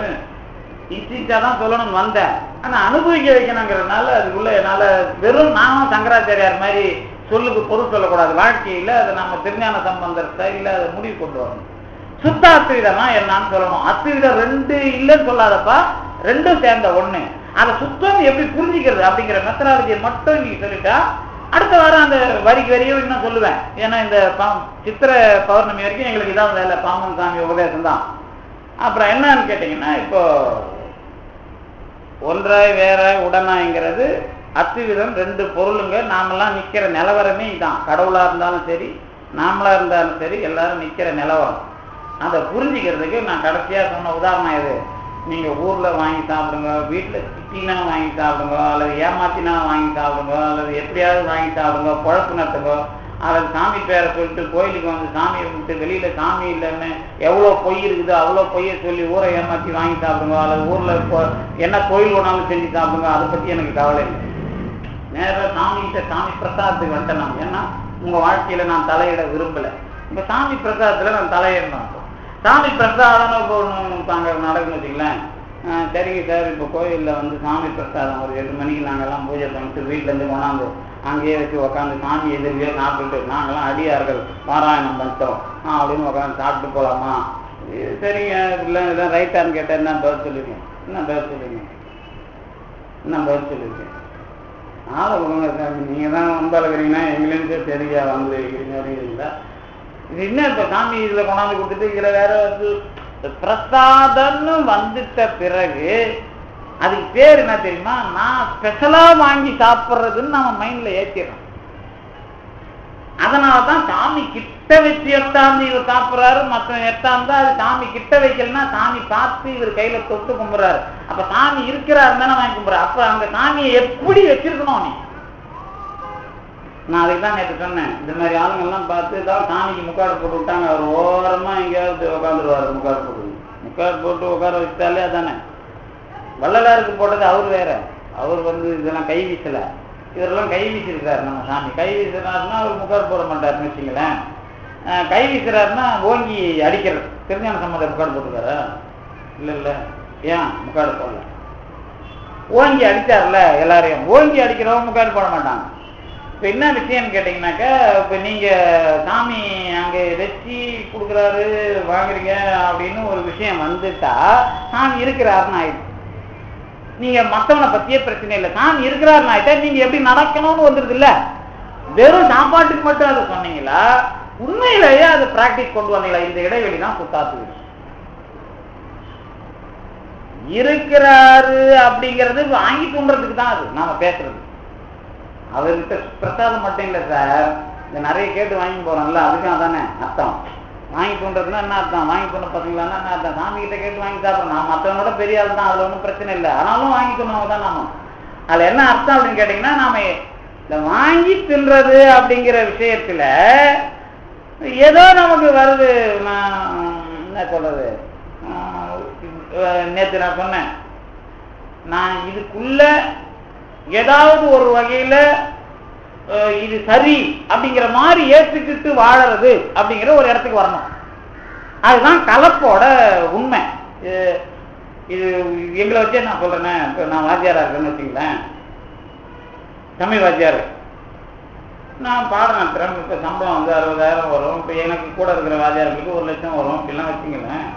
ஈஸியாதான் சொல்லணும்னு வந்தேன், ஆனா அனுபவிக்க வைக்கணுங்கிறதுனால அதுக்குள்ள என்னால வெறும் நானும் சங்கராச்சாரியார் மாதிரி சொல்லுக்கு பொருள் சொல்லக்கூடாது. வாழ்க்கையில அதை நம்ம திருஞான சம்பந்தர் ஸ்டைல அதை முடிவு கொண்டு வரணும். சுத்த அத்துவிதமா என்னன்னு சொல்லணும். அத்துவிதம் 2 இல்லைன்னு சொல்லாதப்பா, 2 சேர்ந்த 1. அதை சுத்தம் எப்படி புரிஞ்சுக்கிறது அப்படிங்கிற மெத்தடாலஜியை மட்டும் நீங்க சொல்லிட்டா, அடுத்த வாரம் அந்த வரிக்கு வரையும் இன்னும் சொல்லுவேன். ஏன்னா இந்த சித்திரை பௌர்ணமி வரைக்கும் எங்களுக்கு இதான் வேலை, பாம்பன் சாமி உபதேசம் தான். அப்புறம் என்னன்னு கேட்டீங்கன்னா, இப்போ ஒன்றாய் வேற உடனாய்ங்கிறது அத்துவிதம் 2 பொருளுங்க. நாமெல்லாம் நிக்கிற நிலவரமே இதான். கடவுளா இருந்தாலும் சரி, நாமளா இருந்தாலும் சரி, எல்லாரும் நிக்கிற நிலவரம். அதை புரிஞ்சுக்கிறதுக்கு நான் கடைசியா சொன்ன உதாரணம் இது. நீங்க ஊர்ல வாங்கி சாப்பிடுங்க, வீட்டுல திட்டினா வாங்கி சாப்பிடுங்க, அல்லது ஏமாத்தினா வாங்கி சாப்பிடுங்க, அல்லது எப்படியாவது வாங்கி சாப்பிடுங்க, குழப்பு நடத்துங்க, அல்லது சாமி பேரை சொல்லிட்டு கோயிலுக்கு வந்து சாமியை விட்டு வெளியில சாமி இல்லைன்னு எவ்வளோ பொய் இருக்குதோ அவ்வளோ பொய்யை சொல்லி ஊரை ஏமாற்றி வாங்கி சாப்பிடுங்க, அல்லது ஊர்ல என்ன கோயில் வேணாலும் செஞ்சு சாப்பிடுங்க. அதை பத்தி எனக்கு கவலை இல்லை. நேராக சாமிகிட்ட சாமி பிரசாதத்துக்கு வந்துட்டேன் நான். ஏன்னா உங்க வாழ்க்கையில நான் தலையிட விரும்பல. இப்ப சாமி பிரசாதத்துல நான் தலையிடணும். சாமி பிரசாதம் இப்போ ஒன்று தாங்க நடக்குன்னு வச்சுங்களேன். சரிங்க சார், இப்போ கோயிலில் வந்து சாமி பிரசாதம் ஒரு 8 மணிக்கு நாங்கள்லாம் பூஜை பண்ணிட்டு வீட்டிலேருந்து கொண்டாந்து அங்கேயே வச்சு உட்காந்து சாமி எதிர்வே சாப்பிட்டுட்டு நாங்கள்லாம் அடியார்கள் பாராயணம் பண்ணிட்டோம் அப்படின்னு உட்காந்து சாப்பிட்டு போகலாமா? சரிங்க, இல்லை இதான் ரைட்டான்னு கேட்டேன். என்ன பதில் சொல்லியிருக்கேன்? என்ன பதில் சொல்லியிருக்கேன்? ஆளை கொடுங்க சாமி, நீங்கள் தான் ரொம்ப அழகிறீங்கன்னா எங்களுக்கு தெரியா வந்து இருக்கிறீங்களா? இது என்ன இப்ப சாமி இதுல கொண்டாந்து கொடுத்துட்டு இதுல வேற பிரசாதம்னு வந்துட்ட பிறகு அதுக்கு பேர் என்ன தெரியுமா? நான் ஸ்பெஷலா வாங்கி சாப்பிட்றதுன்னு நம்ம மைண்ட்ல ஏற்றிடுறோம். அதனாலதான் சாமி கிட்ட வச்சு எட்டாந்து இவர் சாப்பிட்றாரு, மற்ற எட்டாந்தா அது சாமி கிட்ட வைக்கலன்னா சாமி பார்த்து இவர் கையில தொட்டு கும்பிடுறாரு. அப்ப சாமி இருக்கிறாரு தானே வாங்கி கும்பிடுறாரு. அப்ப அங்க சாமியை எப்படி வச்சிருக்கணும் நீ? நான் அதுக்கு தான் நேற்று சொன்னேன். இந்த மாதிரி ஆளுங்கள்லாம் பார்த்து தான் சாமிக்கு முக்காடு போட்டு விட்டாங்க. அவர் ஓரமா எங்கேயாவது உட்காந்துருவாரு. முக்காடு போட்டு உட்கார வச்சுட்டாலே அதானே. வள்ளலாருக்கு போட்டது அவர் வேற. அவர் வந்து இதெல்லாம் கை வீசல, இவரெல்லாம் கை வீசிருக்காரு. நம்ம சாமி கை வீசுறாருன்னா அவர் முக்காடு போட மாட்டாருன்னு வச்சுங்களேன். கை வீசுறாருன்னா ஓங்கி அடிக்கிறது. திருஞான சம்பந்தர் முக்காடு போட்டுருக்காரா? இல்லை. ஏன் முக்காடு போடல? ஓங்கி அடிச்சார்ல எல்லாரையும். ஓங்கி அடிக்கிறவங்க முக்காடு போட மாட்டாங்க. இப்போ என்ன விஷயம்னு கேட்டிங்கனாக்கா, இப்போ நீங்கள் சாமி அங்கே வச்சு கொடுக்குறாரு வாங்குறீங்க அப்படின்னு ஒரு விஷயம் வந்துட்டா சாமி இருக்கிறாருன்னு ஆயிடுச்சு. நீங்கள் மற்றவனை பற்றியே பிரச்சனை இல்லை, சாமி இருக்கிறாருன்னு ஆயிட்டா நீங்கள் எப்படி நடக்கணும்னு வந்துடுது இல்லை. வெறும் சாப்பாட்டுக்கு மட்டும் அதை சொன்னீங்களா, உண்மையிலேயே அதை பிராக்டிஸ் கொண்டு வந்தீங்களா? இந்த இடைவெளி தான் சுத்தாத்து. இருக்கிறாரு அப்படிங்கிறது வாங்கி தூண்டுறதுக்கு தான் அது நாம பேசுறது. அவர்கிட்ட பிரசாதம் மட்டும் இல்லை சார், இந்த நிறைய கேட்டு வாங்கி போறோம்ல, அதுக்கும் அதானே அர்த்தம். வாங்கி தூண்டுறதுன்னா என்ன அர்த்தம்? வாங்கி தூண்ட பார்த்தீங்களான்னா என்ன அர்த்தம்? சாமி கிட்ட கேட்டு வாங்கி சாப்பிட்றோம். நான் மற்றவனோட பெரிய ஆள் தான், அதுல ஒன்றும் பிரச்சனை இல்லை. ஆனாலும் வாங்கி தூண்டவங்க தான் நாம. அதுல என்ன அர்த்தம் அப்படின்னு கேட்டீங்கன்னா, நாம இந்த வாங்கி தின்றது அப்படிங்கிற விஷயத்துல ஏதோ நமக்கு வருது, நான் என்ன சொல்றது, நேற்று நான் சொன்னேன், நான் இதுக்குள்ள ஏதாவது ஒரு வகையில இது சரி அப்படிங்கிற மாதிரி ஏற்றுக்கிட்டு வாழறது அப்படிங்கிற ஒரு இடத்துக்கு வரணும். அதுதான் கலப்போட உண்மை. இது எங்களை வச்சே நான் சொல்றேன். இப்போ நான் வாத்தியாரா இருக்கேன்னு வச்சுங்களேன், தமிழ் வாத்தியார், நான் பாடம் நடத்துறேன். இப்போ சம்பளம் வந்து 60,000 வரும். இப்போ எனக்கு கூட இருக்கிற வாத்தியார்களுக்கு 1 லட்சம் வரும். இப்படிலாம் வச்சுங்களேன்.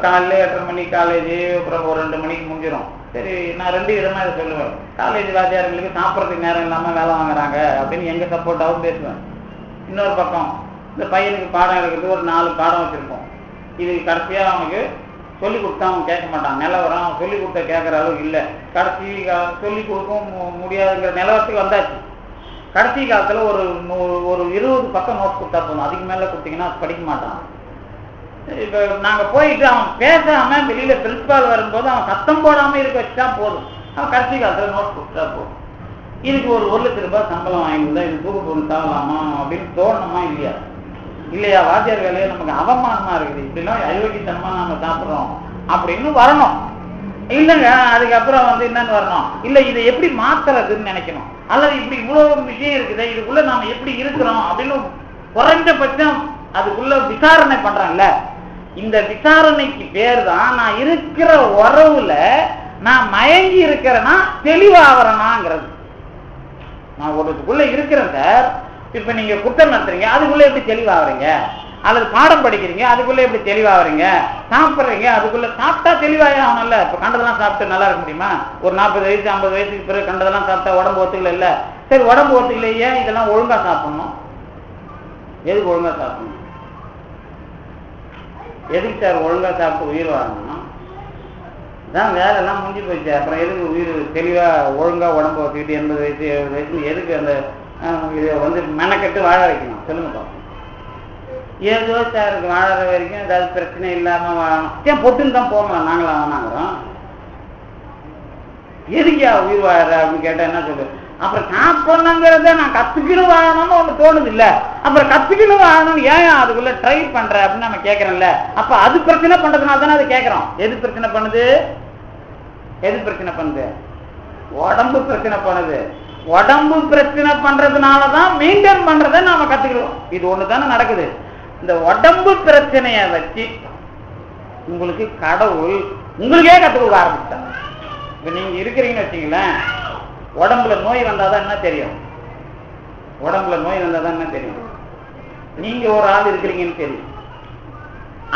காலையில் 8:30 மணிக்கு காலேஜ், அப்புறம் ஒரு 2 மணிக்கு முடிஞ்சிடும். சரி, நான் 2 விதமாக இதை சொல்லுவேன். காலேஜ் வாத்தியார்களுக்கு சாப்பிட்றதுக்கு நேரம் இல்லாமல் வேலை வாங்குறாங்க அப்படின்னு எங்கள் சப்போர்ட்டாகவும் பேசுவேன். இன்னொரு பக்கம் இந்த பையனுக்கு பாடம் எடுக்கிறது ஒரு 4 பாடம் வச்சுருக்கோம். இது கடைசியாக அவனுக்கு சொல்லிக் கொடுத்தா அவன் கேட்க மாட்டான். நிலவரம் அவன் சொல்லிக் கொடுத்த கேட்குற அளவுக்கு இல்லை. கடைசி சொல்லிக் கொடுக்கவும் முடியாதுங்கிற நிலவரத்துக்கு வந்தாச்சு. கடைசி காலத்தில் ஒரு 20 பக்கம் நோட்ஸ் கொடுத்தா போதும். அதுக்கு மேலே கொடுத்தீங்கன்னா படிக்க மாட்டான். இப்போ நாங்கள் போயிட்டு அவன் பேசாமல் வெளியில் பிரின்சிபால் வரும்போது அவன் சத்தம் போடாமல் இருக்க வச்சுட்டா போதும். அவன் கடைசி காலத்தில் நோட்ஸ் கொடுத்தா போதும். இதுக்கு ஒரு 1 லட்ச ரூபாய் சம்பளம் வாங்கியிருந்தா இது தூக்கு பொருள் தாவலாமா அப்படின்னு தோணணுமா இல்லையா? இல்லையா? வாத்தியார் வேலையை நமக்கு அவமானமாக இருக்குது, இப்படிலாம் அயோக்கியத்தனமாக நம்ம சாப்பிட்றோம் அப்படின்னு வரணும். இல்லைங்க, அதுக்கப்புறம் வந்து என்னன்னு வரணும், இல்லை இதை எப்படி மாத்துறதுன்னு நினைக்கணும். அல்லது இப்படி இவ்வளோ விஷயம் இருக்குது, இதுக்குள்ள நாம எப்படி இருக்கிறோம் அப்படின்னு குறைஞ்சபட்சம் அதுக்குள்ள விசாரணை பண்றாங்கல்ல. இந்த விசாரணைக்கு பேர் தான் நான் இருக்கிற உறவுல நான் மயங்கி இருக்கிறேன்னா தெளிவாகிறேனாங்கிறது. நான் ஒருக்குள்ள இருக்கிறேன் சார். இப்ப நீங்க குற்றம் நடத்துறீங்க, அதுக்குள்ள எப்படி தெளிவாகிறீங்க? அல்லது பாடம் படிக்கிறீங்க, அதுக்குள்ள எப்படி தெளிவாகிறீங்க? சாப்பிட்றீங்க, அதுக்குள்ள சாப்பிட்டா தெளிவாக ஆகணும்ல. இப்ப கண்டதெல்லாம் சாப்பிட்டு நல்லா இருக்க முடியுமா? ஒரு 40 வயசு 50 வயசுக்கு பிறகு கண்டதெல்லாம் சாப்பிட்டா உடம்பு ஒத்துக்கல இல்ல. சரி, உடம்பு ஒத்துக்கலையே, இதெல்லாம் ஒழுங்கா சாப்பிடணும். எதுக்கு ஒழுங்கா சாப்பிடணும்? எதுக்கு சார் ஒழுங்கா சாப்பிட்டு உயிர் வாழணும்? தான் வேலையெல்லாம் முடிஞ்சு போயிடுச்சு. அப்புறம் எதுக்கு உயிர் தெளிவா ஒழுங்கா உடம்பு வச்சுக்கிட்டு 80 வயசு 70 வயசு எதுக்கு அந்த இதை வந்து மெனக்கெட்டு வாழ வைக்கணும்? சொல்லுங்க பாப்போம். ஏதோ சார் வாழற வரைக்கும் ஏதாவது பிரச்சனை இல்லாம வாழணும். ஏன் பொட்டுன்னு தான் போகலாம், நாங்களாம் வாங்கினோம். எதுக்கியா உயிர் வாழற அப்படின்னு கேட்டா என்ன சொல்லு? அப்புறம் சாப்பிடணுங்கிறத நான் கத்துக்கணும் வாழணும்னு ஒண்ணு தோணுது இல்ல. அப்புறம் கத்துக்கணும் வாழணும் ஏன் அதுக்குள்ள ட்ரை பண்ற அப்படின்னு நம்ம கேட்கறோம்ல. அப்ப அது பிரச்சனை பண்றதுனால தானே அதை கேட்கறோம். எது பிரச்சனை பண்ணுது? எது பிரச்சனை பண்ணுது? உடம்பு பிரச்சனை பண்ணுது. உடம்பு பிரச்சனை பண்றதுனாலதான் மெயின்டைன் பண்றதை நாம கத்துக்கிறோம். இது ஒண்ணுதானே நடக்குது. இந்த உடம்பு பிரச்சனைய வச்சு உங்களுக்கு கடவுள் உங்களுக்கே கற்றுக் கொடுக்க ஆரம்பிச்சிட்டாங்க. இப்ப நீங்க இருக்கிறீங்கன்னு வச்சீங்களேன், உடம்புல நோய் வந்தாதான் என்ன தெரியும்? உடம்புல நோய் வந்தாதான் என்ன தெரியும்? நீங்க ஒரு ஆள் இருக்கிறீங்கன்னு தெரியும்.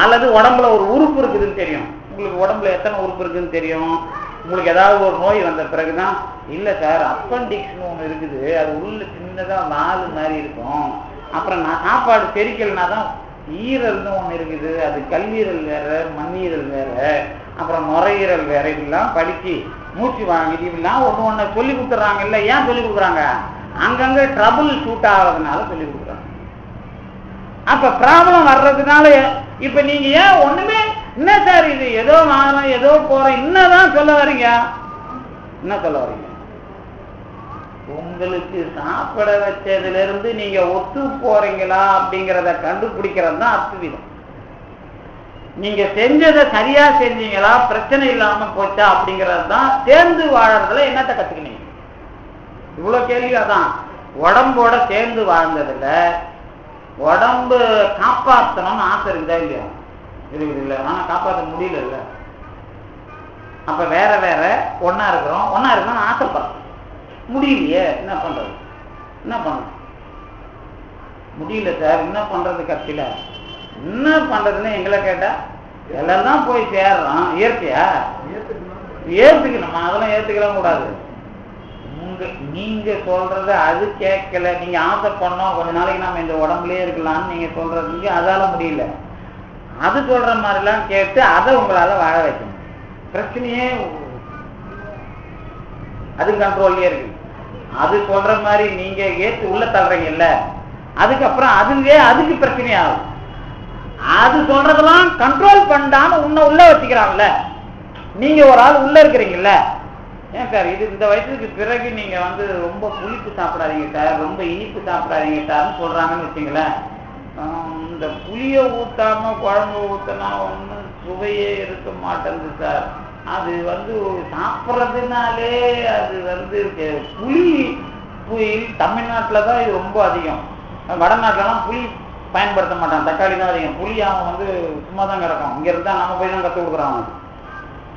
அல்லது உடம்புல ஒரு உறுப்பு இருக்குதுன்னு தெரியும். உங்களுக்கு உடம்புல எத்தனை உறுப்பு இருக்குதுன்னு தெரியும். உங்களுக்கு ஏதாவது ஒரு நோய் வந்த பிறகுதான், இல்லை சார் அப்பண்டிக்ஸ்னு ஒன்று இருக்குது, அது உள்ள சின்னதாக வால் மாதிரி இருக்கும். அப்புறம் நான் சாப்பாடு செரிக்கல்னா தான் ஈரல்னு ஒன்று இருக்குது, அது கல்லீரல் வேற மண்ணீரல் வேற அப்புறம் நுரையீரல் வேற. இப்படிலாம் படிச்சு மூச்சு வாங்கிட்டு இப்படிலாம் ஒன்று ஒன்று சொல்லி கொடுத்துட்றாங்க. இல்லை, ஏன் சொல்லி கொடுக்குறாங்க? அங்கங்க ட்ரபுள் ஷூட் ஆகிறதுனால சொல்லி கொடுக்குறாங்க. அப்ப ப்ராப்ளம் வர்றதுனால இப்ப நீங்க ஏன் ஒண்ணுமே என்ன சார் இது ஏதோ வாரம் ஏதோ போறோம் என்னதான் சொல்ல வரீங்க? என்ன சொல்ல வரீங்க? உங்களுக்கு சாப்பிட வச்சதுல இருந்து நீங்க ஒத்து போறீங்களா அப்படிங்கிறத கண்டுபிடிக்கிறது தான் அத்துவிதம். நீங்க செஞ்சதை சரியா செஞ்சீங்களா, பிரச்சனை இல்லாம போச்சா அப்படிங்கிறது தான் சேர்ந்து வாழறதுல என்னத்தை கத்துக்கினீங்க? இவ்வளவு கேள்வியாதான். உடம்போட சேர்ந்து வாழ்ந்ததுல உடம்பு காப்பாற்றணும்னு ஆசை இருக்குதா இல்லையா? இருக்குது இல்லை, ஆனா காப்பாற்ற முடியல இல்ல. அப்ப வேற வேற ஒன்னா இருக்கிறோம், ஒன்னா இருக்கணும்னு ஆசைப்படுறோம், முடியலையே, என்ன பண்றது? என்ன பண்ண முடியல சார், என்ன பண்றது? கட்சியில என்ன பண்றதுன்னு எங்களை கேட்டா எல்லாரும் தான் போய் சேர்றோம். இயற்கையா ஏத்துக்கணுமா? அதெல்லாம் ஏத்துக்கலாம் கூடாது. நீங்க சொல்றத அது கேட்கல. நீங்க ஆசை பண்ணோம் கொஞ்ச நாளைக்கு நாம இந்த உடம்புலயே இருக்கலாம்னு நீங்க சொல்றதுக்கு அதால முடியல. அது சொல்ற மாதிரிலாம் கேட்டு அதை உங்களால வாழ வைக்கணும். பிரச்சனையே அது கண்ட்ரோல்லயே இருக்கு. அது சொல்ற மாதிரி நீங்க ஏத்து உள்ள தள்ளுறீங்கல்ல, அதுக்கப்புறம் அதுக்கு பிரச்சனை ஆகும். அது சொல்றதெல்லாம் கண்ட்ரோல் பண்ணாம உள்ள வச்சுக்கிறாங்கல்ல. நீங்க ஒரு ஆள் உள்ள இருக்கிறீங்கல்ல, ஏன் சார் இது இந்த வயசுக்கு பிறகு நீங்க வந்து ரொம்ப புளிப்பு சாப்பிடாதீங்க சார், ரொம்ப இனிப்பு சாப்பிடாதீங்க சார்னு சொல்றாங்கன்னு வச்சுங்களேன். இந்த புளிய ஊத்தாம குழம்பு ஊத்தினா ஒன்றும் சுவையே இருக்க மாட்டேங்குது சார். அது சாப்பிட்றதுனாலே அது புளி தமிழ்நாட்டில் தான் இது ரொம்ப அதிகம். வடநாட்டிலலாம் புளி பயன்படுத்த மாட்டான், தக்காளி தான் அதிகம். புளி அவன் சும்மா தான் கிடக்கும். இங்க இருந்தா நம்ம போய் தான் கற்றுக் கொடுக்குறான்.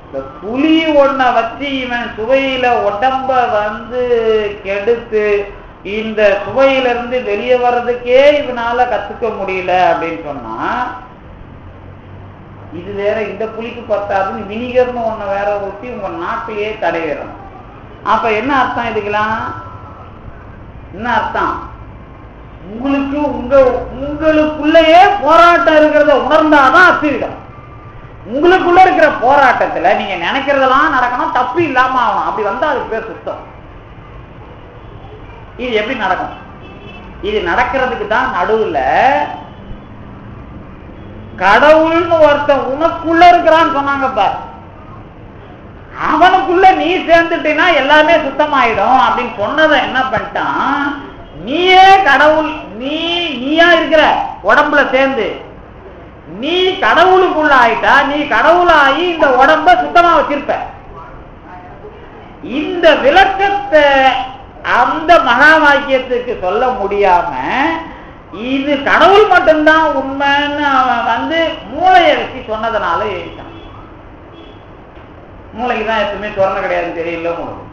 இந்த புளி ஒன்றை வச்சு இவன் சுவையில உடம்ப கெடுத்து இந்த சுவையிலிருந்து வெளியே வர்றதுக்கே இவனால கத்துக்க முடியல அப்படின்னு சொன்னா, இது வேற இந்த புளிக்கு பத்தாதுன்னு வினிகர்னு ஒண்ணு வேற ஊற்றி உங்க நாட்டிலேயே தடையிடணும். அப்ப என்ன அர்த்தம் இதுக்கெல்லாம்? என்ன அர்த்தம்? உங்களுக்குள்ளேயே போராட்டம் இருக்கிறத உணர்ந்தாதான் அத்துவிடும். உங்களுக்குள்ள இருக்கிற போராட்டத்துல நீங்க நினைக்கிறதெல்லாம் நடக்கணும், தப்பு இல்லாம ஆகணும். அப்படி வந்தா அதுக்கு பேர் சுத்தம். இது எப்படி நடக்கும்? இது நடக்கிறதுக்கு தான் நடுவுல கடவுள்னு ஒருத்தன் உனக்குள்ள இருக்கிறான்னு சொன்னாங்கப்ப. அவனுக்குள்ள நீ சேர்ந்துட்டீன்னா எல்லாமே சுத்தமாயிடும் அப்படின்னு சொன்னதை என்ன பண்ணிட்டான், நீயே கடவுள், நீயா இருக்கிற உடம்புல சேர்ந்து நீ கடவுளுக்குள்ள ஆயிட்டா, நீ கடவுளாகி இந்த உடம்ப சுத்தமா வச்சிருப்ப. இந்த விளக்கத்தை அந்த மகா வாக்கியத்துக்கு சொல்ல முடியாம இது கடவுள் மட்டும்தான் உண்மைன்னு அவன் மூளையை வச்சு சொன்னதுனால எழுதிட்டான். மூளைக்கு தான் எப்பவுமே சொரணை கிடையாதுன்னு தெரியல உங்களுக்கு.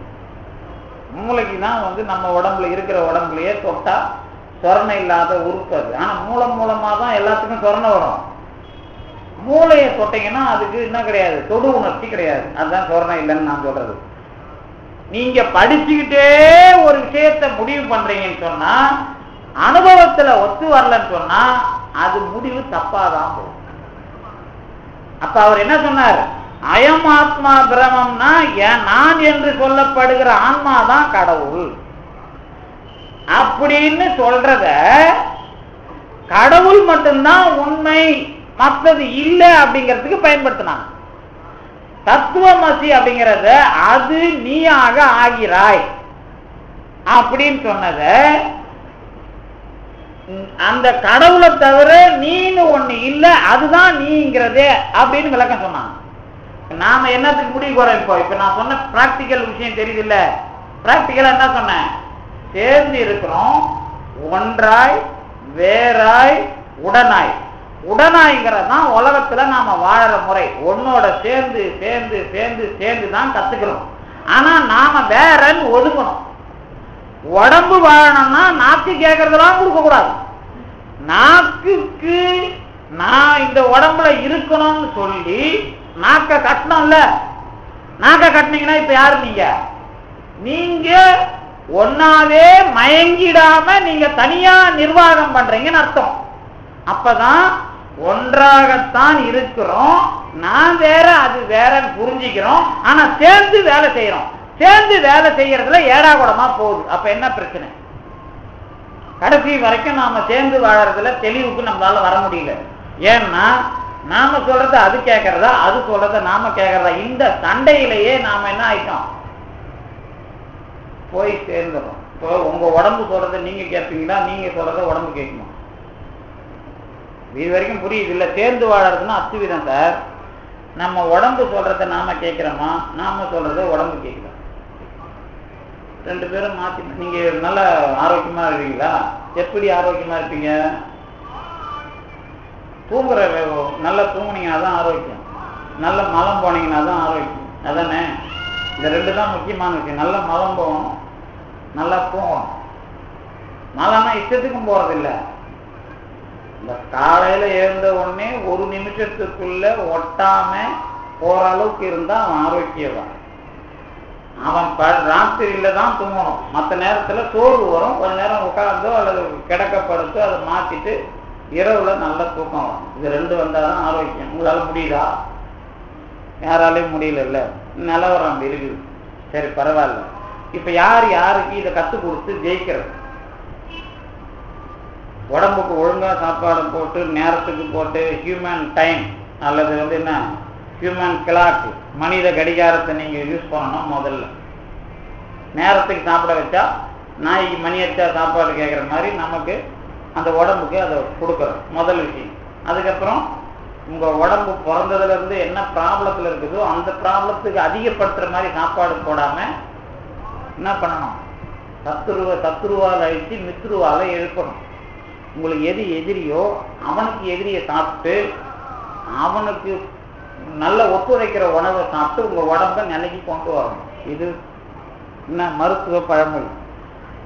மூளைக்கு தான் நம்ம உடம்புல இருக்கிற உடம்புலயே தொட்டா சொரணை இல்லாத உறுப்பு அது. ஆனா மூலமா தான் எல்லாத்துக்கும் சொரணை வரும். மூளையை தொட்டீங்கன்னா அதுக்கு என்ன கிடையாது, தொடு உணர்ச்சி கிடையாது. அதுதான் சொரணை இல்லைன்னு நான் சொல்றது. நீங்க படிச்சுக்கிட்டே ஒரு விஷயத்தை முடிவு பண்றீங்கன்னு சொன்னா, அனுபவத்துல ஒத்து வரலன்னு சொன்னா அது முடிவு தப்பாதான் போகும். அப்ப அவர் என்ன சொன்னார், அயம் ஆத்மா பிரமம்னா நான் என்று சொல்லப்படுகிற ஆன்மா தான் கடவுள் அப்படின்னு சொல்றத கடவுள் மட்டும்தான் உண்மை, மற்றது இல்லை அப்படிங்கிறதுக்கு பயன்படுத்தினாங்க. தத்துவமசி அப்படிங்கிறத அது நீயாக ஆகிறாய் அப்படின்னு சொன்னத அந்த கடவுளை தவிர நீன்னு ஒண்ணு இல்லை, அதுதான் நீங்கிறதே அப்படின்னு விளக்கம் சொன்னாங்க. நாம என்னத்துக்கு முடிவு போறோம்? இப்ப நான் சொன்ன பிராக்டிக்கல் விஷயம் தெரியுது இல்ல? பிராக்டிக்கலா என்ன சொன்னேன்? சேர்ந்து இருக்கிறோம், ஒன்றாய் வேறாய் உடனாய். உடனாய்ங்கிறது தான் உலகத்துல நாம வாழற முறை. ஒன்னோட சேர்ந்து சேர்ந்து சேர்ந்து சேர்ந்து தான் கத்துக்கிறோம். ஆனா நாம வேறன்னு ஒதுக்கணும். உடம்பு வாழணும்னா நாக்கு கேட்கறதெல்லாம் கொடுக்க கூடாது. நாக்குக்கு நான் இந்த உடம்புல இருக்கணும்னு சொல்லி நாக்க கட்டணும்ல. நாக்க கட்டினீங்கன்னா இப்ப யாரு நீங்க ஒன்னாவே மயங்கிடாம நீங்க தனியா நிர்வாகம் பண்றீங்கன்னு அர்த்தம். அப்பதான் ஒன்றாகத்தான் இருக்கிறோம், நான் வேற அது வேறன்னு புரிஞ்சுக்கிறோம். ஆனா சேர்ந்து வேலை செய்யறோம். சேர்ந்து வேலை செய்யறதுல ஏடாகுடமா போகுது. அப்ப என்ன பிரச்சனை? கடைசி வரைக்கும் நாம சேர்ந்து வாழறதுல தெளிவுக்கு நம்மளால வர முடியல. ஏன்னா நாம சொல்றத அது கேட்கறதா, அது சொல்றத நாம கேட்கறதா, இந்த சண்டையிலேயே நாம என்ன ஆயிட்டோம், போய் சேர்ந்துடும். இப்போ உங்க உடம்பு சொல்றத நீங்க கேட்பீங்களா, நீங்க சொல்றத உடம்பு கேட்கணும்? இது வரைக்கும் புரியுது இல்ல? சேர்ந்து வாழறதுன்னா அத்துவிதம் சார். நம்ம உடம்பு சொல்றத நாம கேட்கிறோமா, நாம சொல்றத உடம்பு கேட்கிறோம். ரெண்டு பேரும் மாத்தி. நீங்க நல்ல ஆரோக்கியமா இருக்கீங்களா? எப்படி ஆரோக்கியமா இருப்பீங்க? தூங்குற நல்லா தூங்குனீங்கன்னா தான் ஆரோக்கியம். நல்ல மலம் போனீங்கன்னா தான் ஆரோக்கியம். அதானே? இந்த ரெண்டு தான் முக்கியமான விஷயம். நல்ல மலம் போகணும், நல்லா தூங்கணும். மலம்னா இஷ்டத்துக்கும் போறதில்லை. இந்த காலையில எழுந்த உடனே ஒரு நிமிஷத்துக்குள்ள ஒட்டாம போற அளவுக்கு இருந்தா அவன் ஆரோக்கியவான். அவன் ராத்திரியில தான் தூங்கணும். மற்ற நேரத்துல சோர்வு வரும், கொஞ்ச நேரம் உட்கார்ந்தோ அல்லது கிடக்கப்படுத்தோ அதை மாத்திட்டு இரவுல நல்ல தூக்கம் வரும். இது ரெண்டு வந்தாதான் ஆரோக்கியம். உங்களால முடியுதா? யாராலையும் முடியல இல்ல. நிலவரம் அப்படி இருக்குது. சரி, பரவாயில்ல. இப்ப யாருக்கு இதை கற்றுக் கொடுத்து ஜெயிக்கிறது? உடம்புக்கு ஒழுங்கா சாப்பாடு போட்டு நேரத்துக்கு போட்டு ஹியூமன் டைம் அல்லது என்ன ஹியூமன் கிளாக், மனித கடிகாரத்தை நீங்க யூஸ் பண்ணணும். முதல்ல நேரத்துக்கு சாப்பிட வச்சா நாய்க்கு மணி அடிச்சா சாப்பாடு கேட்குற மாதிரி நமக்கு அந்த உடம்புக்கு அதை கொடுக்குறோம் முதல் விஷயம். அதுக்கப்புறம் உங்க உடம்பு பிறந்ததுல இருந்து என்ன ப்ராப்ளத்துல இருக்குதோ அந்த ப்ராப்ளத்துக்கு அதிகப்படுத்துற மாதிரி சாப்பாடு போடாம என்ன பண்ணணும், சத்துருவால் அழித்து மித்ருவால எழுப்பணும். உங்களுக்கு எது எதிரியோ அவனுக்கு எதிரியை சாப்பிட்டு அவனுக்கு நல்ல ஒத்துழைக்கிற உணவை சாப்பிட்டு உங்க உடம்ப நிலைக்கு கொண்டு வரணும். இது என்ன மருத்துவ பழமொழி.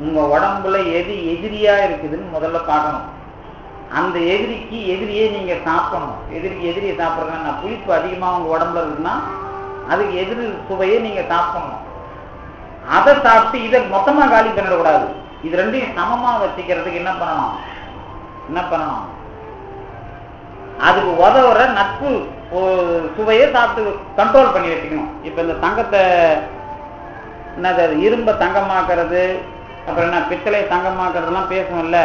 உங்க உடம்புல எது எதிரியா இருக்குதுன்னு முதல்ல பார்க்கணும். அந்த எதிரிக்கு எதிரியே நீங்க சாப்பிடணும். எதிரிக்கு எதிரியை சாப்பிட்றதுன்னா புளிப்பு அதிகமா உங்க உடம்புல இருக்குன்னா அதுக்கு எதிரி சுவையை நீங்க சாப்பிடணும். அதை சாப்பிட்டு இதை மொத்தமா காலி பண்ணிடக்கூடாது. இது ரெண்டையும் சமமா வச்சுக்கிறதுக்கு என்ன பண்ணணும், அதுக்கு உதவுற நட்பு சுவையை சாப்பிட்டு கண்ட்ரோல் பண்ணி வச்சுக்கணும். இப்ப இந்த தங்கத்தை என்னது இரும்ப தங்கமாக்குறது, அப்புறம் என்ன பித்தளை தங்கமாக்குறதுலாம் பேசணும்ல.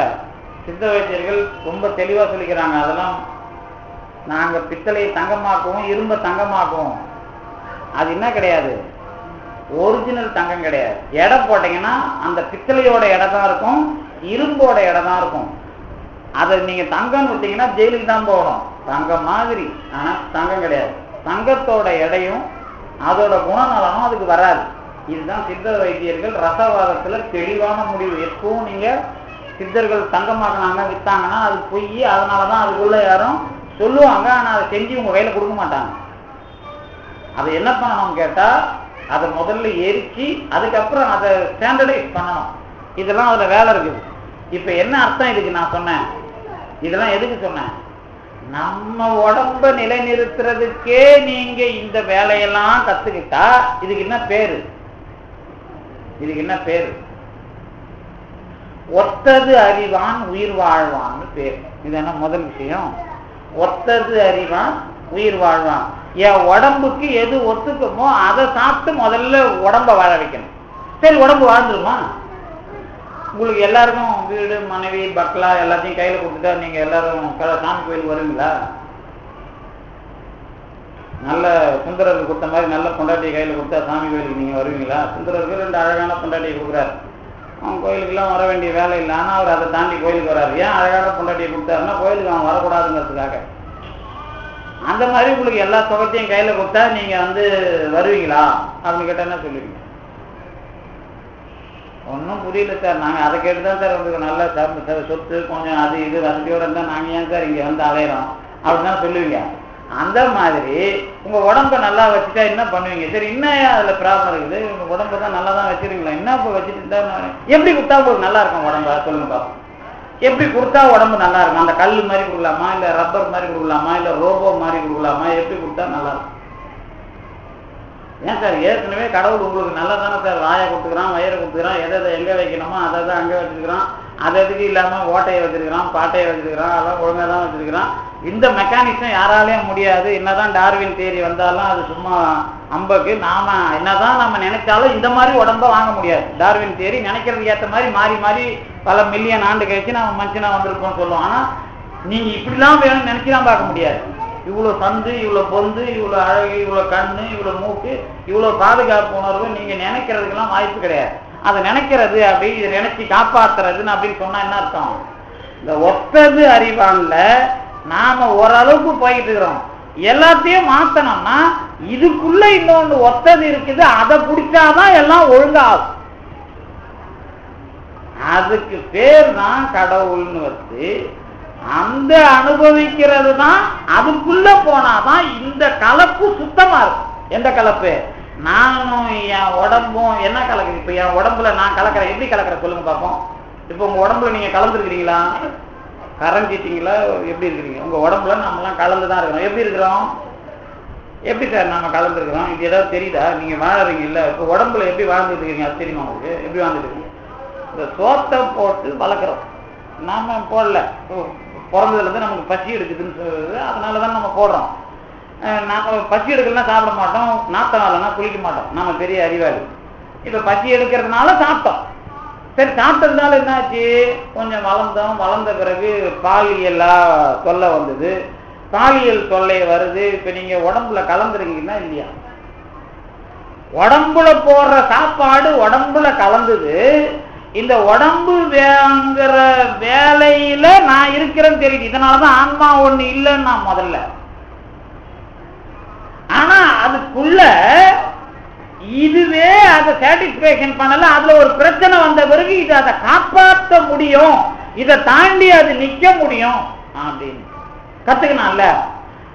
சித்த வைத்தியர்கள் ரொம்ப தெளிவா சொல்லிக்கிறாங்க. அதெல்லாம் நாங்க பித்தளையை தங்கமாக்குவோம், இரும்ப தங்கமாக்குவோம். அது என்ன கிடையாது, ஒரிஜினல் தங்கம் கிடையாது. எடை போட்டீங்கன்னா அந்த பித்தளையோட எடை தான் இருக்கும், இரும்போட எடை தான் இருக்கும். அதை நீங்க தங்கம் விட்டீங்கன்னா ஜெயிலுக்கு தான் போகணும். தங்கம் மாதிரி, ஆனா தங்கம் கிடையாது. தங்கத்தோட எடையும் அதோட குணநலனும் அதுக்கு வராது. இதுதான் சித்த வைத்தியர்கள் ரசவாதத்துல தெளிவான முடிவு. எப்பவும் நீங்க சித்தர்கள் தங்கமாக்கினாங்க வித்தாங்கன்னா அது பொய். அதனாலதான் அதுக்குள்ள யாரும் சொல்லுவாங்க, ஆனா அதை செஞ்சு உங்க கையில கொடுக்க மாட்டாங்க. அதை என்ன பண்ணணும் கேட்டா, அதை முதல்ல எரிச்சு அதுக்கப்புறம் அதை ஸ்டாண்டர்டைஸ் பண்ணணும். இதெல்லாம் அதுல வேலை இருக்குது. இப்ப என்ன அர்த்தம் இதுக்கு நான் சொன்னேன், இதெல்லாம் எதுக்கு சொன்னேன், நம்ம உடம்ப நிலைநிறுத்துறதுக்கே நீங்க இந்த வேலையெல்லாம் கத்துக்கிட்டா இதுக்கு என்ன பேரு, ஒத்தது அறிவான் உயிர் வாழ்வான்னு பேர். இது என்ன முதல் விஷயம், ஒத்தது அறிவான் உயிர் வாழ்வான். என் உடம்புக்கு எது ஒத்துக்குமோ அதை சாப்பிட்டு முதல்ல உடம்ப வாழ வைக்கணும். சரி, உடம்பு வாழ்ந்துருமா? உங்களுக்கு எல்லாருக்கும் வீடு மனைவி பக்லா எல்லாத்தையும் கையில கொடுத்துட்டா நீங்க எல்லாரும் சாமி கோயிலுக்கு வருவீங்களா? நல்ல சுந்தரருக்கு கொடுத்த மாதிரி நல்ல பொண்டாட்டியை கையில கொடுத்தா சாமி கோயிலுக்கு நீங்க வருவீங்களா? சுந்தரருக்கு 2 அழகான பொண்டாட்டியை கொடுக்குறாரு. அவன் கோயிலுக்கெல்லாம் வர வேண்டிய வேலை இல்லை, ஆனா அவர் அதை தாண்டி கோயிலுக்கு வராரு. ஏன் அழகான பொண்டாட்டியை கொடுத்தாருன்னா கோயிலுக்கு அவன் வரக்கூடாதுங்கிறதுக்காக. அந்த மாதிரி உங்களுக்கு எல்லா சுகத்தையும் கையில கொடுத்தா நீங்க வருவீங்களா அப்படின்னு கேட்டா என்ன சொல்லுவீங்க? ஒன்றும் புரியல சார், நாங்கள் அதை கேட்டுதான் சார் உங்களுக்கு நல்ல சொத்து கொஞ்சம் அது இது வசதியோட இருந்தால் நாங்கள் ஏன் சார் இங்கே அலையிறோம் அப்படின்னு சொல்லுவீங்க. அந்த மாதிரி உங்க உடம்ப நல்லா வச்சுட்டா என்ன பண்ணுவீங்க? சரி, இன்னும் அதுல ப்ராப்ளம் இருக்குது, உங்க உடம்ப தான் நல்லா தான் வச்சிருக்கீங்களா, என்ன இப்போ வச்சுட்டு இருந்தா எப்படி கொடுத்தா உங்களுக்கு நல்லா இருக்கும் உடம்ப சொல்லுங்க பாப்போம். எப்படி கொடுத்தா உடம்பு நல்லா இருக்கும்? அந்த கல் மாதிரி கொடுக்கலாமா, இல்லை ரப்பர் மாதிரி கொடுக்கலாமா, இல்லை ரோபோ மாதிரி கொடுக்கலாமா? எப்படி கொடுத்தா நல்லா இருக்கும்? ஏன் சார், ஏற்கனவே கடவுள் உங்களுக்கு நல்லா தானே சார் வாயை கொடுத்துக்கிறான், வயிறை கொடுத்துக்கிறான், எதை எங்கே வைக்கணுமோ அதை தான் அங்கே வச்சுருக்கிறான். அது எதுக்கு இல்லாமல் ஓட்டையை வச்சிருக்கிறான், பாட்டையை வச்சிருக்கிறான், அதெல்லாம் ஒழுங்காக தான் வச்சிருக்கிறான். இந்த மெக்கானிக்ஸும் யாராலையும் முடியாது. என்னதான் டார்வின் தியரி வந்தாலும் அது சும்மா அம்பக்கு. நாம என்னதான் நம்ம நினைச்சாலும் இந்த மாதிரி உடம்ப வாங்க முடியாது. டார்வின் தியரி நினைக்கிறதுக்கு ஏற்ற மாதிரி மாறி மாறி பல மில்லியன் ஆண்டு கழிச்சு நம்ம மனுஷனா வந்திருக்கோம்னு சொல்லுவோம். ஆனால் நீங்க இப்படிலாம் வேணும்னு நினைச்சுதான் பார்க்க முடியாது. இவ்வளோ சந்து, இவ்வளோ பொந்து, இவ்வளோ அழகு, இவ்வளோ கண்ணு, இவ்வளோ மூக்கு, இவ்வளோ பாதுகாப்பு உணர்வு நீங்க நினைக்கிறதுக்கெல்லாம் வாய்ப்பு கிடையாது. அதை நினைக்கிறது அப்படி இதை நினைச்சு காப்பாத்துறதுன்னு அப்படின்னு சொன்னா என்ன அர்த்தம்? இந்த ஒத்தது அறிவான்ல நாம ஓரளவுக்கு போயிட்டு இருக்கிறோம். எல்லாத்தையும் மாத்தணும்னா இதுக்குள்ள இன்னொன்று ஒத்தது இருக்குது, அதை பிடிச்சாதான் எல்லாம் ஒழுங்காகும். அதுக்கு பேர் தான் கடவுள்னு வச்சு அந்த அனுபவிக்கிறது தான். அதுக்குள்ள போனாதான் இந்த கலப்பு சுத்தமா இருக்கும். எந்த கலப்பு? நானும் என் உடம்பும் என்ன கலக்குது? இப்ப என் உடம்புல நான் கலக்கிறேன், எப்படி கலக்கிறேன் சொல்லுங்க பார்ப்போம். இப்ப உங்க உடம்புல நீங்க கலந்துருக்கிறீங்களா, கரைஞ்சிட்டீங்களா, எப்படி இருக்கிறீங்க? உங்க உடம்புல நம்மலாம் கலந்துதான் இருக்கிறோம். எப்படி இருக்கிறோம்? எப்படி சார் நாம கலந்துருக்கிறோம்? இது ஏதாவது தெரியுதா? நீங்க வாழறீங்க இல்ல, இப்ப உடம்புல எப்படி வாழ்ந்துட்டு இருக்கீங்க அது தெரியுமா உங்களுக்கு? எப்படி வாழ்ந்துட்டு இருக்கீங்க? இந்த சோத்தை போட்டு வளர்க்குறோம். நாம போடல, பிறந்ததுல இருந்து நமக்கு பசி எடுக்குதுன்னு சொல்லுது, அதனாலதான் நம்ம போடுறோம். நாம பசி எடுக்கலாம் சாப்பிட மாட்டோம், நாத்தம் வரலன்னா குளிக்க மாட்டோம். நாம பெரிய அறிவாளி. இப்ப பசி எடுக்கிறதுனால சாப்பிட்டோம். சரி, சாப்பிட்டதுனால என்னாச்சு? கொஞ்சம் வளர்ந்தோம். வளர்ந்த பிறகு பாலியலா தொல்லை வந்தது. பாலியல் தொல்லை வருது. இப்ப நீங்க உடம்புல கலந்துருக்கீங்கன்னா இல்லையா? உடம்புல போடுற சாப்பாடு உடம்புல கலந்தது. இந்த உடம்பு வேலையில நான் இருக்கிறேன்னு தெரியுது. இதனாலதான் ஆன்மா ஒண்ணு இல்லைன்னு நான் முதல்ல அதுக்குள்ள இதுவே அதை சாட்டிஸ்பேக்ஷன் பண்ணல, அதுல ஒரு பிரச்சனை வந்த பிறகு இது அதை காப்பாற்ற முடியும், இதை தாண்டி அது நிக்க முடியும் அப்படின்னு கத்துக்கணும்ல.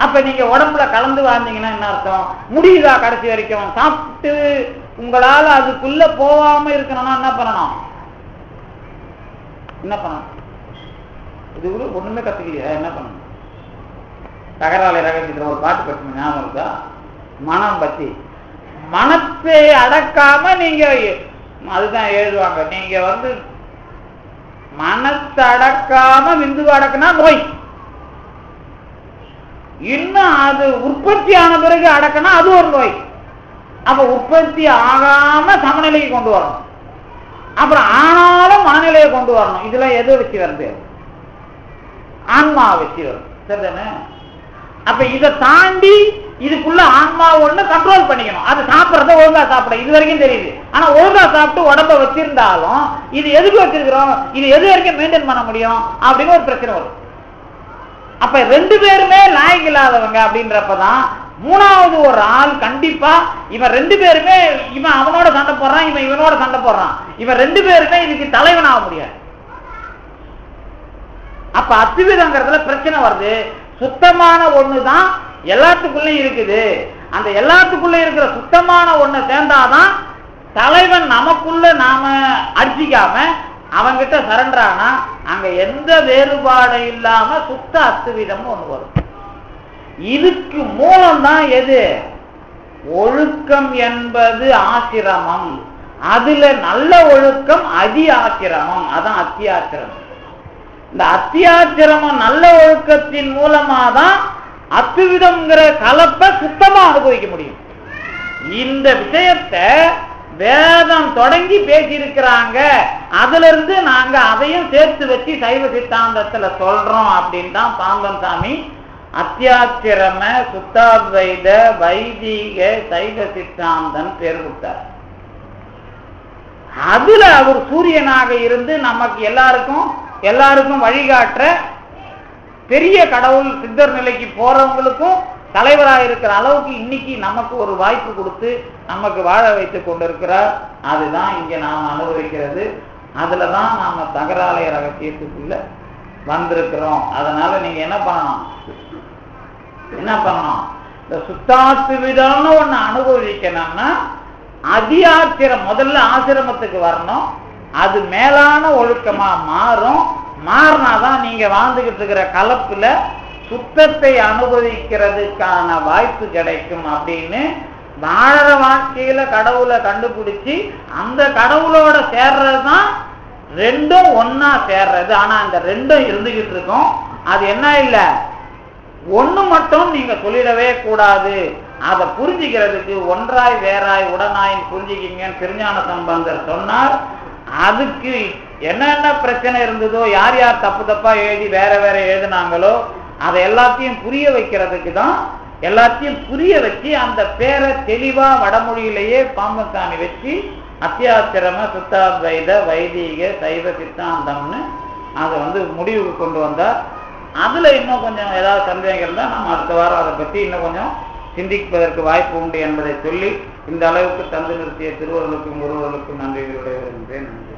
அப்ப நீங்க உடம்புல கலந்து வாழ்ந்தீங்கன்னா என்ன அர்த்தம்? முடியுதா கடைசி வரைக்கும்? சாப்பிட்டு உங்களால அதுக்குள்ள போகாம இருக்கணும்னா என்ன பண்ணணும்? என்ன பண்ணணும்? இது கூட ஒண்ணுமே கத்துக்கலையா? என்ன பண்ணணும்? தகராலை ரகசியத்துல ஒரு பாட்டு பற்றி ஞாபகம் இருக்கா? மனம் பத்தி. மனத்தை அடக்காம நீங்க, அதுதான் எழுதுவாங்க, நீங்க மனத்தை அடக்காம விந்து அடக்குனா நோய். இன்னும் அது உற்பத்தி ஆன பிறகு அடக்கனா அது ஒரு நோய். அப்ப உற்பத்தி ஆகாம சமநிலையை கொண்டு வரணும், அப்புறம் ஆனாலும் மனநிலையை கொண்டு வரணும். இதுல எது வச்சு வருது? ஆன்மா வச்சு வருது, சரிதானே? அப்ப இதை தாண்டி இதுக்குள்ள ஆன்மா ஒண்ணு கண்ட்ரோல் பண்ணிக்கணும். அது சாப்பிடறத ஒழுங்கா சாப்பிட இது வரைக்கும் தெரியுது, ஆனா ஒழுங்கா சாப்பிட்டு உடம்ப வச்சிருந்தாலும் இது எதுக்கு வச்சிருக்கிறோம், இது எது வரைக்கும் மெயின்டைன் பண்ண முடியும் அப்படின்னு ஒரு பிரச்சனை வரும். அப்ப ரெண்டு பேருமே லாயக்கு இல்லாதவங்க அப்படின்றப்பதான் மூணாவது ஒரு ஆள் கண்டிப்பா, இவன் ரெண்டு பேருமே, இவன் அவனோட சண்டை போடுறான், இவன் இவனோட சண்டை போடுறான், இவன் ரெண்டு பேருமே இதுக்கு தலைவன் ஆக முடியாது. அப்ப அத்துவிதங்கிறதுல பிரச்சனை வருது. சுத்தமான ஒண்ணுதான் எல்லாத்துக்குள்ளயும் இருக்குது. அந்த எல்லாத்துக்குள்ள இருக்கிற சுத்தமான ஒண்ணு சேர்ந்தாதான் தலைவன் நமக்குள்ள நாம அடிச்சிக்காம அவங்கிட்ட சரண்டர் ஆனா அங்க எந்த வேறுபாடு இல்லாம சுத்த அத்துவிதம் ஒண்ணு வரும். இதுக்கு மூலம் தான் எது? ஒழுக்கம் என்பது ஆசிரமம். அதுல நல்ல ஒழுக்கம் அதி ஆசிரமம், அதான் அத்தியாசிரமம். இந்த அத்தியாசிரமம் நல்ல ஒழுக்கத்தின் மூலமா தான் அத்துவிதம்ங்கிற கலப்பை சுத்தமா அனுபவிக்க முடியும். இந்த விஷயத்தை வேதம் தொடங்கி பேசியிருக்கிறாங்க, அதுல இருந்து நாங்க அதையும் சேர்த்து வச்சு சைவ சித்தாந்தத்துல சொல்றோம் அப்படின்னு தான் பாம்பன் சாமி அத்தியாசிரம சுத்தாத்வைத வைதீக சைவ சித்தாந்தம் பேர் கொடுத்தார். அதுல அவர் சூரியனாக இருந்து நமக்கு எல்லாருக்கும் வழிகாட்டுற பெரிய கடவுள் சித்தர் நிலைக்கு போறவங்களுக்கும் தலைவராக இருக்கிற அளவுக்கு இன்னைக்கு நமக்கு ஒரு வாய்ப்பு கொடுத்து நமக்கு வாழ வைத்துக் கொண்டிருக்கிறார். அதுதான் இங்க நாம் அனுபவிக்கிறது. அதுலதான் நாம தகராலய ரகசியத்துக்குள்ள வந்திருக்கிறோம். அதனால நீங்க என்ன பண்ணணும்? இந்த சுத்தாத்து விதம்னு ஒண்ணு அனுபவிக்கணும்னா அதியாசிரம் முதல்ல ஆசிரமத்துக்கு வரணும். அது மேலான ஒழுக்கமா மாறும். மாறினாதான் நீங்க வாழ்ந்துகிட்டு இருக்கிற கலப்புல சுத்தத்தை அனுபவிக்கிறதுக்கான வாய்ப்பு கிடைக்கும். அப்படின்னு வாழற வாழ்க்கையில கடவுளை கண்டுபிடிச்சு அந்த கடவுளோட சேர்றதுதான் ரெண்டும் ஒன்னா சேர்றது. ஆனா அந்த ரெண்டும் இருந்துகிட்டு இருக்கும். அது என்ன இல்ல, ஒண்ணு மட்டும் நீங்க சொல்லிடவே கூடாது. அதை புரிஞ்சுக்கிறதுக்கு ஒன்றாய் வேறாய் உடனாய் புரிஞ்சுக்கிங்கன்னு திருஞான சம்பந்தர் சொன்னார். அதுக்கு என்னென்ன பிரச்சனை இருந்ததோ, யார் யார் தப்பு தப்பா எழுதி வேற வேற எழுதினாங்களோ அதை எல்லாத்தையும் புரிய வைக்கிறதுக்கு தான், எல்லாத்தையும் புரிய வச்சு அந்த பேரை தெளிவா வடமொழியிலேயே பாம்பசாமி வச்சு அத்தியாசிரம சுத்தாத்வைத வைதீக சைவ சித்தாந்தம்னு அதை முடிவுக்கு கொண்டு வந்தார். அதுல இன்னும் கொஞ்சம் ஏதாவது சந்தேகங்கள் தான் நம்ம அடுத்த வாரம் அதை பற்றி இன்னும் கொஞ்சம் சிந்திப்பதற்கு வாய்ப்பு உண்டு என்பதை சொல்லி இந்த அளவுக்கு தந்து நிறுத்திய திருவர்களுக்கும் குருவர்களுக்கும் நன்றி வருகின்றேன். நன்றி.